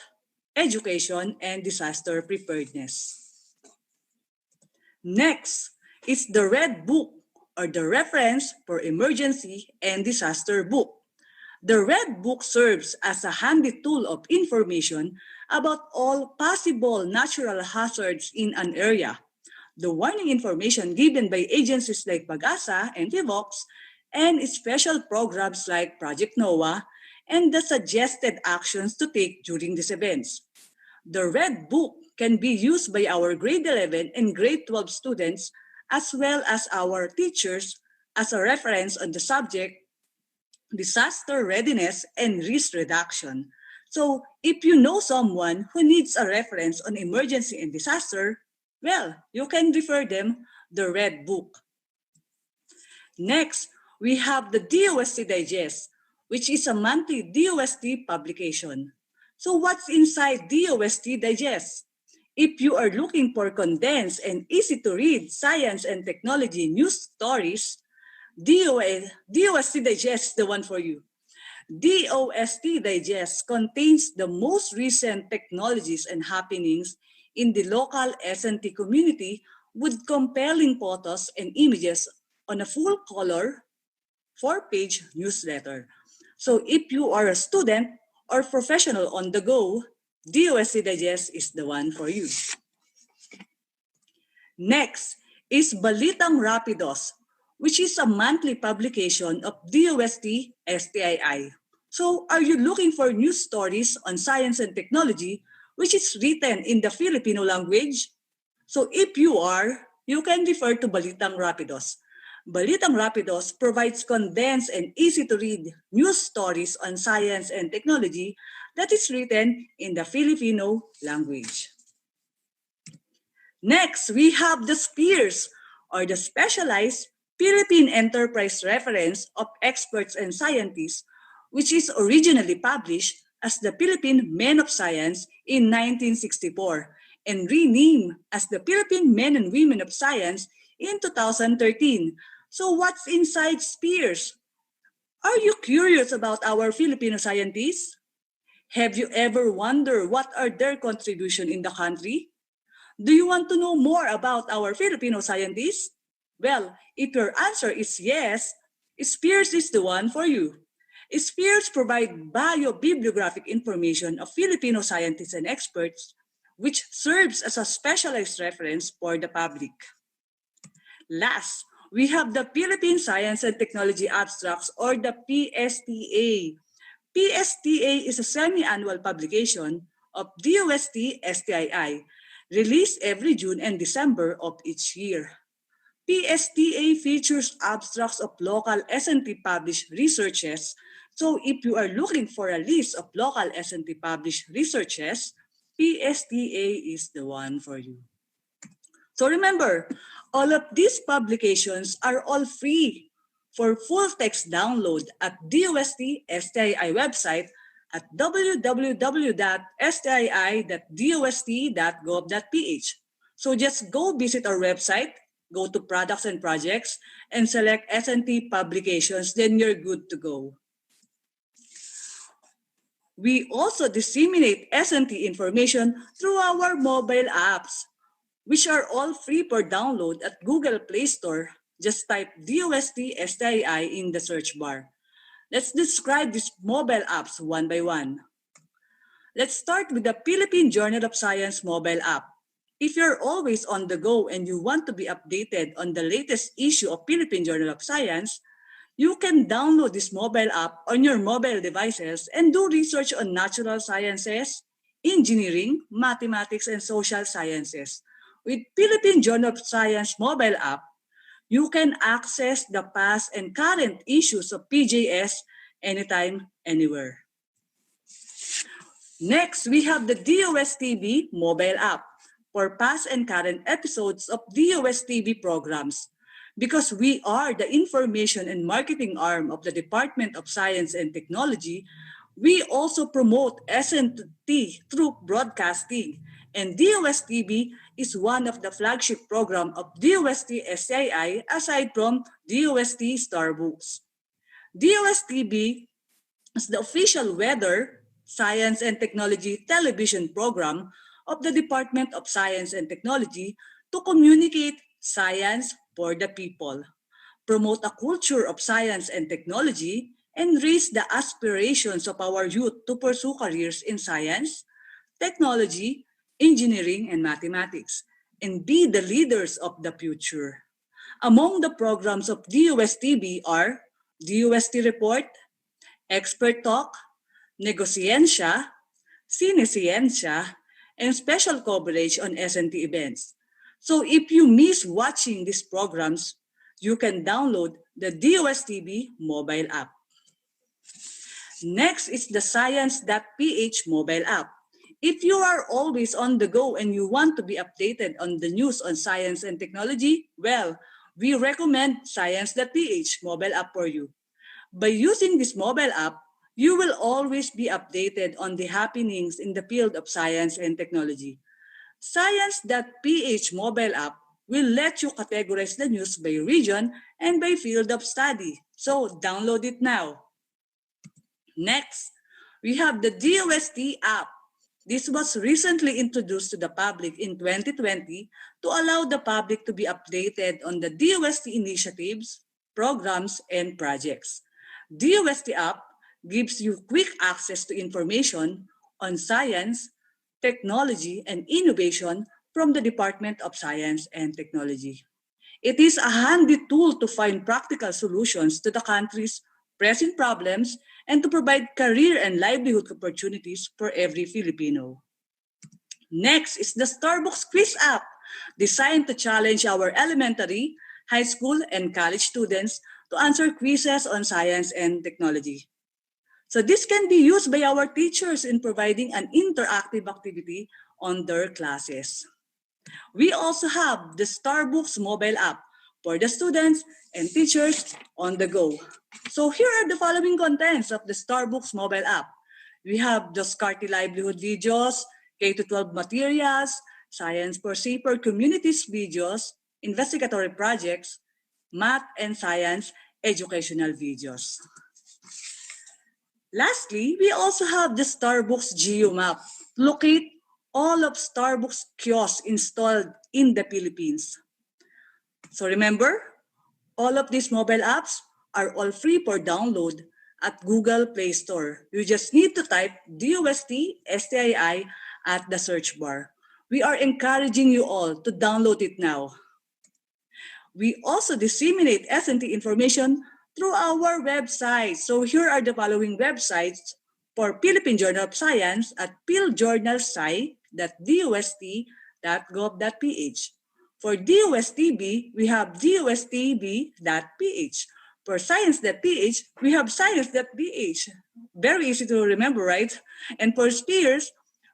Speaker 9: education, and disaster preparedness. Next is the Red Book, or the Reference for Emergency and Disaster Book. The Red Book serves as a handy tool of information about all possible natural hazards in an area. The warning information given by agencies like Pag-asa and PHIVOLCS, and special programs like Project NOAA, and the suggested actions to take during these events. The Red Book can be used by our grade 11 and grade 12 students, as well as our teachers, as a reference on the subject disaster readiness and risk reduction. So if you know someone who needs a reference on emergency and disaster, well, you can refer them the Red Book. Next, we have the Dosc Digest, which is a monthly DOST publication. So what's inside Dosc Digest? If you are looking for condensed and easy to read science and technology news stories, DOST Digest is the one for you. DOST Digest contains the most recent technologies and happenings in the local SNT community with compelling photos and images on a full-color, 4-page newsletter. So if you are a student or professional on the go, DOST Digest is the one for you. Next is Balitang Rapidos, which is a monthly publication of DOST-STII. So are you looking for news stories on science and technology, which is written in the Filipino language? So if you are, you can refer to Balitang Rapidos. Balitang Rapidos provides condensed and easy-to-read news stories on science and technology that is written in the Filipino language. Next, we have the SPEARS, or the Specialized Philippine Enterprise Reference of Experts and Scientists, which is originally published as the Philippine Men of Science in 1964 and renamed as the Philippine Men and Women of Science in 2013. So what's inside SPEARS? Are you curious about our Filipino scientists? Have you ever wondered what are their contribution in the country? Do you want to know more about our Filipino scientists? Well, if your answer is yes, SPEARS is the one for you. SPEARS provide bio-bibliographic information of Filipino scientists and experts, which serves as a specialized reference for the public. Last, we have the Philippine Science and Technology Abstracts, or the PSTA. PSTA is a semi-annual publication of DOST-STII, released every June and December of each year. PSTA features abstracts of local SNT published researches. So if you are looking for a list of local SNT published researches, PSTA is the one for you. So remember, all of these publications are all free for full text download at DOST-STII website at www.stii.dost.gov.ph. So just go visit our website, go to Products and Projects, and select SNT Publications, then you're good to go. We also disseminate S&T information through our mobile apps, which are all free for download at Google Play Store. Just type DOST-STII in the search bar. Let's describe these mobile apps one by one. Let's start with the Philippine Journal of Science mobile app. If you're always on the go and you want to be updated on the latest issue of Philippine Journal of Science, you can download this mobile app on your mobile devices and do research on natural sciences, engineering, mathematics, and social sciences. With Philippine Journal of Science mobile app, you can access the past and current issues of PJS anytime, anywhere. Next, we have the DOST-TV mobile app for past and current episodes of DOST-TV programs. Because we are the information and marketing arm of the Department of Science and Technology, we also promote S&T through broadcasting, and DOST-TV is one of the flagship program of DOST-STII aside from DOST-STAR books. DOST-TV is the official weather, science, and technology television program of the Department of Science and Technology to communicate science for the people, promote a culture of science and technology, and raise the aspirations of our youth to pursue careers in science, technology, engineering, and mathematics, and be the leaders of the future. Among the programs of DOST-TV are DOST Report, Expert Talk, Negosciencia, Cinesciencia, and special coverage on S&T events. So if you miss watching these programs, you can download the DOST-TV mobile app. Next is the Science.ph mobile app. If you are always on the go and you want to be updated on the news on science and technology, well, we recommend Science.ph mobile app for you. By using this mobile app, you will always be updated on the happenings in the field of science and technology. Science.ph mobile app will let you categorize the news by region and by field of study. So download it now. Next, we have the DOST app. This was recently introduced to the public in 2020 to allow the public to be updated on the DOST initiatives, programs, and projects. DOST app gives you quick access to information on science, technology, and innovation from the Department of Science and Technology. It is a handy tool to find practical solutions to the country's pressing problems and to provide career and livelihood opportunities for every Filipino. Next is the Starbucks Quiz app, designed to challenge our elementary, high school, and college students to answer quizzes on science and technology. So this can be used by our teachers in providing an interactive activity on their classes. We also have the Starbucks mobile app for the students and teachers on the go. So here are the following contents of the Starbucks mobile app. We have the Scarty Livelihood videos, K-12 materials, Science for Safer Communities videos, investigatory projects, math and science educational videos. Lastly, we also have the Starbucks GeoMap. Locate all of Starbucks kiosks installed in the Philippines. So remember, all of these mobile apps are all free for download at Google Play Store. You just need to type DOST-STII at the search bar. We are encouraging you all to download it now. We also disseminate S&T information through our website. So here are the following websites for Philippine Journal of Science at philjournalsci.dost.gov.ph. For DOST-TV, we have dostb.ph. For science.ph, we have science.ph. Very easy to remember, right? And for SPEARS,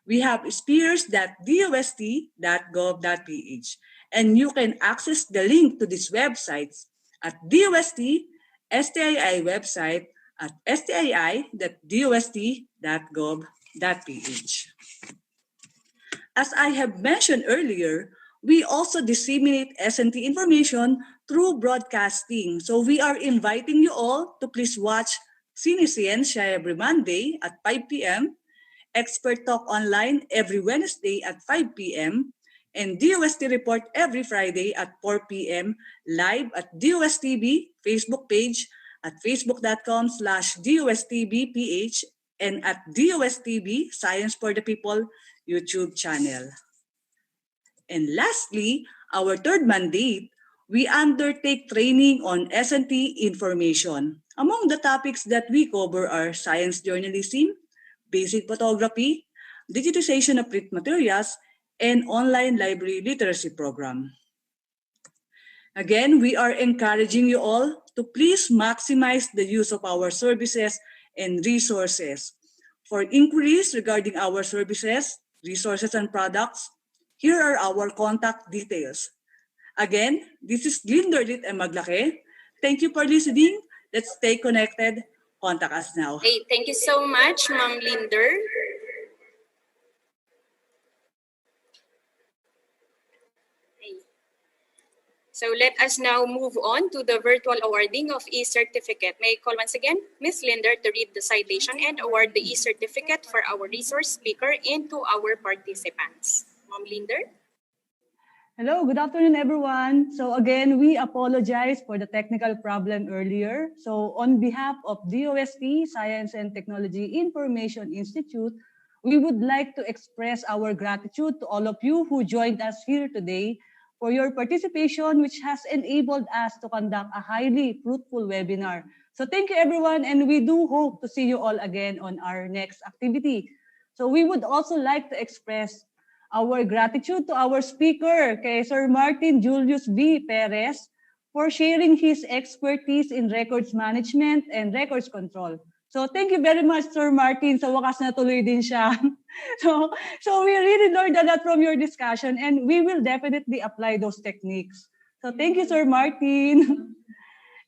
Speaker 9: we have spears.dost.gov.ph. And you can access the link to these websites at DOST-STII website at stii.dost.gov.ph. As I have mentioned earlier, we also disseminate S&T information through broadcasting. So we are inviting you all to please watch Sinisciencia every Monday at 5 p.m., Expert Talk Online every Wednesday at 5 p.m., and DOST Report every Friday at 4 p.m. live at DOST-TV Facebook page at facebook.com/DOST-TVPH and at DOST-TV Science for the People YouTube channel. And lastly, our third mandate, we undertake training on S&T information. Among the topics that we cover are science journalism, basic photography, digitization of print materials, and online library literacy program. Again, we are encouraging you all to please maximize the use of our services and resources. For inquiries regarding our services, resources, and products, here are our contact details. Again, this is Linder Lit and Maglake. Thank you for listening. Let's stay connected. Contact us now.
Speaker 4: Hey, thank you so much, Ma'am Linder. So let us now move on to the virtual awarding of e-certificate. May I call once again Ms. Linder to read the citation and award the e-certificate for our resource speaker and to our participants. Ma'am Linder?
Speaker 10: Hello, good afternoon, everyone. So again, we apologize for the technical problem earlier. So on behalf of DOST, Science and Technology Information Institute, we would like to express our gratitude to all of you who joined us here today for your participation, which has enabled us to conduct a highly fruitful webinar. So thank you, everyone, and we do hope to see you all again on our next activity. So we would also like to express our gratitude to our speaker, kay Sir Martin Julius B. Perez, for sharing his expertise in records management and records control. So thank you very much, Sir Martin. Sa wakas natuloy din siya. So we really learned a lot from your discussion, and we will definitely apply those techniques. So thank you, Sir Martin.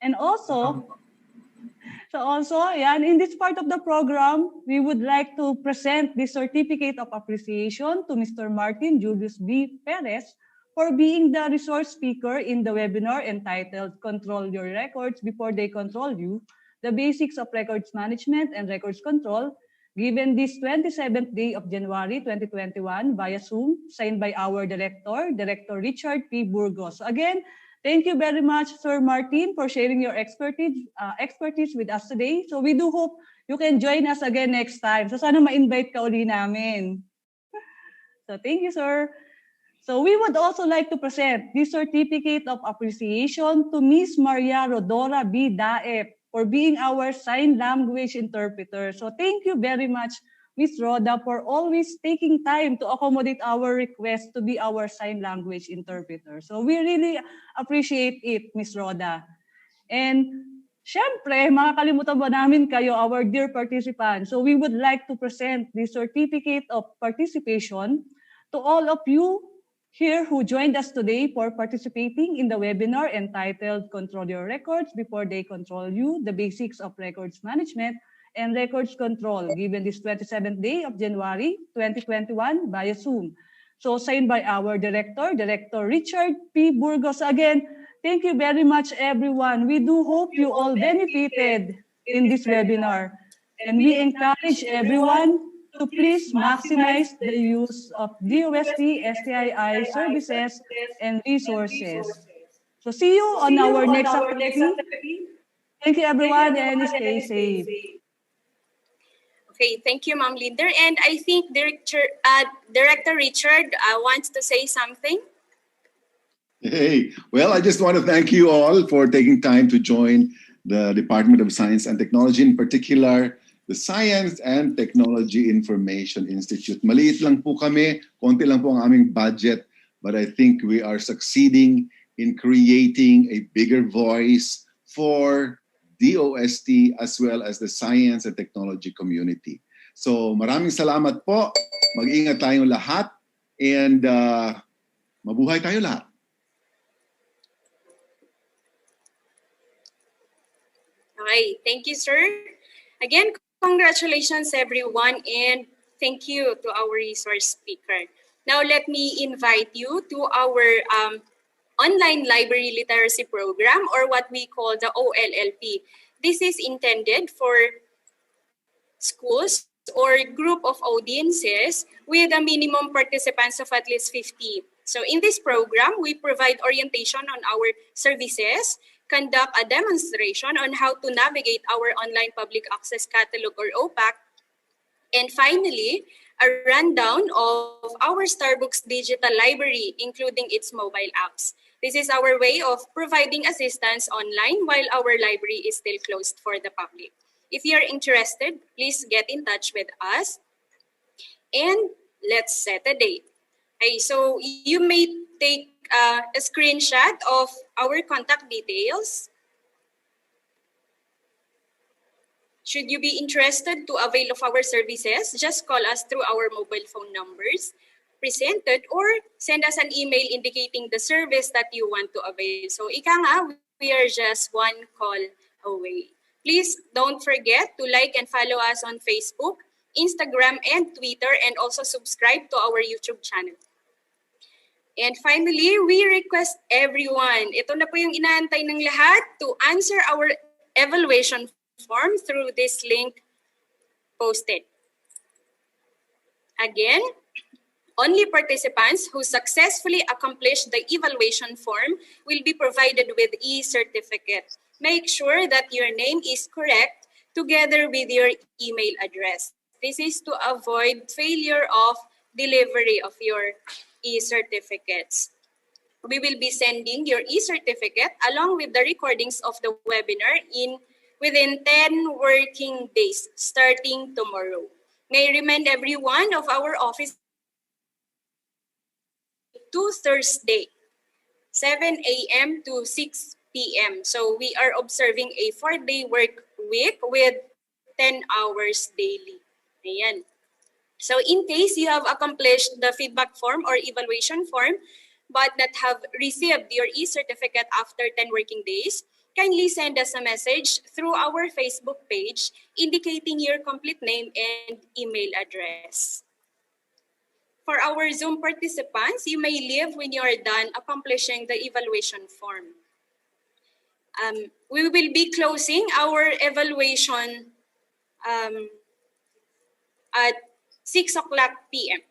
Speaker 10: And also, in this part of the program, we would like to present the Certificate of Appreciation to Mr. Martin Julius B. Perez for being the resource speaker in the webinar entitled Control Your Records Before They Control You, the Basics of Records Management and Records Control, given this 27th day of January 2021 via Zoom, signed by our Director Richard P. Burgos. So again, thank you very much, Sir Martin, for sharing your expertise with us today. So we do hope you can join us again next time. So sana ma-invite ka uli namin. So thank you, sir. So we would also like to present this Certificate of Appreciation to Ms. Maria Rodora B. Daep for being our sign language interpreter. So thank you very much, Ms. Roda, for always taking time to accommodate our request to be our sign language interpreter. So we really appreciate it, Ms. Roda. And syempre, makakalimutan ba namin kayo, our dear participants. So we would like to present the Certificate of Participation to all of you here who joined us today for participating in the webinar entitled Control Your Records Before They Control You, the Basics of Records Management and Records Control, given this 27th day of January 2021 via Zoom. So signed by our Director Richard P. Burgos. Again, thank you very much, everyone. We do hope you all benefited in this webinar. And we encourage everyone to please maximize the use of DOST-STII services and resources. So see you on our next activity. Thank you, everyone, and stay safe.
Speaker 4: Okay, thank you, Ma'am Linder. And I think Director Richard wants to say something.
Speaker 6: Hey, well, I just want to thank you all for taking time to join the Department of Science and Technology, in particular, the Science and Technology Information Institute. Maliit lang po kami, konti lang po ang aming budget, but I think we are succeeding in creating a bigger voice for DOST as well as the science and technology community. So maraming salamat po, mag-ingat tayong lahat, and mabuhay tayo lahat.
Speaker 4: Okay, thank you, sir. Again, congratulations, everyone, and thank you to our resource speaker. Now, let me invite you to our online library literacy program, or what we call the OLLP. This is intended for schools or group of audiences with a minimum participants of at least 50. So in this program, we provide orientation on our services, conduct a demonstration on how to navigate our online public access catalog or OPAC, and finally, a rundown of our Starbucks digital library, including its mobile apps. This is our way of providing assistance online while our library is still closed for the public. If you're interested, please get in touch with us and let's set a date. Okay, so you may take a screenshot of our contact details. Should you be interested to avail of our services, just call us through our mobile phone numbers presented or send us an email indicating the service that you want to avail. So ika nga, we are just one call away. Please don't forget to like and follow us on Facebook, Instagram, and Twitter, and also subscribe to our YouTube channel. And finally, we request everyone, ito na po yung inaantay ng lahat, to answer our evaluation form through this link posted. Again, only participants who successfully accomplish the evaluation form will be provided with e-certificate. Make sure that your name is correct together with your email address. This is to avoid failure of delivery of your e-certificates. We will be sending your e-certificate along with the recordings of the webinar within 10 working days starting tomorrow. May I remind everyone of our office to Thursday, 7 a.m. to 6 p.m. So we are observing a 4-day work week with 10 hours daily. Ayan. So in case you have accomplished the feedback form or evaluation form but not have received your e-certificate after 10 working days, kindly send us a message through our Facebook page indicating your complete name and email address. For our Zoom participants, you may leave when you are done accomplishing the evaluation form. We will be closing our evaluation at 6 o'clock p.m.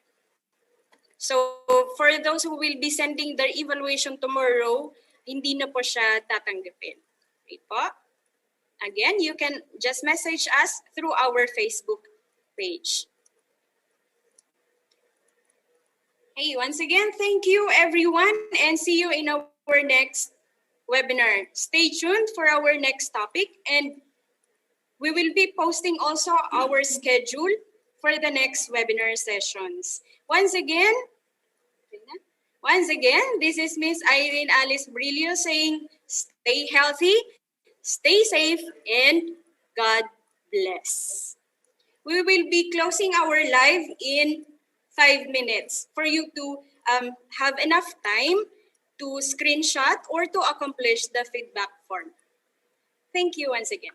Speaker 4: So for those who will be sending their evaluation tomorrow, hindi na po siya tatanggapin. Okay po? Again, you can just message us through our Facebook page. Hey, once again, thank you everyone and see you in our next webinar. Stay tuned for our next topic and we will be posting also our schedule for the next webinar sessions. Once again, this is Miss Irene Alice Brillo saying, stay healthy, stay safe, and God bless. We will be closing our live in 5 minutes for you to have enough time to screenshot or to accomplish the feedback form. Thank you once again.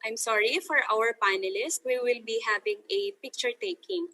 Speaker 4: I'm sorry for our panelists. We will be having a picture taking.